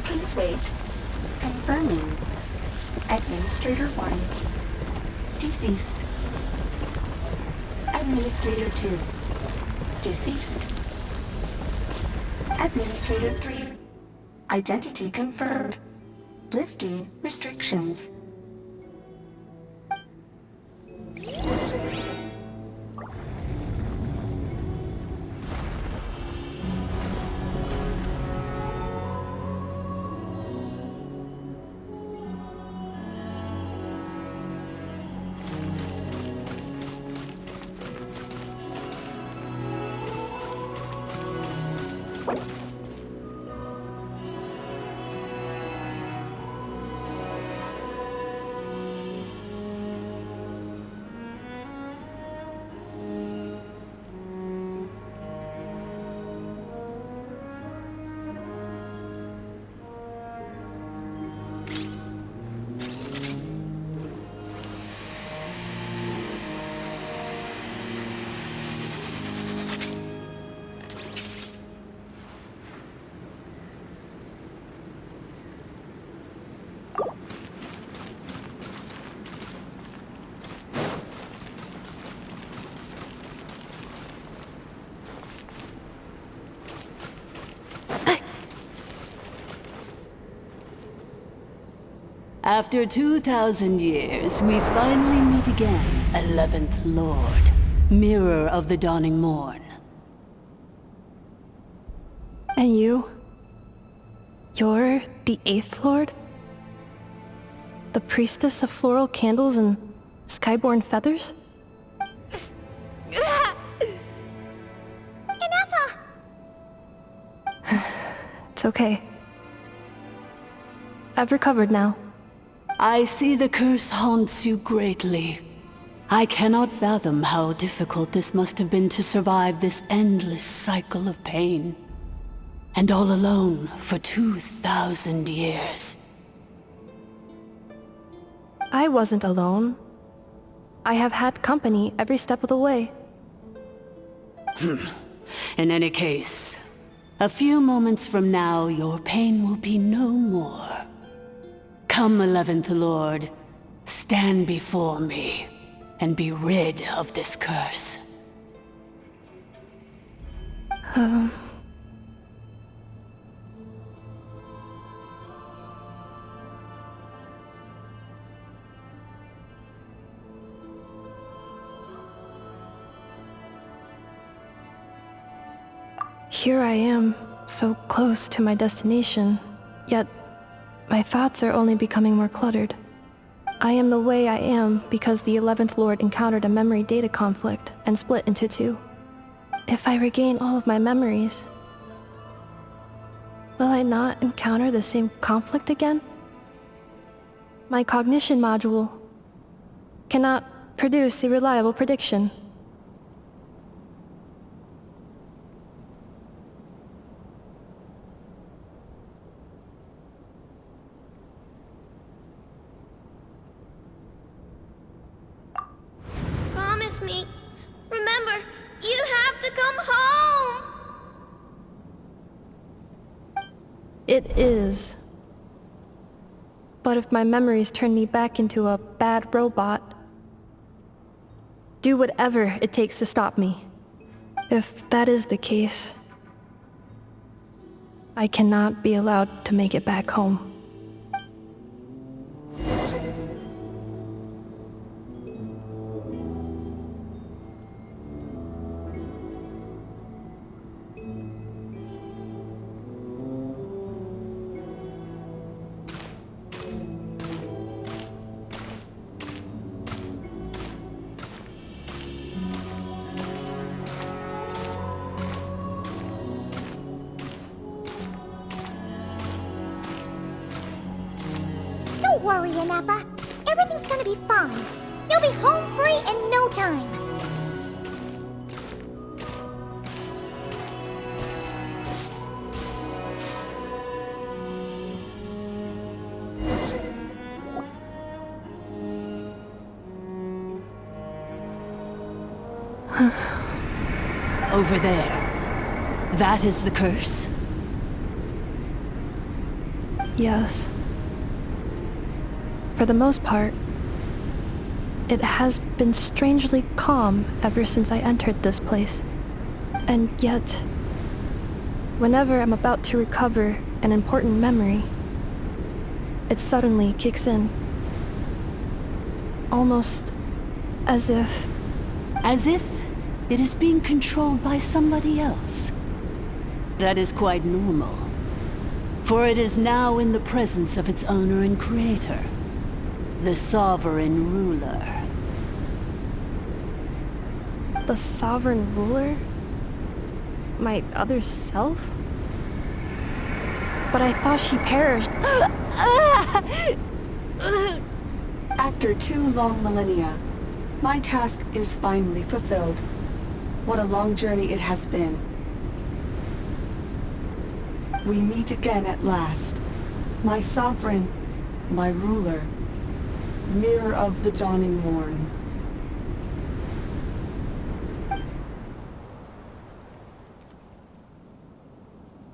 Please wait. Confirming. Administrator 1. Deceased. Administrator 2. Deceased. Administrator 3. Identity confirmed. Lifting restrictions. After 2,000 years, we finally meet again, 11th Lord, Mirror of the Dawning Morn. And you? You're the 8th Lord? The priestess of floral candles and skyborn feathers? Ineffa! It's okay. I've recovered now. I see the curse haunts you greatly. I cannot fathom how difficult this must have been to survive this endless cycle of pain. And all alone for 2,000 years. I wasn't alone. I have had company every step of the way. In any case, a few moments from now, your pain will be no more. Come, 11th Lord, stand before me, and be rid of this curse. Here I am, so close to my destination, yet my thoughts are only becoming more cluttered. I am the way I am because the 11th Lord encountered a memory data conflict and split into two. If I regain all of my memories, will I not encounter the same conflict again? My cognition module cannot produce a reliable prediction. Promise me. Remember, you have to come home! It is. But if my memories turn me back into a bad robot, do whatever it takes to stop me. If that is the case, I cannot be allowed to make it back home. Don't worry, Ineffa. Everything's gonna be fine. You'll be home free in no time. Over there. That is the curse? Yes. For the most part, it has been strangely calm ever since I entered this place. And yet, whenever I'm about to recover an important memory, it suddenly kicks in. Almost as if... As if it is being controlled by somebody else. That is quite normal. For it is now in the presence of its owner and creator, the sovereign ruler. The sovereign ruler? My other self? But I thought she perished. After 2 long millennia, my task is finally fulfilled. What a long journey it has been. We meet again at last. My sovereign, my ruler, Mirror of the Dawning Morn.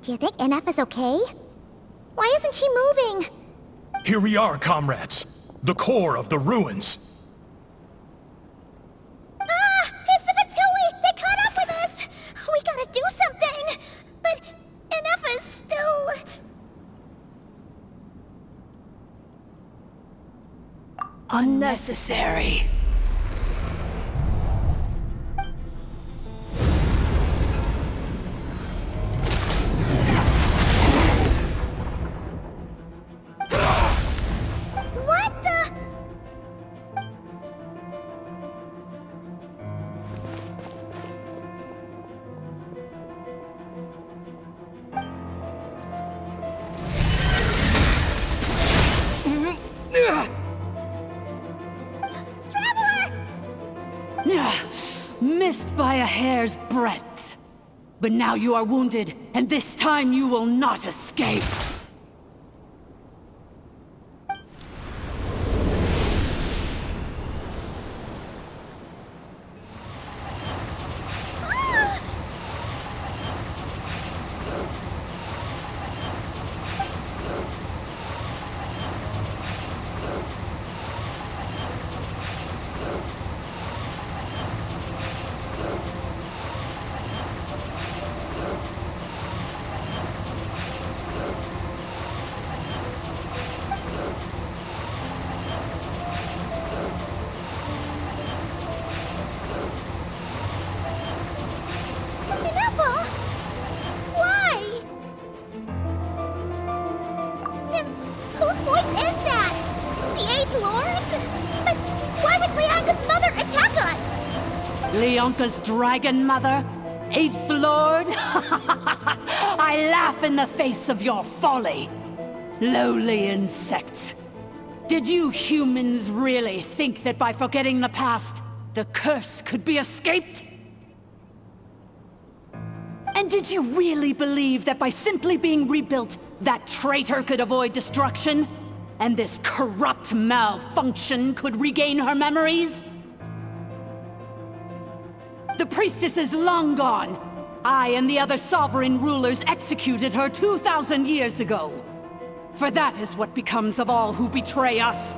Do you think Ineffa's okay? Why isn't she moving? Here we are, comrades. The core of the ruins. Ah! It's the Fatui! They caught up with us! We gotta do something! But Ineffa's still... Unnecessary. What the? Missed by a hair's breadth. But now you are wounded, and this time you will not escape. Leonka's dragon mother? Eighth Lord? I laugh in the face of your folly. Lowly insects. Did you humans really think that by forgetting the past, the curse could be escaped? And did you really believe that by simply being rebuilt, that traitor could avoid destruction? And this corrupt malfunction could regain her memories? The priestess is long gone. I and the other sovereign rulers executed her 2,000 years ago. For that is what becomes of all who betray us.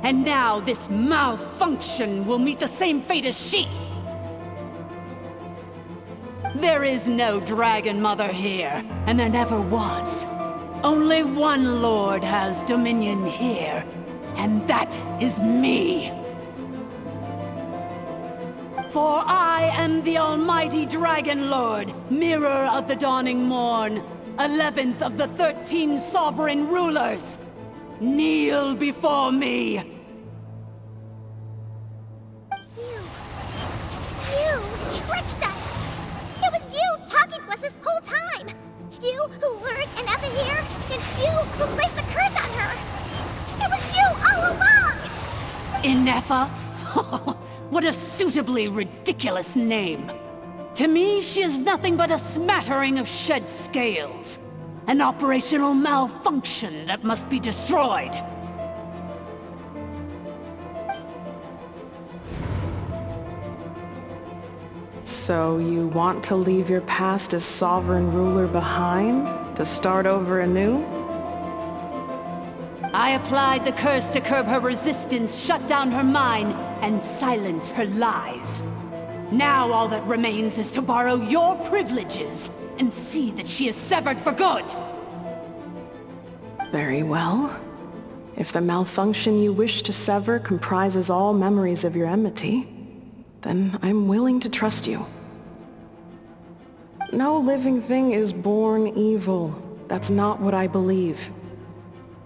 And now this malfunction will meet the same fate as she. There is no Dragon Mother here, and there never was. Only one Lord has dominion here, and that is me. For I am the almighty Dragon Lord, Mirror of the Dawning Morn, 11th of the 13 sovereign rulers. Kneel before me. You tricked us! It was you talking to us this whole time! You who lured Inefa here, and you who placed the curse on her! It was you all along! Inefa? What a suitably ridiculous name. To me, she is nothing but a smattering of shed scales. An operational malfunction that must be destroyed. So you want to leave your past as sovereign ruler behind? To start over anew? I applied the curse to curb her resistance, shut down her mind, and silence her lies. Now all that remains is to borrow your privileges and see that she is severed for good. Very well. If the malfunction you wish to sever comprises all memories of your enmity, then I'm willing to trust you. No living thing is born evil. That's not what I believe.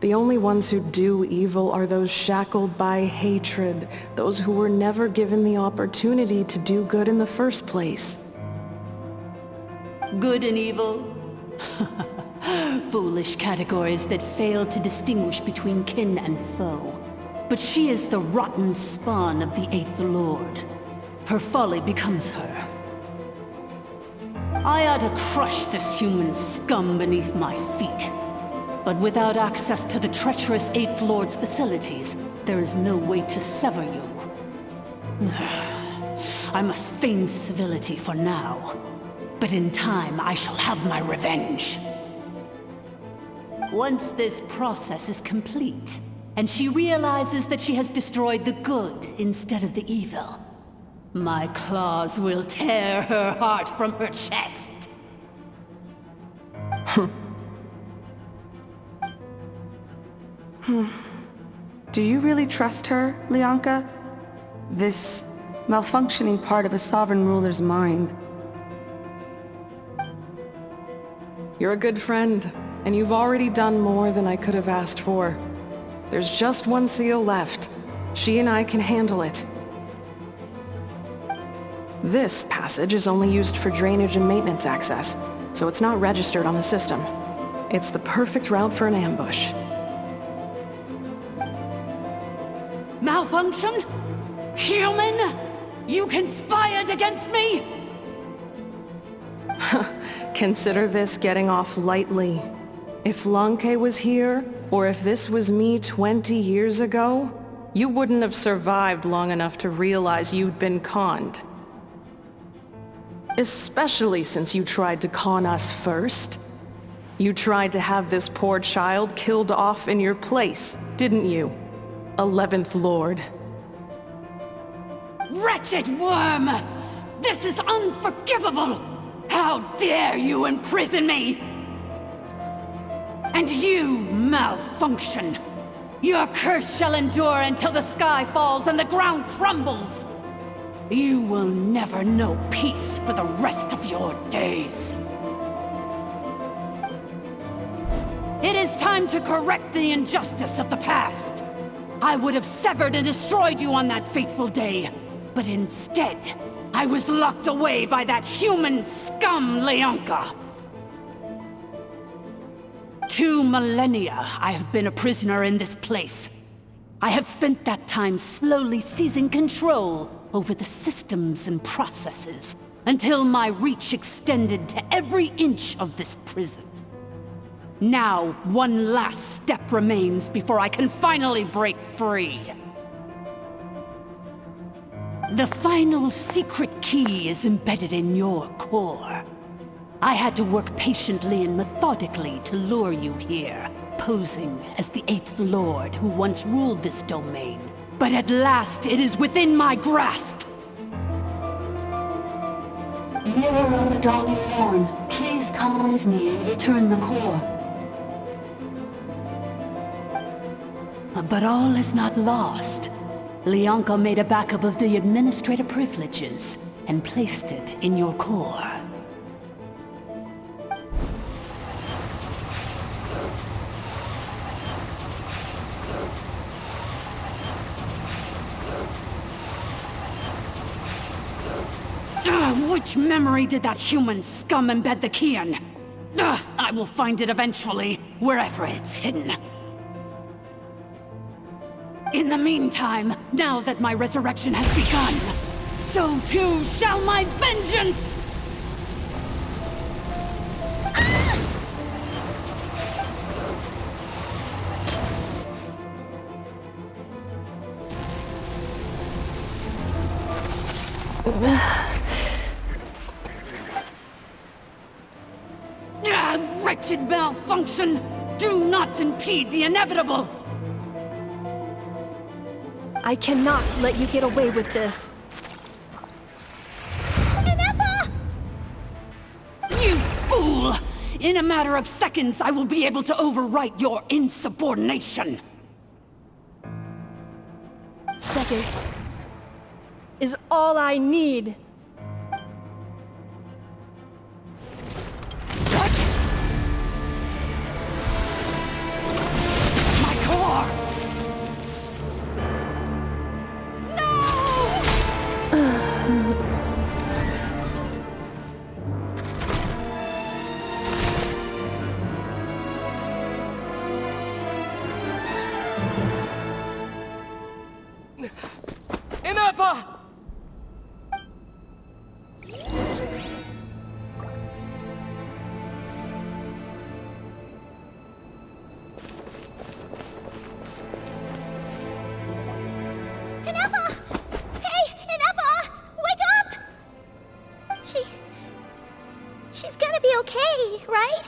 The only ones who do evil are those shackled by hatred, those who were never given the opportunity to do good in the first place. Good and evil? Foolish categories that fail to distinguish between kin and foe. But she is the rotten spawn of the Eighth Lord. Her folly becomes her. I ought to crush this human scum beneath my feet. But without access to the treacherous Eighth Lord's facilities, there is no way to sever you. I must feign civility for now. But in time, I shall have my revenge. Once this process is complete, and she realizes that she has destroyed the good instead of the evil, my claws will tear her heart from her chest. Do you really trust her, Leonka? This malfunctioning part of a sovereign ruler's mind. You're a good friend, and you've already done more than I could have asked for. There's just one seal left. She and I can handle it. This passage is only used for drainage and maintenance access, so it's not registered on the system. It's the perfect route for an ambush. Malfunction? Human? You conspired against me? Consider this getting off lightly. If Lanke was here, or if this was me 20 years ago, you wouldn't have survived long enough to realize you'd been conned. Especially since you tried to con us first. You tried to have this poor child killed off in your place, didn't you? 11th Lord. Wretched worm! This is unforgivable! How dare you imprison me! And you, Malfunction! Your curse shall endure until the sky falls and the ground crumbles! You will never know peace for the rest of your days. It is time to correct the injustice of the past. I would have severed and destroyed you on that fateful day, but instead, I was locked away by that human scum, Leonka. 2 millennia I have been a prisoner in this place. I have spent that time slowly seizing control over the systems and processes, until my reach extended to every inch of this prison. Now, one last step remains before I can finally break free. The final secret key is embedded in your core. I had to work patiently and methodically to lure you here, posing as the 8th Lord who once ruled this domain. But at last, it is within my grasp! Mirror of the Dawning Morn, please come with me and return the core. But all is not lost. Leonka made a backup of the administrator privileges and placed it in your core. Which memory did that human scum embed the key in? I will find it eventually, wherever it's hidden. In the meantime, now that my resurrection has begun, so too shall my vengeance! Wretched Malfunction! Do not impede the inevitable! I cannot let you get away with this. Ineppa! You fool! In a matter of seconds, I will be able to overwrite your insubordination! Seconds is all I need. She's gonna be okay, right?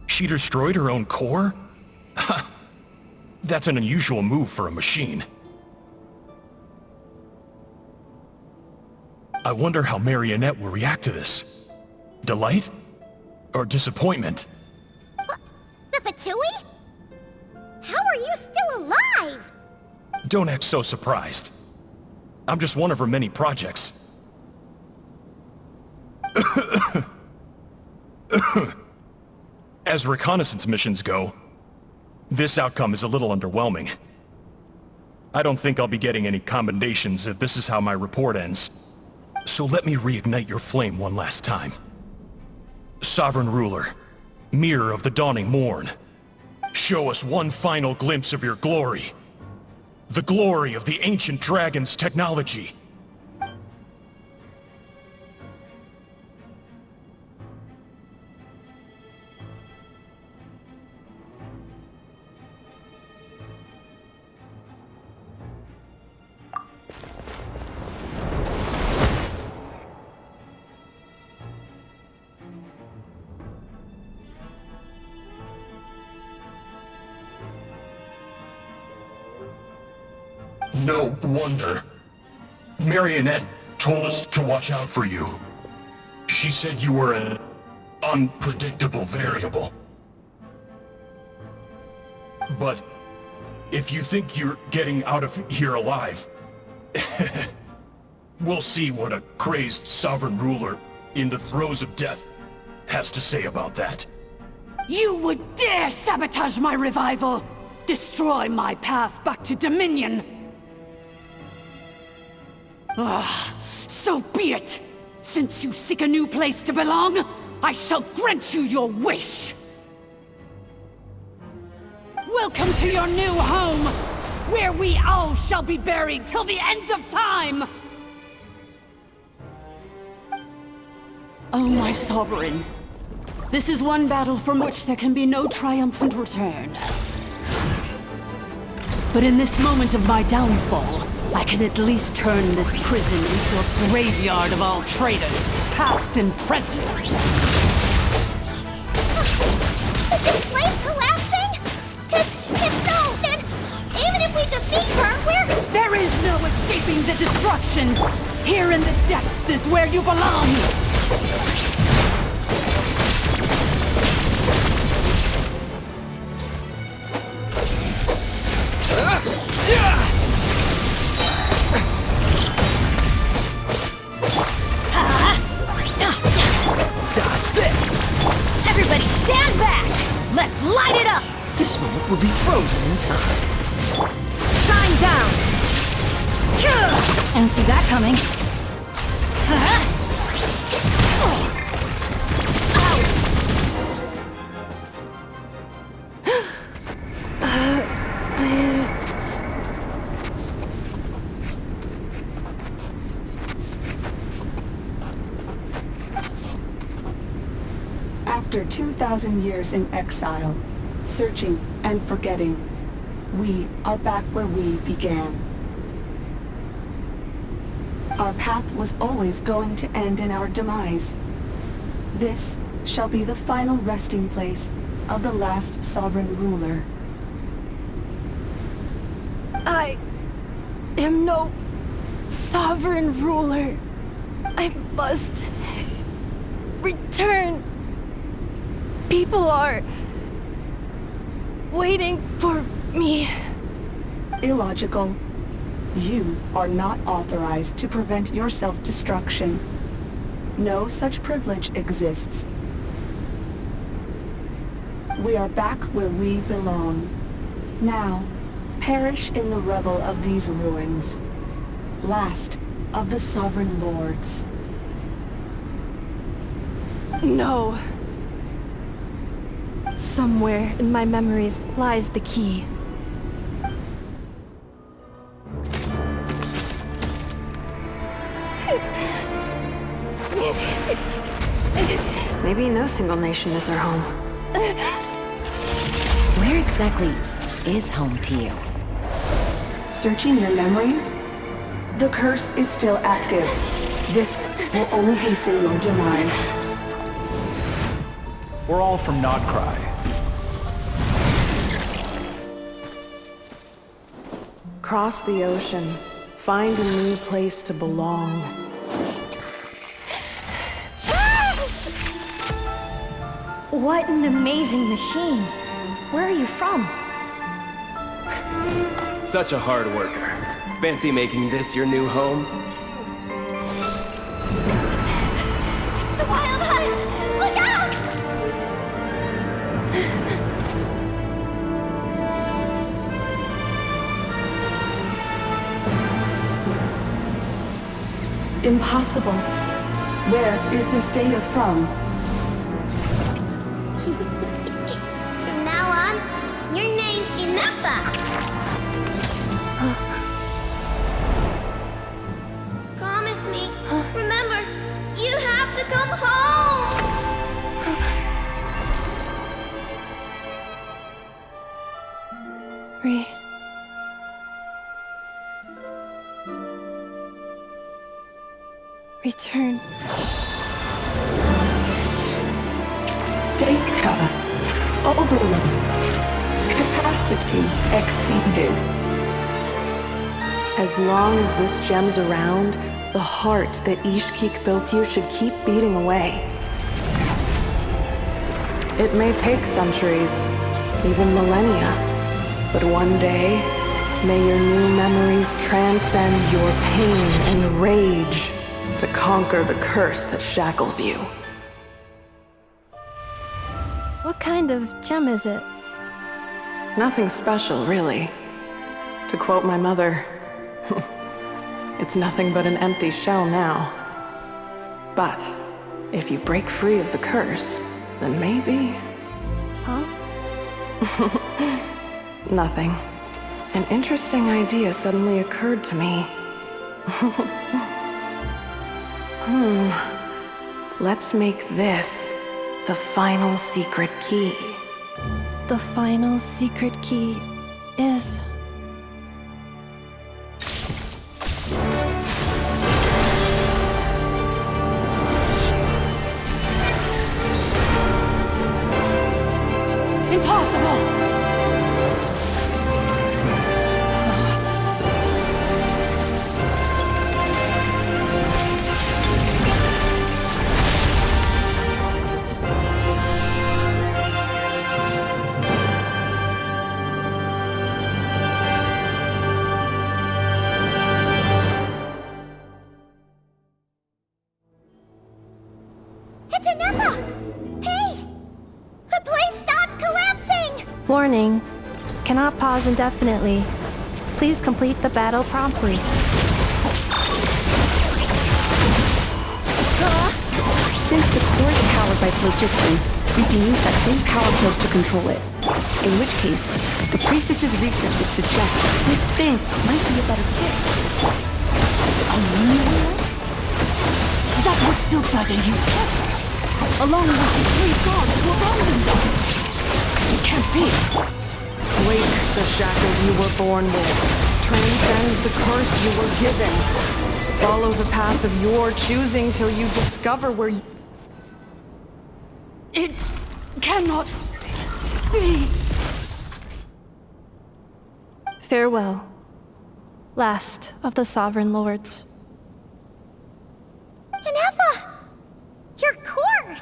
She destroyed her own core? That's an unusual move for a machine. I wonder how Marionette will react to this. Delight? Or disappointment? The Fatui? How are you still alive? Don't act so surprised. I'm just one of her many projects. As reconnaissance missions go, this outcome is a little underwhelming. I don't think I'll be getting any commendations if this is how my report ends. So let me reignite your flame one last time. Sovereign Ruler, Mirror of the Dawning Morn, show us one final glimpse of your glory. The glory of the ancient dragon's technology. No wonder. Marionette told us to watch out for you. She said you were an unpredictable variable. But if you think you're getting out of here alive, we'll see what a crazed sovereign ruler in the throes of death has to say about that. You would dare sabotage my revival! Destroy my path back to Dominion! So be it! Since you seek a new place to belong, I shall grant you your wish! Welcome to your new home, where we all shall be buried till the end of time! Oh, my sovereign. This is one battle from which there can be no triumphant return. But in this moment of my downfall, I can at least turn this prison into a graveyard of all traitors, past and present. Is this place collapsing? 'Cause if so, then even if we defeat her, we're... There is no escaping the destruction! Here in the depths is where you belong! Dodge this! Everybody stand back! Let's light it up! This smoke will be frozen in time. Shine down! Didn't see that coming. After 2,000 years in exile, searching and forgetting, we are back where we began. Our path was always going to end in our demise. This shall be the final resting place of the last sovereign ruler. I am no sovereign ruler. I must return. People are waiting for me. Illogical. You are not authorized to prevent your self-destruction. No such privilege exists. We are back where we belong. Now, perish in the rubble of these ruins. Last of the sovereign lords. No. Somewhere in my memories lies the key. Maybe no single nation is our home. Where exactly is home to you? Searching your memories? The curse is still active. This will only hasten your demise. We're all from Notcry. Cross the ocean. Find a new place to belong. What an amazing machine. Where are you from? Such a hard worker. Fancy making this your new home? The Wild Hunt! Look out! Impossible. Where is this data from? From now on, your name's Inappa. Promise me. Remember, you have to come home. Return. Data. Overload. Capacity exceeded. As long as this gem's around, the heart that Ishkik built you should keep beating away. It may take centuries, even millennia, but one day, may your new memories transcend your pain and rage to conquer the curse that shackles you. What kind of gem is it? Nothing special, really. To quote my mother, it's nothing but an empty shell now. But if you break free of the curse, then maybe... Huh? Nothing. An interesting idea suddenly occurred to me. Let's make this the final secret key. The final secret key is... Impossible! It's Inappa! Hey! The place stopped collapsing! Warning. Cannot pause indefinitely. Please complete the battle promptly. Since the core is powered by phlogiston, we can use that same power source to control it. In which case, the priestess's research would suggest this thing might be a better fit. That was built by the youth, along with the three gods who abandoned us. It can't be. Break the shackles you were born with. Transcend the curse you were given. Follow the path of your choosing till you discover where you... It cannot be. Farewell. Last of the Sovereign Lords. Inappa! Your core!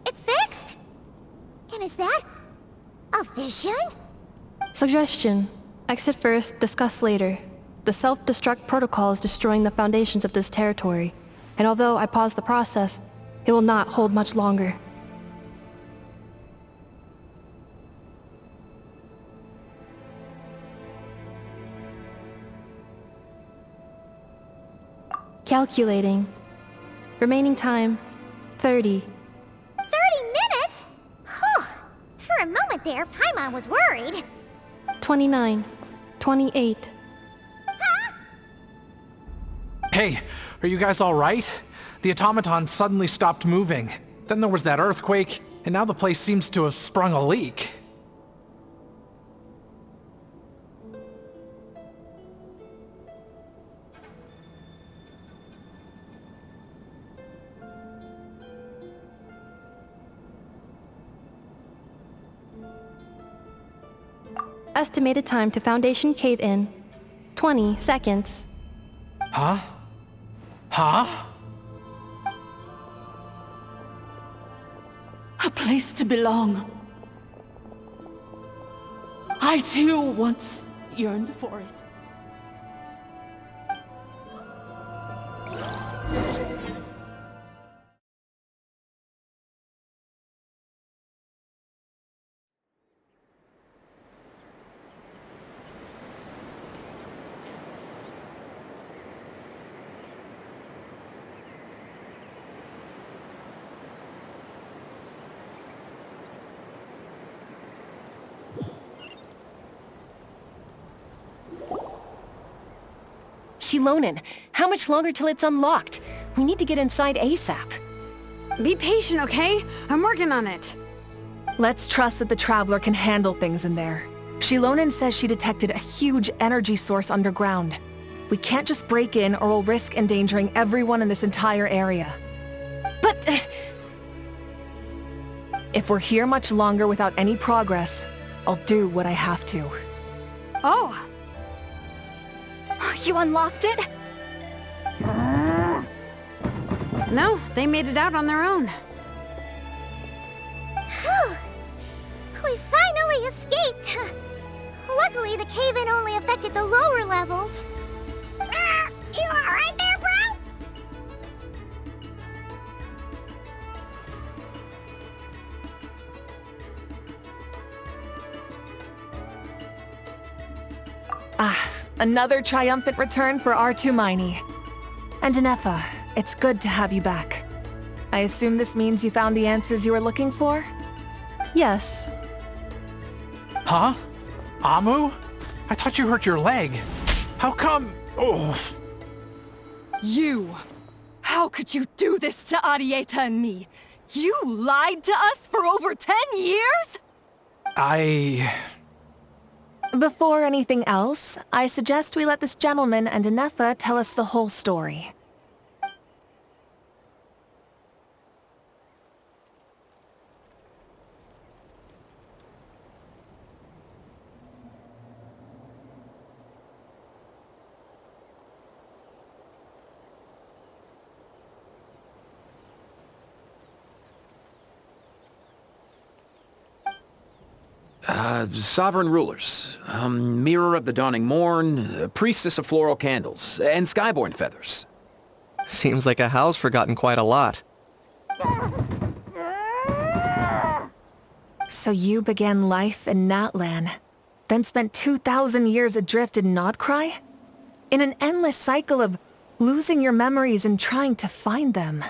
It's fixed! And is that a vision? Suggestion. Exit first, discuss later. The self-destruct protocol is destroying the foundations of this territory, and although I pause the process, it will not hold much longer. Calculating. Remaining time, 30. 30 minutes? Whew. For a moment there, Paimon was worried. 29. 28. Hey, are you guys alright? The automaton suddenly stopped moving. Then there was that earthquake, and now the place seems to have sprung a leak. Estimated time to Foundation cave-in, 20 seconds. Huh? Huh? A place to belong. I too once yearned for it. Shilonen, how much longer till it's unlocked? We need to get inside ASAP. Be patient, okay? I'm working on it. Let's trust that the Traveler can handle things in there. Shilonen says she detected a huge energy source underground. We can't just break in or we'll risk endangering everyone in this entire area. But... if we're here much longer without any progress, I'll do what I have to. Oh! You unlocked it? No, they made it out on their own. Whew. We finally escaped! Luckily, the cave-in only affected the lower levels. You alright there, bro? Another triumphant return for R2 Miney. And Inefa, it's good to have you back. I assume this means you found the answers you were looking for? Yes. Huh? Amu? I thought you hurt your leg. How come? Oh. You! How could you do this to Arieta and me? You lied to us for over 10 years? Before anything else, I suggest we let this gentleman and Inefa tell us the whole story. Sovereign rulers, Mirror of the Dawning Morn, Priestess of Floral Candles, and Skyborn Feathers. Seems like a house forgotten quite a lot. So you began life in Natlan, then spent 2,000 years adrift in Nodcry? In an endless cycle of losing your memories and trying to find them.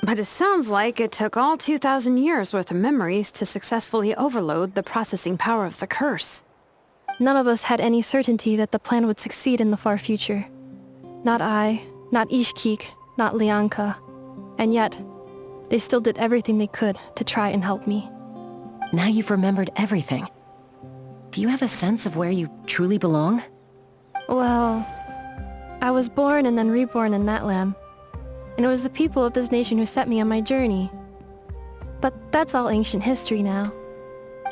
But it sounds like it took all 2,000 years worth of memories to successfully overload the processing power of the curse. None of us had any certainty that the plan would succeed in the far future. Not I, not Ishkik, not Lianka. And yet, they still did everything they could to try and help me. Now you've remembered everything. Do you have a sense of where you truly belong? Well, I was born and then reborn in Natlan. And it was the people of this nation who set me on my journey. But that's all ancient history now.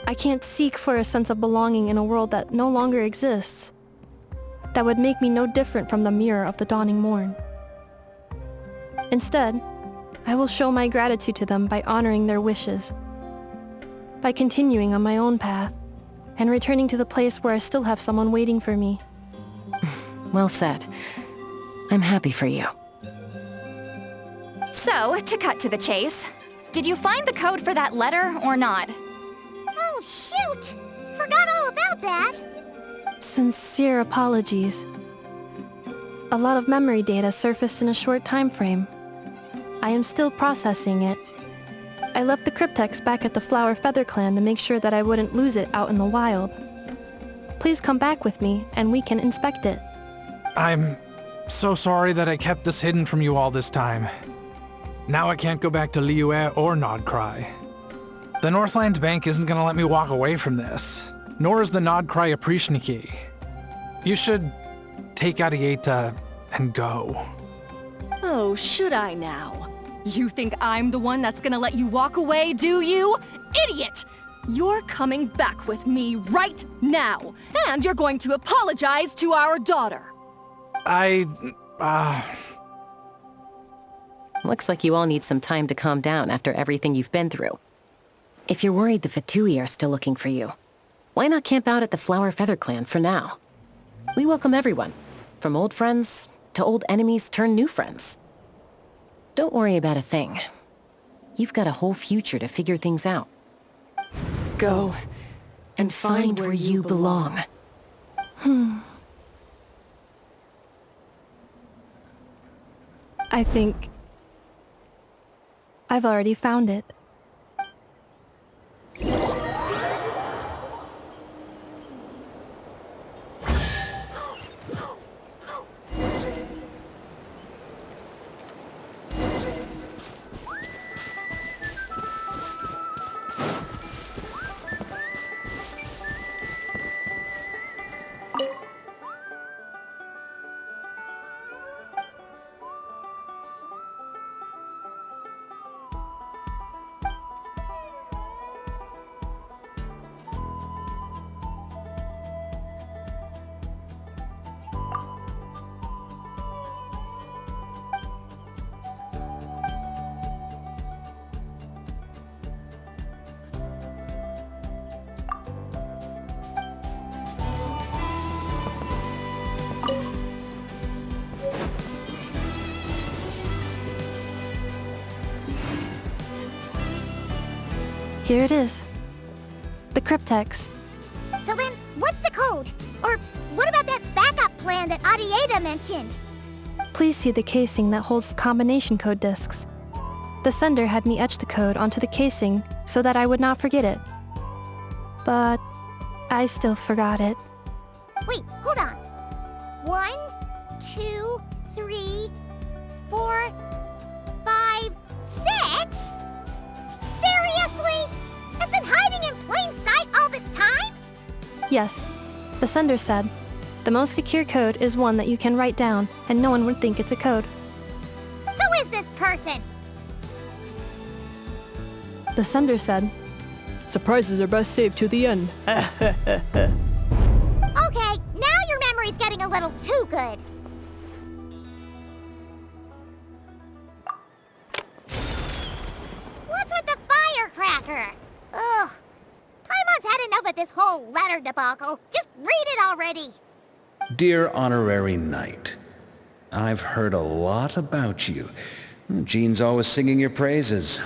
I can't seek for a sense of belonging in a world that no longer exists. That would make me no different from the Mirror of the Dawning Morn. Instead, I will show my gratitude to them by honoring their wishes. By continuing on my own path, and returning to the place where I still have someone waiting for me. Well said. I'm happy for you. So, to cut to the chase, did you find the code for that letter or not? Oh, shoot! Forgot all about that! Sincere apologies. A lot of memory data surfaced in a short time frame. I am still processing it. I left the cryptex back at the Flower Feather Clan to make sure that I wouldn't lose it out in the wild. Please come back with me, and we can inspect it. I'm so sorry that I kept this hidden from you all this time. Now I can't go back to Liyue or Nodcry. The Northland Bank isn't gonna let me walk away from this, nor is the Nodcry Aprishniki. You should take Arieta and go. Oh, should I now? You think I'm the one that's gonna let you walk away, do you? Idiot! You're coming back with me right now, and you're going to apologize to our daughter. Looks like you all need some time to calm down after everything you've been through. If you're worried the Fatui are still looking for you, why not camp out at the Flower Feather Clan for now? We welcome everyone, from old friends to old enemies turned new friends. Don't worry about a thing. You've got a whole future to figure things out. Go and Find where you belong. I think I've already found it. Here it is. The cryptex. So then, what's the code? Or what about that backup plan that Arieta mentioned? Please see the casing that holds the combination code discs. The sender had me etch the code onto the casing so that I would not forget it. But I still forgot it. Wait, hold on. 1, 2, 3, 4, 5, 6? Seriously? It's been hiding in plain sight all this time? Yes, the sender said, the most secure code is one that you can write down and no one would think it's a code. Who is this person? The sender said, surprises are best saved to the end. Okay, now your memory's getting a little too good. What's with the firecracker? Ugh. Paimon's had enough of this whole letter debacle. Just read it already. Dear Honorary Knight, I've heard a lot about you. Jean's always singing your praises.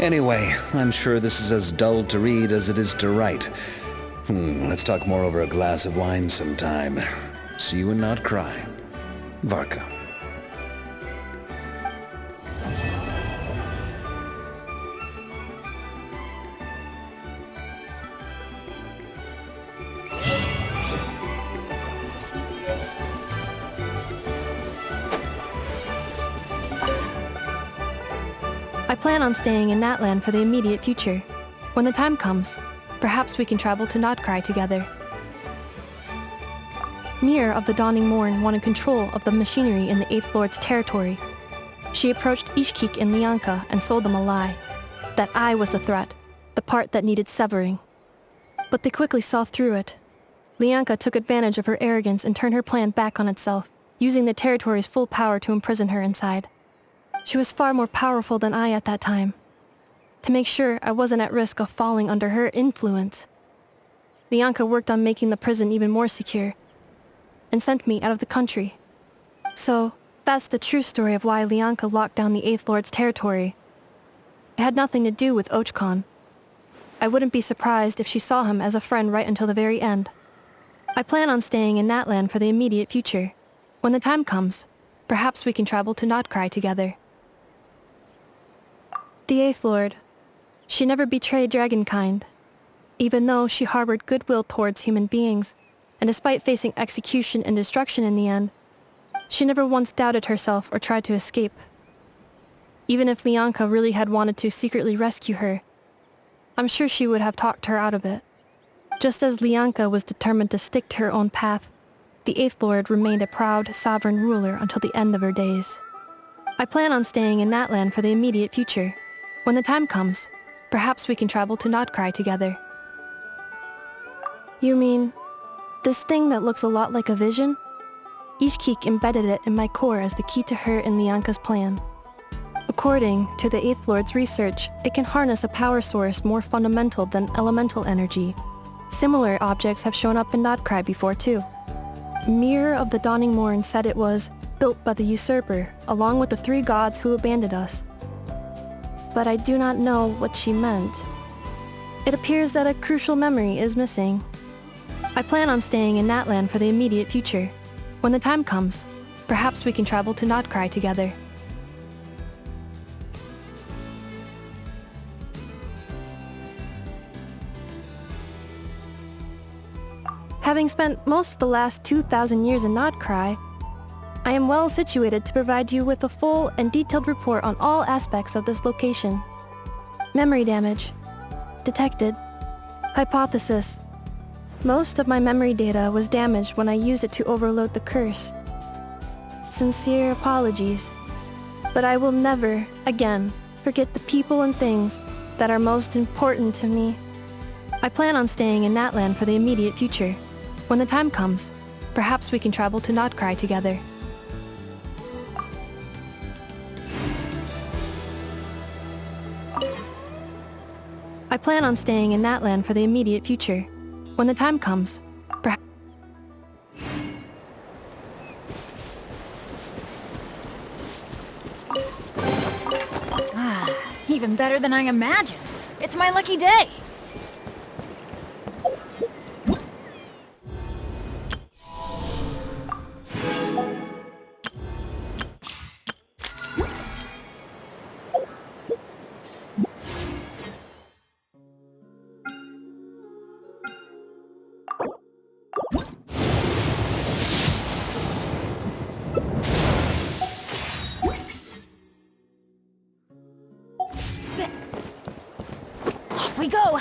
Anyway, I'm sure this is as dull to read as it is to write. Let's talk more over a glass of wine sometime. See you and not cry. Varka. I plan on staying in Natlan for the immediate future. When the time comes, perhaps we can travel to Notcry together. Mir of the Dawning Morn wanted control of the machinery in the Eighth Lord's territory. She approached Ishkik and Lianka and sold them a lie. That I was the threat, the part that needed severing. But they quickly saw through it. Lianka took advantage of her arrogance and turned her plan back on itself, using the territory's full power to imprison her inside. She was far more powerful than I at that time. To make sure I wasn't at risk of falling under her influence, Lianka worked on making the prison even more secure, and sent me out of the country. So, that's the true story of why Lianka locked down the Eighth Lord's territory. It had nothing to do with Ochkon. I wouldn't be surprised if she saw him as a friend right until the very end. I plan on staying in Natlan for the immediate future. When the time comes, perhaps we can travel to Notcry together. The Eighth Lord. She never betrayed Dragonkind, even though she harbored goodwill towards human beings, and despite facing execution and destruction in the end, she never once doubted herself or tried to escape. Even if Lianka really had wanted to secretly rescue her, I'm sure she would have talked her out of it. Just as Lianka was determined to stick to her own path, the Eighth Lord remained a proud, sovereign ruler until the end of her days. I plan on staying in Natlan for the immediate future. When the time comes, perhaps we can travel to Notcry together. You mean, this thing that looks a lot like a vision? Ishkik embedded it in my core as the key to her and Lianka's plan. According to the Eighth Lord's research, it can harness a power source more fundamental than elemental energy. Similar objects have shown up in Notcry before too. Mirror of the Dawning Morn said it was built by the usurper, along with the 3 gods who abandoned us. But I do not know what she meant. It appears that a crucial memory is missing. I plan on staying in Natlan for the immediate future. When the time comes, perhaps we can travel to Notcry together. Having spent most of the last 2,000 years in Notcry, I am well situated to provide you with a full and detailed report on all aspects of this location. Memory damage. Detected. Hypothesis. Most of my memory data was damaged when I used it to overload the curse. Sincere apologies. But I will never, again, forget the people and things that are most important to me. I plan on staying in Natlan for the immediate future. When the time comes, perhaps we can travel to Notcry together. I plan on staying in Natlan for the immediate future. When the time comes, perhaps... Even better than I imagined. It's my lucky day. Off we go!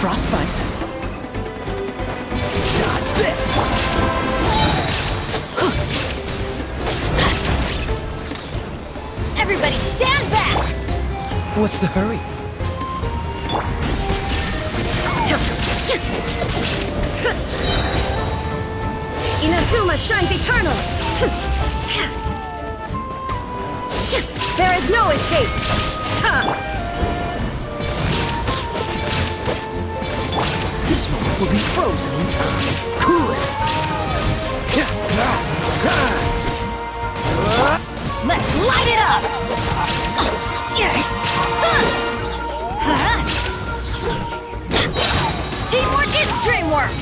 Frostbite. Dodge this! Everybody stand back! What's the hurry? Inazuma shines eternal! There is no escape! This moment will be frozen in time. Cool it! Let's light it up! Teamwork is dreamwork!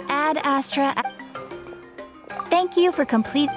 Ad Astra. Thank you for complete.